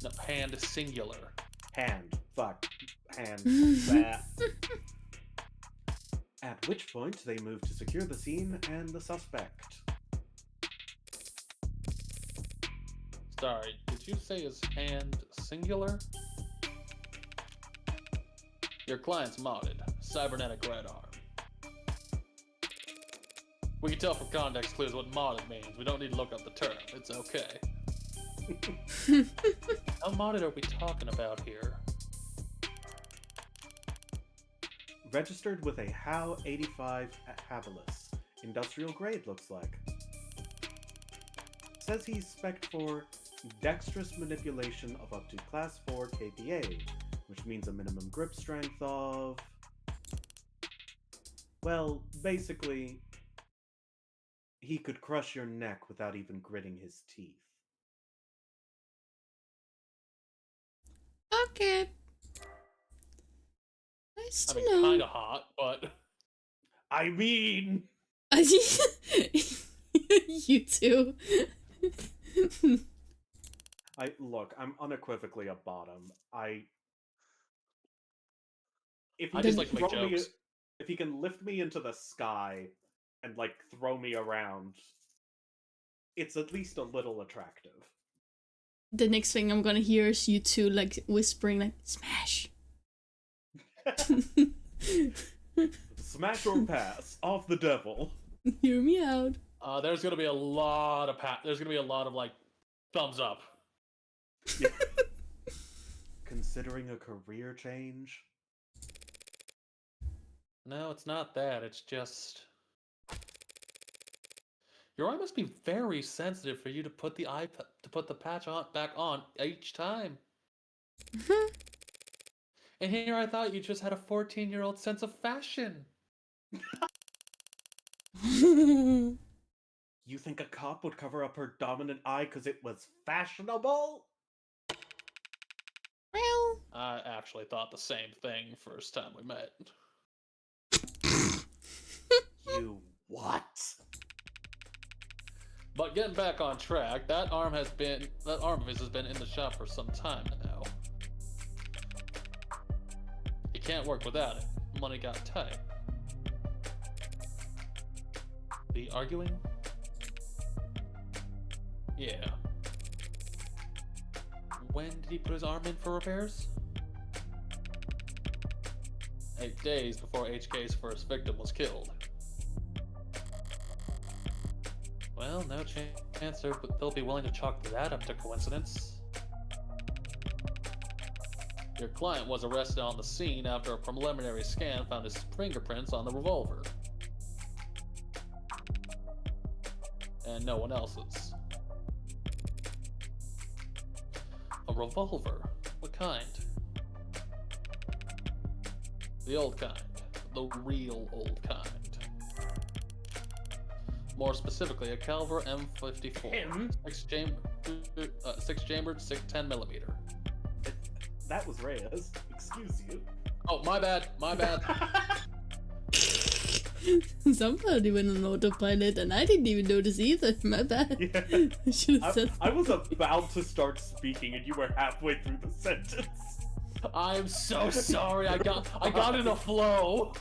No, hand singular. Hand. Fuck. Hand. That. At which point, they move to secure the scene and the suspect. Sorry, did you say his hand singular? Your client's modded. Cybernetic red arm. We can tell from context clues what modded means. We don't need to look up the term. It's okay. How modded are we talking about here? Registered with a HOW 85 habilis. Industrial grade, looks like. Says he's spec'd for dexterous manipulation of up to Class 4 KPA, which means a minimum grip strength of... Well, basically, he could crush your neck without even gritting his teeth. Okay. Nice to I mean, know. kinda hot, but... I mean... You too. Look, I'm unequivocally a bottom. If I just like to make jokes. If he can lift me into the sky and, like, throw me around, it's at least a little attractive. The next thing I'm gonna hear is you two, like, whispering, like, smash. Smash or pass, off the devil. Hear me out. There's gonna be a lot of like thumbs up. Yeah. Considering a career change? No, it's not that. It's just your eye must be very sensitive for you to put the patch back on each time. And here I thought you just had a 14-year-old sense of fashion. You think a cop would cover up her dominant eye because it was fashionable? Well, I actually thought the same thing first time we met. You what? But getting back on track, that arm of his has been in the shop for some time now. He can't work without it. Money got tight. The arguing? Yeah. When did he put his arm in for repairs? 8 days before HK's first victim was killed. Well, no chance they'll be willing to chalk that up to coincidence. Your client was arrested on the scene after a preliminary scan found his fingerprints on the revolver. And no one else's. A revolver? What kind? The old kind. The real old kind. More specifically, a Calver M54. Six chambered, 10mm. That was Reyes. Excuse you. Oh, my bad. Somebody went on autopilot and I didn't even notice either. My bad. Yeah. I should have said. I was about to start speaking and you were halfway through the sentence. I'm so sorry. I got in a flow.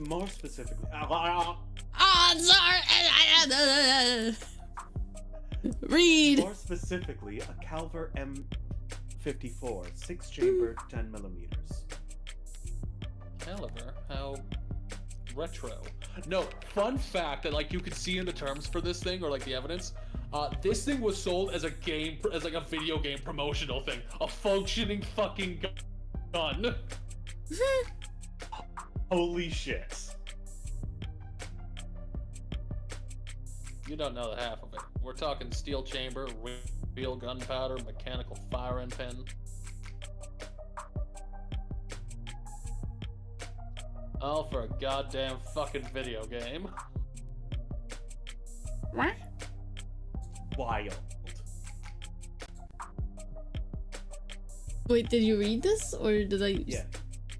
More specifically, Sorry. Read. More specifically, a Calver M54, 6-chambered, 10mm. Caliber? How retro. No, fun fact that like you could see in the terms for this thing or like the evidence, this thing was sold as a game, as like a video game promotional thing. A functioning fucking gun. Holy shit. You don't know the half of it. We're talking steel chamber, real gunpowder, mechanical firing pin. All for a goddamn fucking video game. What? Wild. Wait, did you read this or did I? Yeah.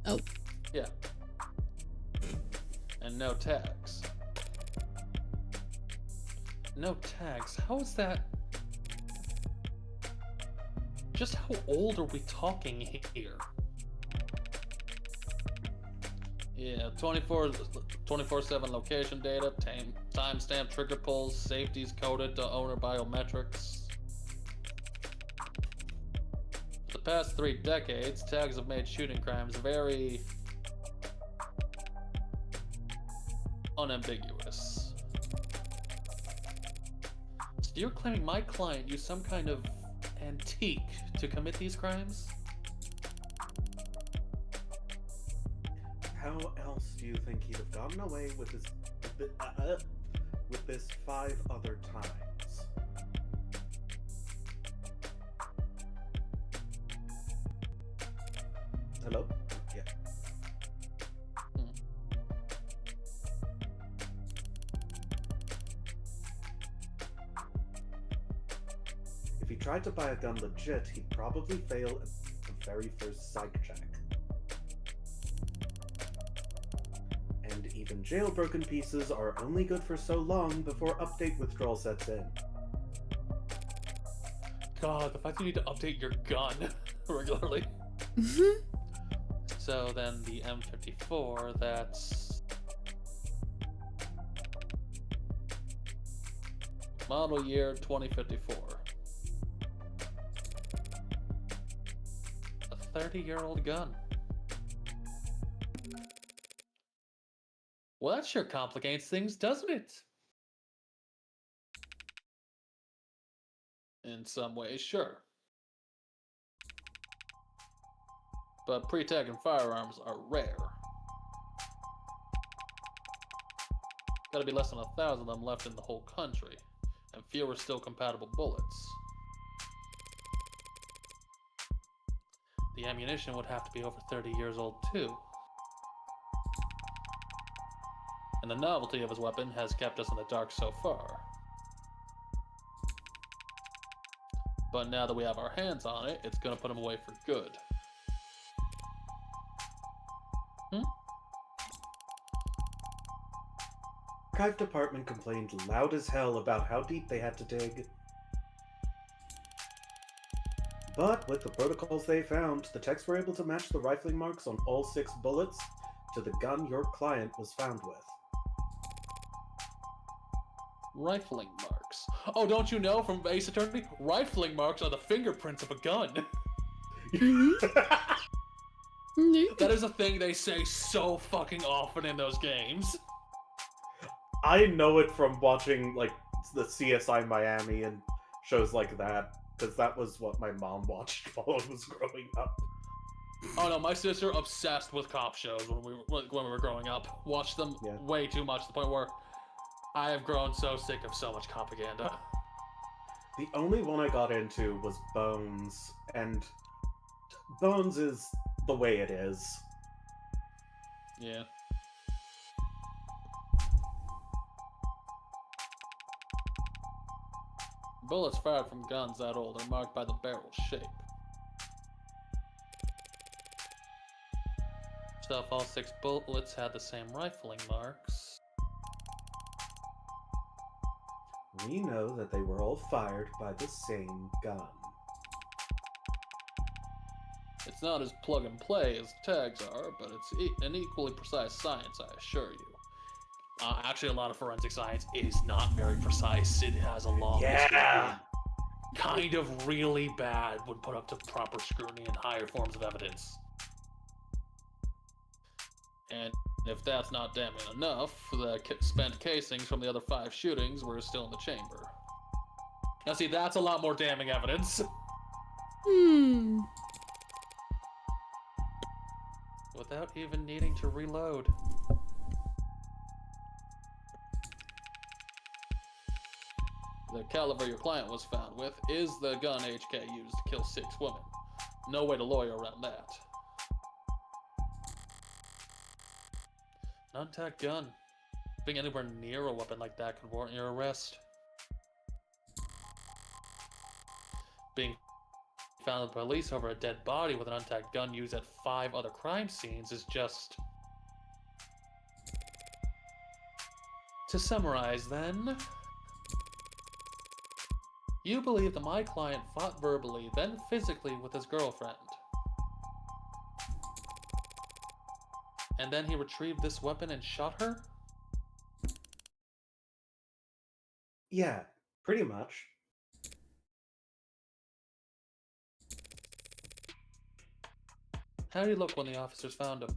Oh. Yeah. And no tags. No tags? How is that? Just how old are we talking here? Yeah, 24/7 location data, timestamp trigger pulls, safeties coded to owner biometrics. For the past 3 decades, tags have made shooting crimes very unambiguous. So you're claiming my client used some kind of antique to commit these crimes? How else do you think he'd have gotten away with this 5 other times? Hello? Yeah. If he tried to buy a gun legit, he'd probably fail at the very first psych check. And even jailbroken pieces are only good for so long before update withdrawal sets in. God, the fact you need to update your gun regularly. So then the M54, that's model year 2054. A 30-year-old gun. Well, that sure complicates things, doesn't it? In some ways, sure. But pre-tag and firearms are rare. Gotta be less than 1,000 of them left in the whole country, and fewer still compatible bullets. The ammunition would have to be over 30 years old too. And the novelty of his weapon has kept us in the dark so far. But now that we have our hands on it, it's gonna put him away for good. Archive department complained loud as hell about how deep they had to dig. But with the protocols they found, the techs were able to match the rifling marks on all 6 bullets to the gun your client was found with. Rifling marks. Oh, don't you know from Ace Attorney? Rifling marks are the fingerprints of a gun. That is a thing they say so fucking often in those games. I know it from watching, like, the CSI Miami and shows like that. because that was what my mom watched while I was growing up. Oh no, my sister obsessed with cop shows when we were growing up. Watched them way too much to the point where I have grown so sick of so much propaganda. The only one I got into was Bones, and Bones is the way it is. Yeah. Bullets fired from guns that old are marked by the barrel shape. So if all 6 bullets had the same rifling marks... We know that they were all fired by the same gun. It's not as plug and play as tags are, but it's an equally precise science, I assure you. Actually, a lot of forensic science is not very precise. It has a long history of being kind of really bad when put up to proper scrutiny and higher forms of evidence. And if that's not damning enough, the spent casings from the other 5 shootings were still in the chamber. Now see, that's a lot more damning evidence. Without even needing to reload. The caliber your client was found with is the gun HK used to kill 6 women. No way to lawyer around that. An untagged gun. Being anywhere near a weapon like that could warrant your arrest. Being found by police over a dead body with an untagged gun used at 5 other crime scenes is just... To summarize then... You believe that my client fought verbally, then physically with his girlfriend. And then he retrieved this weapon and shot her? Yeah, pretty much. How did he look when the officers found him?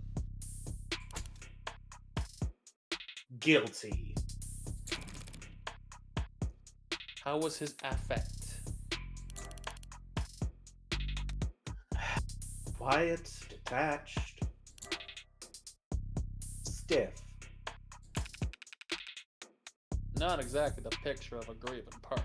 Guilty. How was his affect? Quiet, detached, stiff. Not exactly the picture of a grieving partner.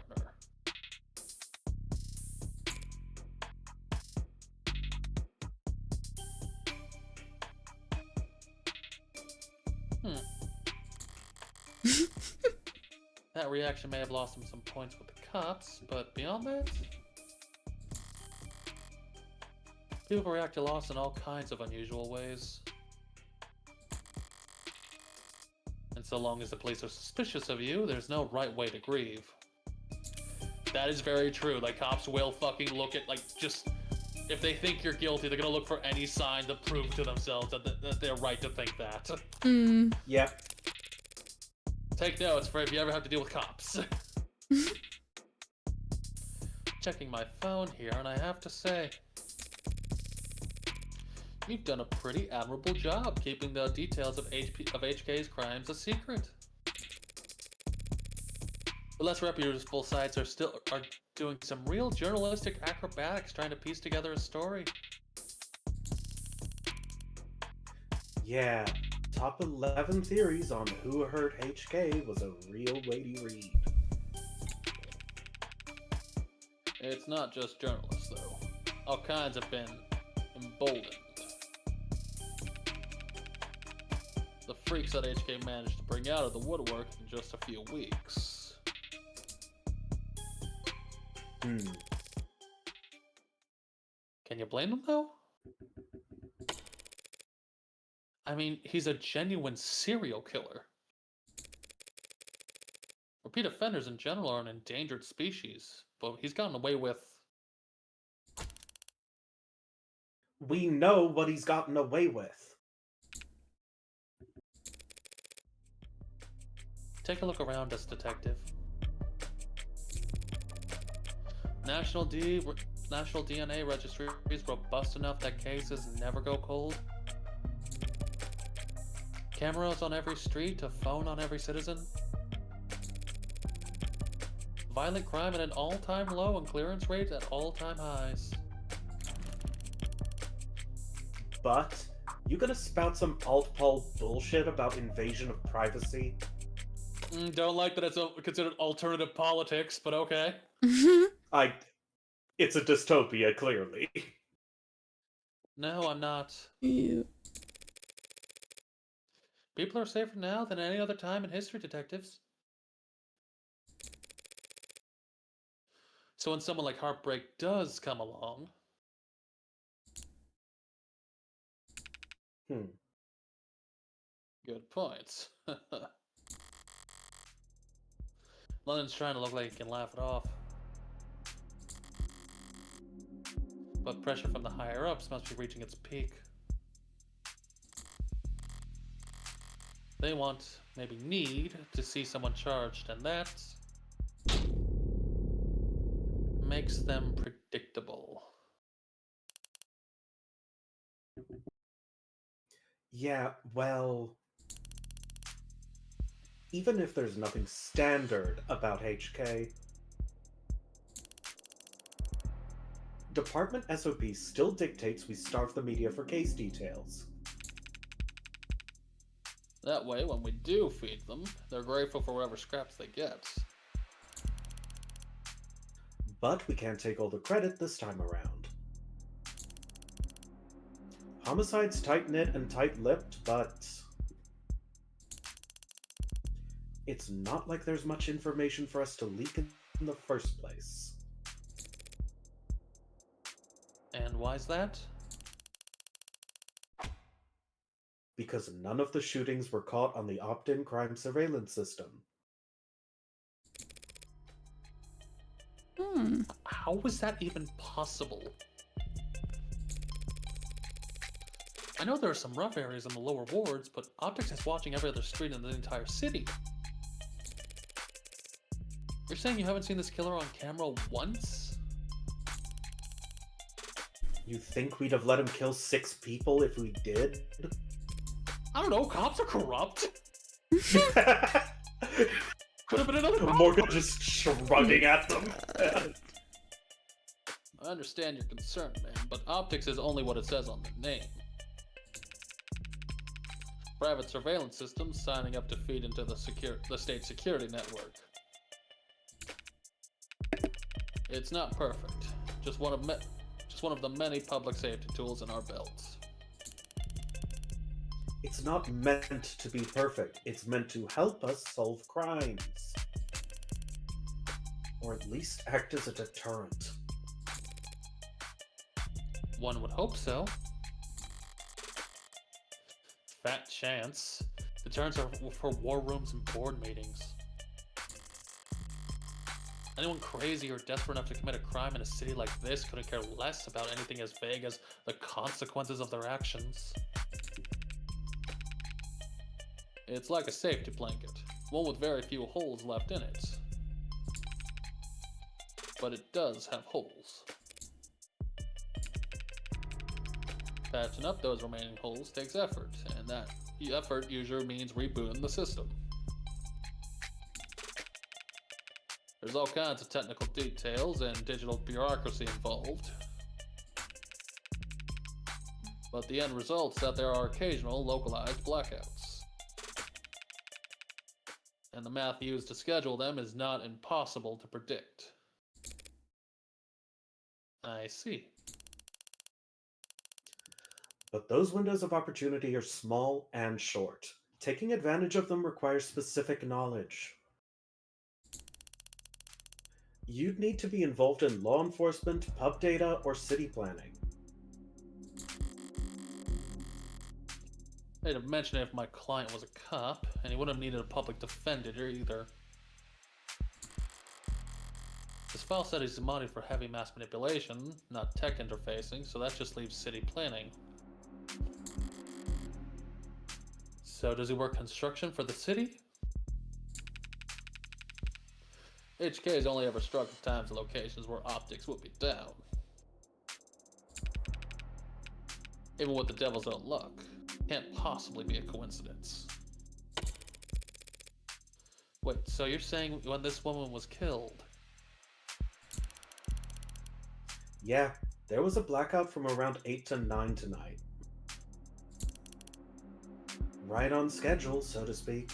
That reaction may have lost him some points with the cops, but beyond that... People react to loss in all kinds of unusual ways. And so long as the police are suspicious of you, there's no right way to grieve. That is very true. Like, cops will fucking look at, like, just... If they think you're guilty, they're gonna look for any sign to prove to themselves that they're right to think that. Yep. Take notes for if you ever have to deal with cops. Checking my phone here, and I have to say... You've done a pretty admirable job keeping the details of HK's crimes a secret. The less reputable sites are doing some real journalistic acrobatics trying to piece together a story. Yeah, top 11 theories on who hurt HK was a real weighty read. It's not just journalists, though. All kinds have been emboldened. The freaks that HK managed to bring out of the woodwork in just a few weeks. Can you blame him, though? I mean, he's a genuine serial killer. Repeat offenders in general are an endangered species, but he's gotten away with... We know what he's gotten away with. Take a look around us, detective. National DNA registry is robust enough that cases never go cold. Cameras on every street, a phone on every citizen. Violent crime at an all-time low and clearance rates at all-time highs. But you gonna spout some alt-pol bullshit about invasion of privacy? Don't like that it's considered alternative politics, but okay. It's a dystopia, clearly. No, I'm not. Ew. People are safer now than any other time in history, detectives. So when someone like Heartbreak does come along... Good points. London's trying to look like he can laugh it off. But pressure from the higher-ups must be reaching its peak. They want, maybe need, to see someone charged, and that makes them predictable. Yeah, well... Even if there's nothing standard about HK, Department SOP still dictates we starve the media for case details. That way, when we do feed them, they're grateful for whatever scraps they get. But we can't take all the credit this time around. Homicide's tight-knit and tight-lipped, but... it's not like there's much information for us to leak in the first place. And why's that? Because none of the shootings were caught on the opt-in crime surveillance system. How was that even possible? I know there are some rough areas in the lower wards, but Optics is watching every other street in the entire city. You're saying you haven't seen this killer on camera once? You think we'd have let him kill 6 people if we did? I don't know, cops are corrupt. Could have been another cop. Morgan just shrugging at them. I understand your concern, man, but Optics is only what it says on the name. Private surveillance systems signing up to feed into the state security network. It's not perfect. Just one of the many public safety tools in our belts. It's not meant to be perfect. It's meant to help us solve crimes. Or at least act as a deterrent. One would hope so. Fat chance. Deterrents are for war rooms and board meetings. Anyone crazy or desperate enough to commit a crime in a city like this couldn't care less about anything as vague as the consequences of their actions. It's like a safety blanket, one with very few holes left in it. But it does have holes. Patching up those remaining holes takes effort, and that effort usually means rebooting the system. There's all kinds of technical details and digital bureaucracy involved. But the end result's that there are occasional localized blackouts. And the math used to schedule them is not impossible to predict. I see. But those windows of opportunity are small and short. Taking advantage of them requires specific knowledge. You'd need to be involved in law enforcement, pub data, or city planning. They'd have mentioned it if my client was a cop, and he wouldn't have needed a public defender either. This file said he's demanded for heavy mass manipulation, not tech interfacing, so that just leaves city planning. So does he work construction for the city? HK has only ever struck at times and locations where Optics would be down. Even with the devil's own luck, can't possibly be a coincidence. Wait, so you're saying when this woman was killed, Yeah, there was a blackout from around 8 to 9 tonight. Right on schedule, so to speak.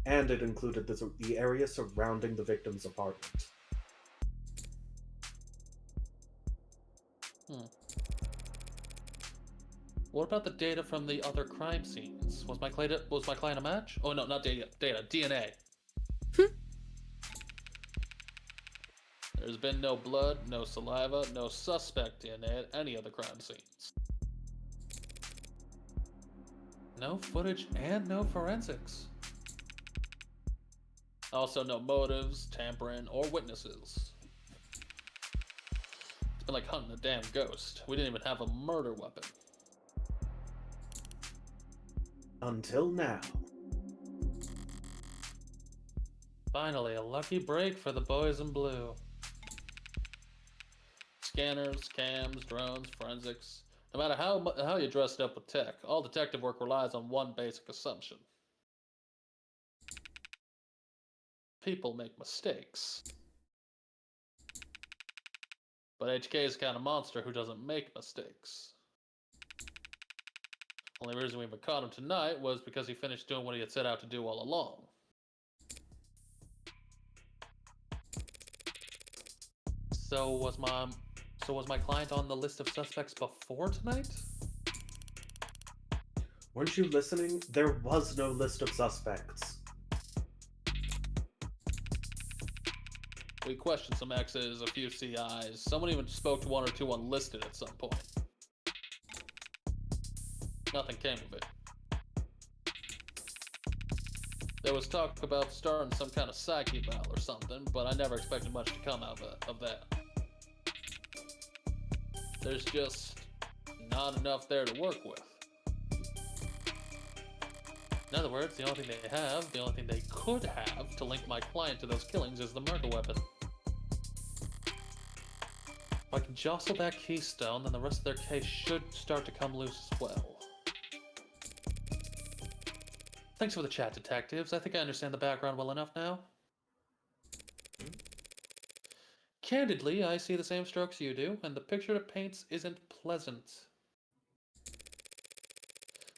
And it included the area surrounding the victim's apartment. What about the data from the other crime scenes? Was my client a match? Oh no, not data. DNA. There's been no blood, no saliva, no suspect DNA at any of the crime scenes. No footage and no forensics. Also, no motives, tampering, or witnesses. It's been like hunting a damn ghost. We didn't even have a murder weapon. Until now. Finally, a lucky break for the boys in blue. Scanners, cams, drones, forensics. No matter how you dress it up with tech, all detective work relies on one basic assumption. People make mistakes. But HK is the kind of monster who doesn't make mistakes. Only reason we even caught him tonight was because he finished doing what he had set out to do all along. So was my client on the list of suspects before tonight? Weren't you listening? There was no list of suspects. We questioned some X's, a few CIs. Someone even spoke to one or two unlisted at some point. Nothing came of it. There was talk about starting some kind of psych eval or something, but I never expected much to come out of that. There's just not enough there to work with. In other words, the only thing they have, the only thing they could have to link my client to those killings is the murder weapon. If I can jostle that keystone, then the rest of their case should start to come loose as well. Thanks for the chat, detectives. I think I understand the background well enough now. Candidly, I see the same strokes you do, and the picture it paints isn't pleasant.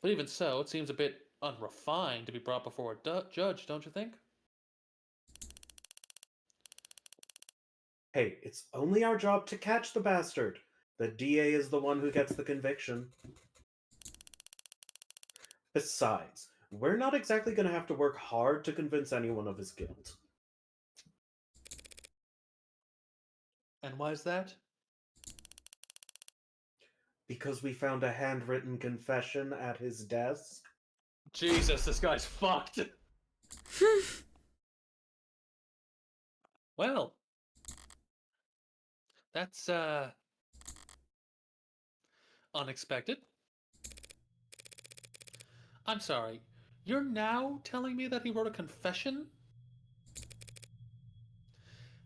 But even so, it seems a bit unrefined to be brought before a judge, don't you think? Hey, it's only our job to catch the bastard. The DA is the one who gets the conviction. Besides, we're not exactly going to have to work hard to convince anyone of his guilt. And why is that? Because we found a handwritten confession at his desk. Jesus, this guy's fucked. Well, that's unexpected. I'm sorry. You're now telling me that he wrote a confession?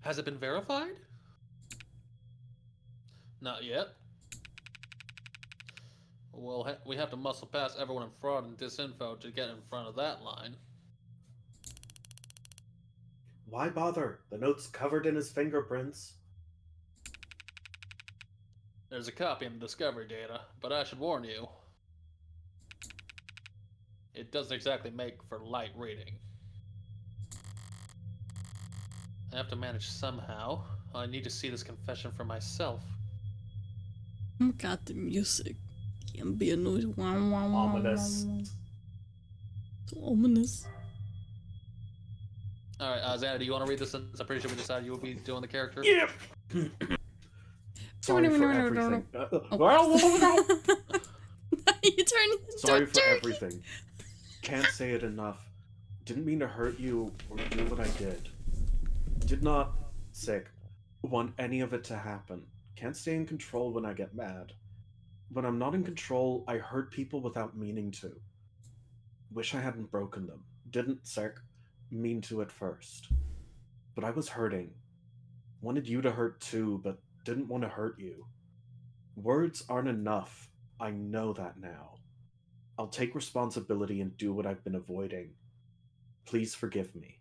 Has it been verified? Not yet. Well, we have to muscle past everyone in fraud and disinfo to get in front of that line. Why bother? The note's covered in his fingerprints. There's a copy in the discovery data, but I should warn you. It doesn't exactly make for light reading. I have to manage somehow. I need to see this confession for myself. Oh my god, the music. The ambient noise. Ominous. So ominous. Alright, Xana, do you want to read this since I'm pretty sure we decided you would be doing the character? Yep! Sorry for everything. You turn Sorry for everything. Can't say it enough. Didn't mean to hurt you or do what I did. Did not, want any of it to happen. Can't stay in control when I get mad. When I'm not in control, I hurt people without meaning to. Wish I hadn't broken them. Didn't, mean to at first. But I was hurting. Wanted you to hurt too, but didn't want to hurt you. Words aren't enough. I know that now. I'll take responsibility and do what I've been avoiding. Please forgive me.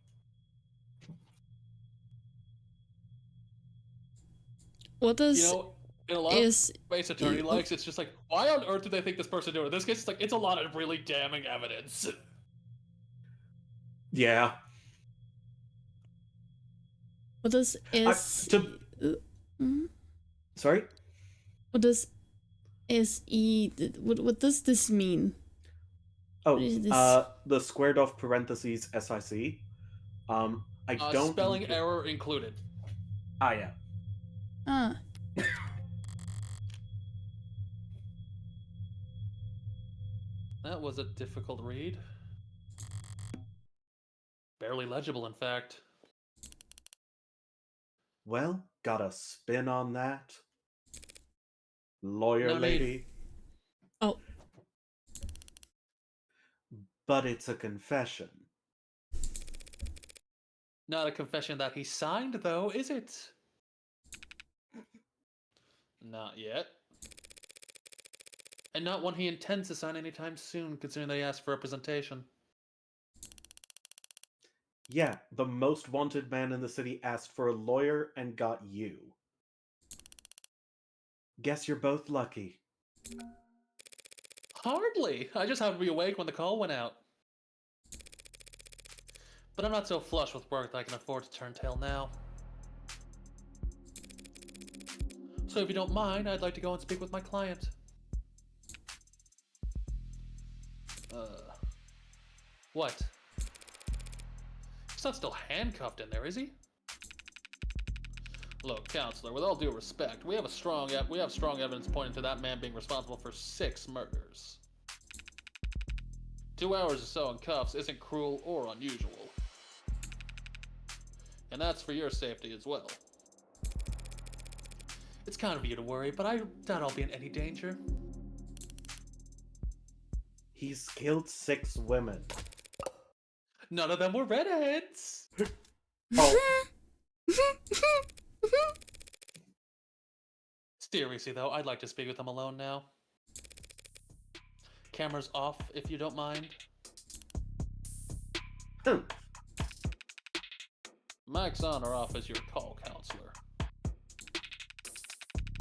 What You does know, in a lot of is space attorney likes, it's just like, why on earth do they think this person did it? In this case, it's like, it's a lot of really damning evidence. Yeah. what does mhm. Sorry? What does SE what does this mean? What Oh, is this? the squared off parentheses SIC. I don't. Spelling error included. Ah, yeah. Ah. That was a difficult read. Barely legible, in fact. Well, got a spin on that? Lawyer No need. lady? Oh. But it's a confession. Not a confession that he signed, though, is it? Not yet. And not one he intends to sign anytime soon, considering they asked for representation. Yeah, the most wanted man in the city asked for a lawyer and got you. Guess you're both lucky. Hardly. I just happened to be awake when the call went out. But I'm not so flush with work that I can afford to turn tail now. So if you don't mind, I'd like to go and speak with my client. What? He's not still handcuffed in there, is he? Look, counselor, with all due respect, we have strong evidence pointing to that man being responsible for 6 murders. 2 hours or so in cuffs isn't cruel or unusual. And that's for your safety as well. It's kind of you to worry, but I doubt I'll be in any danger. He's killed 6 women. None of them were redheads! Oh. Seriously, though, I'd like to speak with him alone now. Cameras off, if you don't mind. Mic's on or off as you recall, counselor.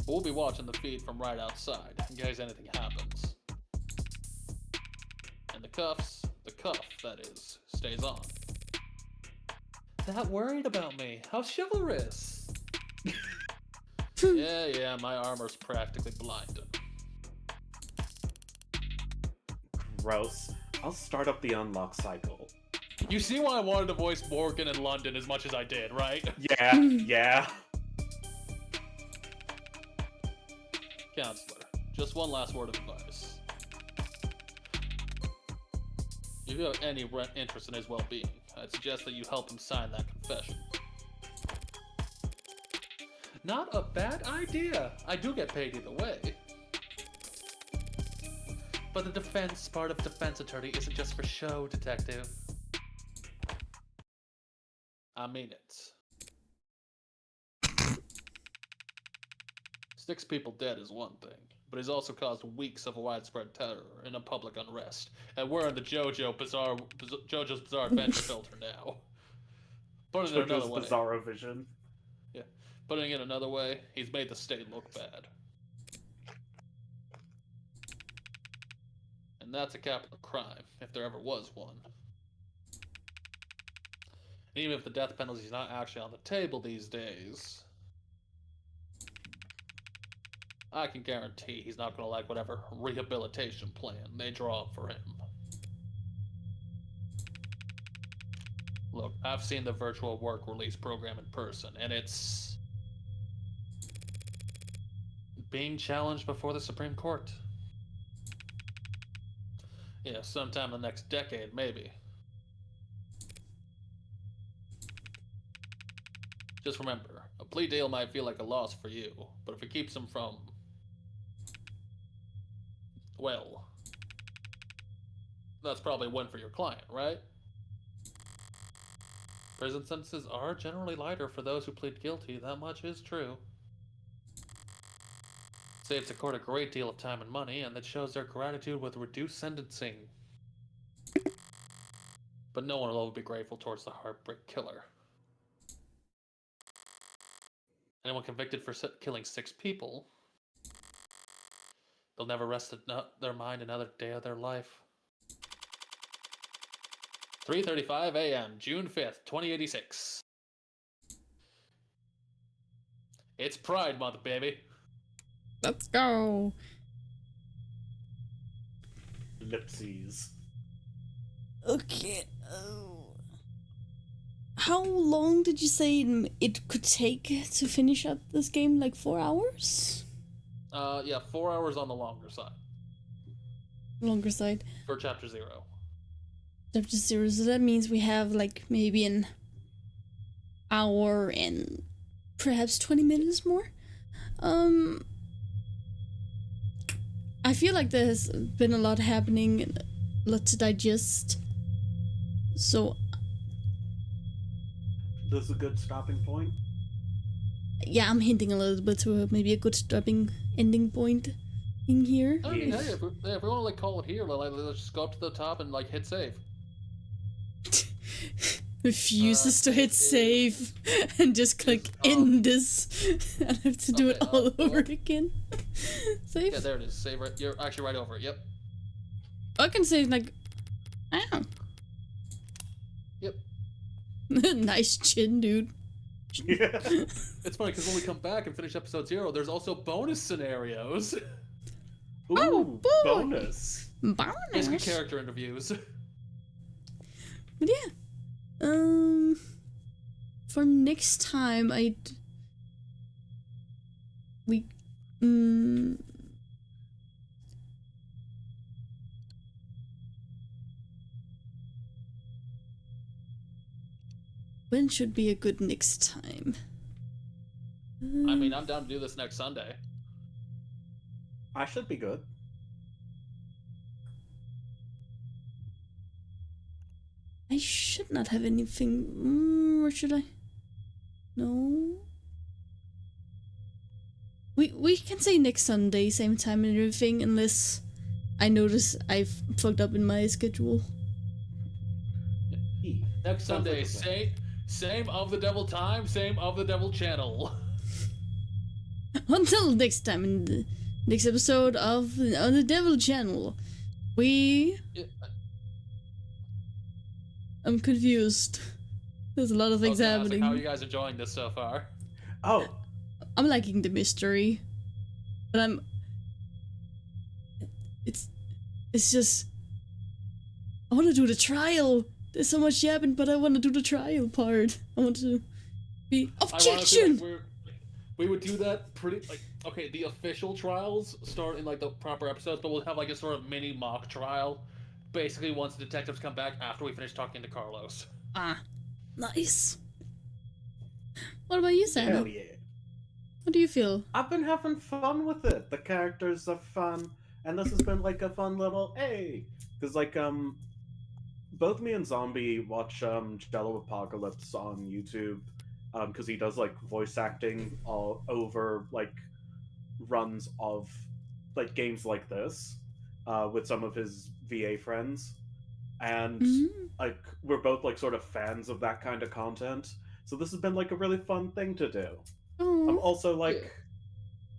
We'll be watching the feed from right outside, in case anything happens. And the cuff, that is, stays on. That worried about me. How chivalrous! Yeah, my armor's practically blinded. Gross. I'll start up the unlock cycle. You see why I wanted to voice Morgan in London as much as I did, right? Yeah. Counselor, just one last word of advice. If you have any interest in his well-being, I'd suggest that you help him sign that confession. Not a bad idea. I do get paid either way. But the defense part of defense attorney isn't just for show, detective. I mean it. 6 people dead is one thing, but he's also caused weeks of widespread terror and a public unrest. And we're in the JoJo's Bizarre Adventure filter now. Putting it another way. Bizarro Vision. Yeah. Putting it another way, he's made the state look bad. And that's a capital crime, if there ever was one. And even if the death penalty is not actually on the table these days, I can guarantee he's not going to like whatever rehabilitation plan they draw up for him. Look, I've seen the virtual work release program in person, and it's being challenged before the Supreme Court. Yeah, sometime in the next decade, maybe. Just remember, a plea deal might feel like a loss for you, but if it keeps him from, well, that's probably a win for your client, right? Prison sentences are generally lighter for those who plead guilty, that much is true. Saves the court a great deal of time and money, and that shows their gratitude with reduced sentencing. But no one will ever be grateful towards the heartbreak killer. Anyone convicted for killing 6 people, they'll never rest their mind another day of their life. 3:35 a.m., June 5th, 2086. It's Pride Month, baby. Let's go. Ellipses. Okay. How long did you say it could take to finish up this game? Like 4 hours? Yeah, 4 hours on the longer side. Longer side. For Chapter 0. Chapter 0, so that means we have like maybe an hour and perhaps 20 minutes more. I feel like there's been a lot happening, a lot to digest. So this is a good stopping point. Yeah, I'm hinting a little bit to maybe a good stopping ending point in here. I mean, hey, if we want to like call it here, let's just go up to the top and like hit save. Refuses to hit save and just click end this. I have to do it all over again. Save? Yeah, there it is. Save right. You're actually right over it. Yep. I can save like. Ow. Yep. Nice chin, dude. Yeah. It's funny because when we come back and finish episode 0, there's also bonus scenarios. Ooh, oh, boy. Bonus. Basically character interviews. But yeah. For next time, when should be a good next time? I mean, I'm down to do this next Sunday. I should be good. I should not have anything. Or should I? No. We can say next Sunday, same time and everything, unless I notice I've fucked up in my schedule. Next Sunday, same of the devil time, same of the devil channel. Until next time in the next episode of on the Devil Channel, I'm confused. There's a lot of things happening. How are you guys enjoying this so far? Oh, I'm liking the mystery, but it's just I want to do the trial. There's so much yapping, but I want to do the trial part. I want to be objection. We would do that pretty okay. The official trials start in like the proper episodes, but we'll have like a sort of mini mock trial. Basically, once the detectives come back after we finish talking to Carlos. Ah, nice. What about you, Sam? hell yeah. What do you feel? I've been having fun with it. The characters are fun, and this has been like a fun little hey. Because like both me and Zombie watch Jello Apocalypse on YouTube. Because he does like voice acting all over like runs of like games like this with some of his VA friends, and like we're both like sort of fans of that kind of content. So this has been like a really fun thing to do. I'm also like,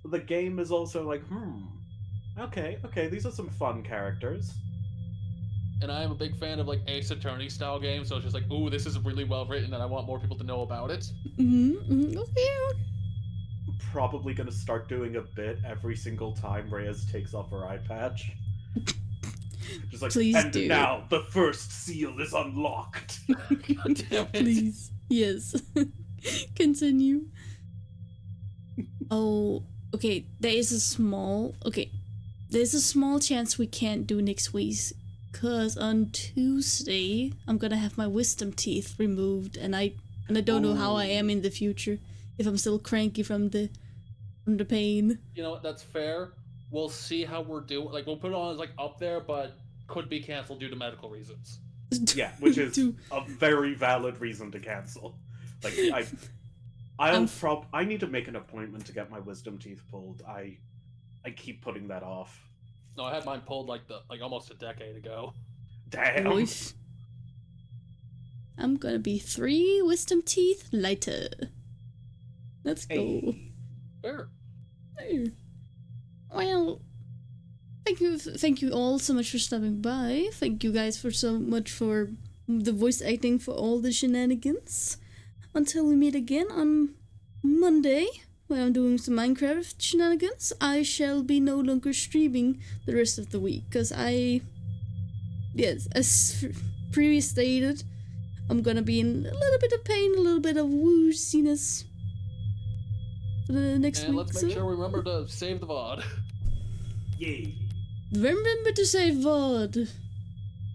the game is also like, okay, these are some fun characters. And I am a big fan of like Ace Attorney style games, so it's just like, ooh, this is really well written, and I want more people to know about it. Okay. I'm probably gonna start doing a bit every single time Reyes takes off her eye patch. Just like, please and do. Now the first seal is unlocked. God damn it. Please, yes. Continue. Oh, okay. There's a small chance we can't do next week. Cause on Tuesday I'm gonna have my wisdom teeth removed, and I don't know how I am in the future, if I'm still cranky from the pain. You know what? That's fair. We'll see how we're doing. Like we'll put it on as like up there, but could be canceled due to medical reasons. Yeah, which is a very valid reason to cancel. Like I need to make an appointment to get my wisdom teeth pulled. I keep putting that off. No, I had mine pulled like almost a decade ago. Damn. Oof. I'm gonna be 3 wisdom teeth later. Let's go. Hey. Fair. Hey. Well, thank you all so much for stopping by. Thank you guys for so much for the voice acting for all the shenanigans. Until we meet again on Monday, where I'm doing some Minecraft shenanigans, I shall be no longer streaming the rest of the week, because yes, as previously stated, I'm gonna be in a little bit of pain, a little bit of wooziness for the next and week. let's make sure we remember to save the VOD. Yay. Remember to say VOD.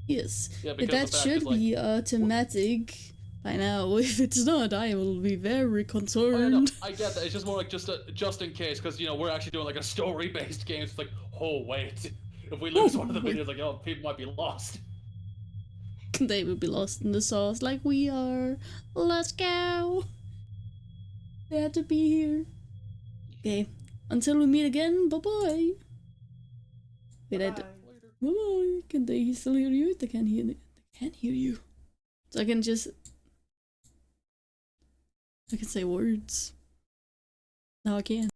Yes, Yeah, because that the fact should is, like, be automatic by now. If it's not, I will be very Oh, concerned. yeah, no, I get that. It's just more like just in case, because you know we're actually doing like a story-based game. It's like, oh wait, if we lose one of the videos, like, oh, people might be lost. They will be lost in the sauce like we are. Let's go. They had to be here. Okay, until we meet again. Bye bye. Wait, Bye. bye bye. Can they still hear you? They can't hear. They can't hear you. So I can say words. Now I can.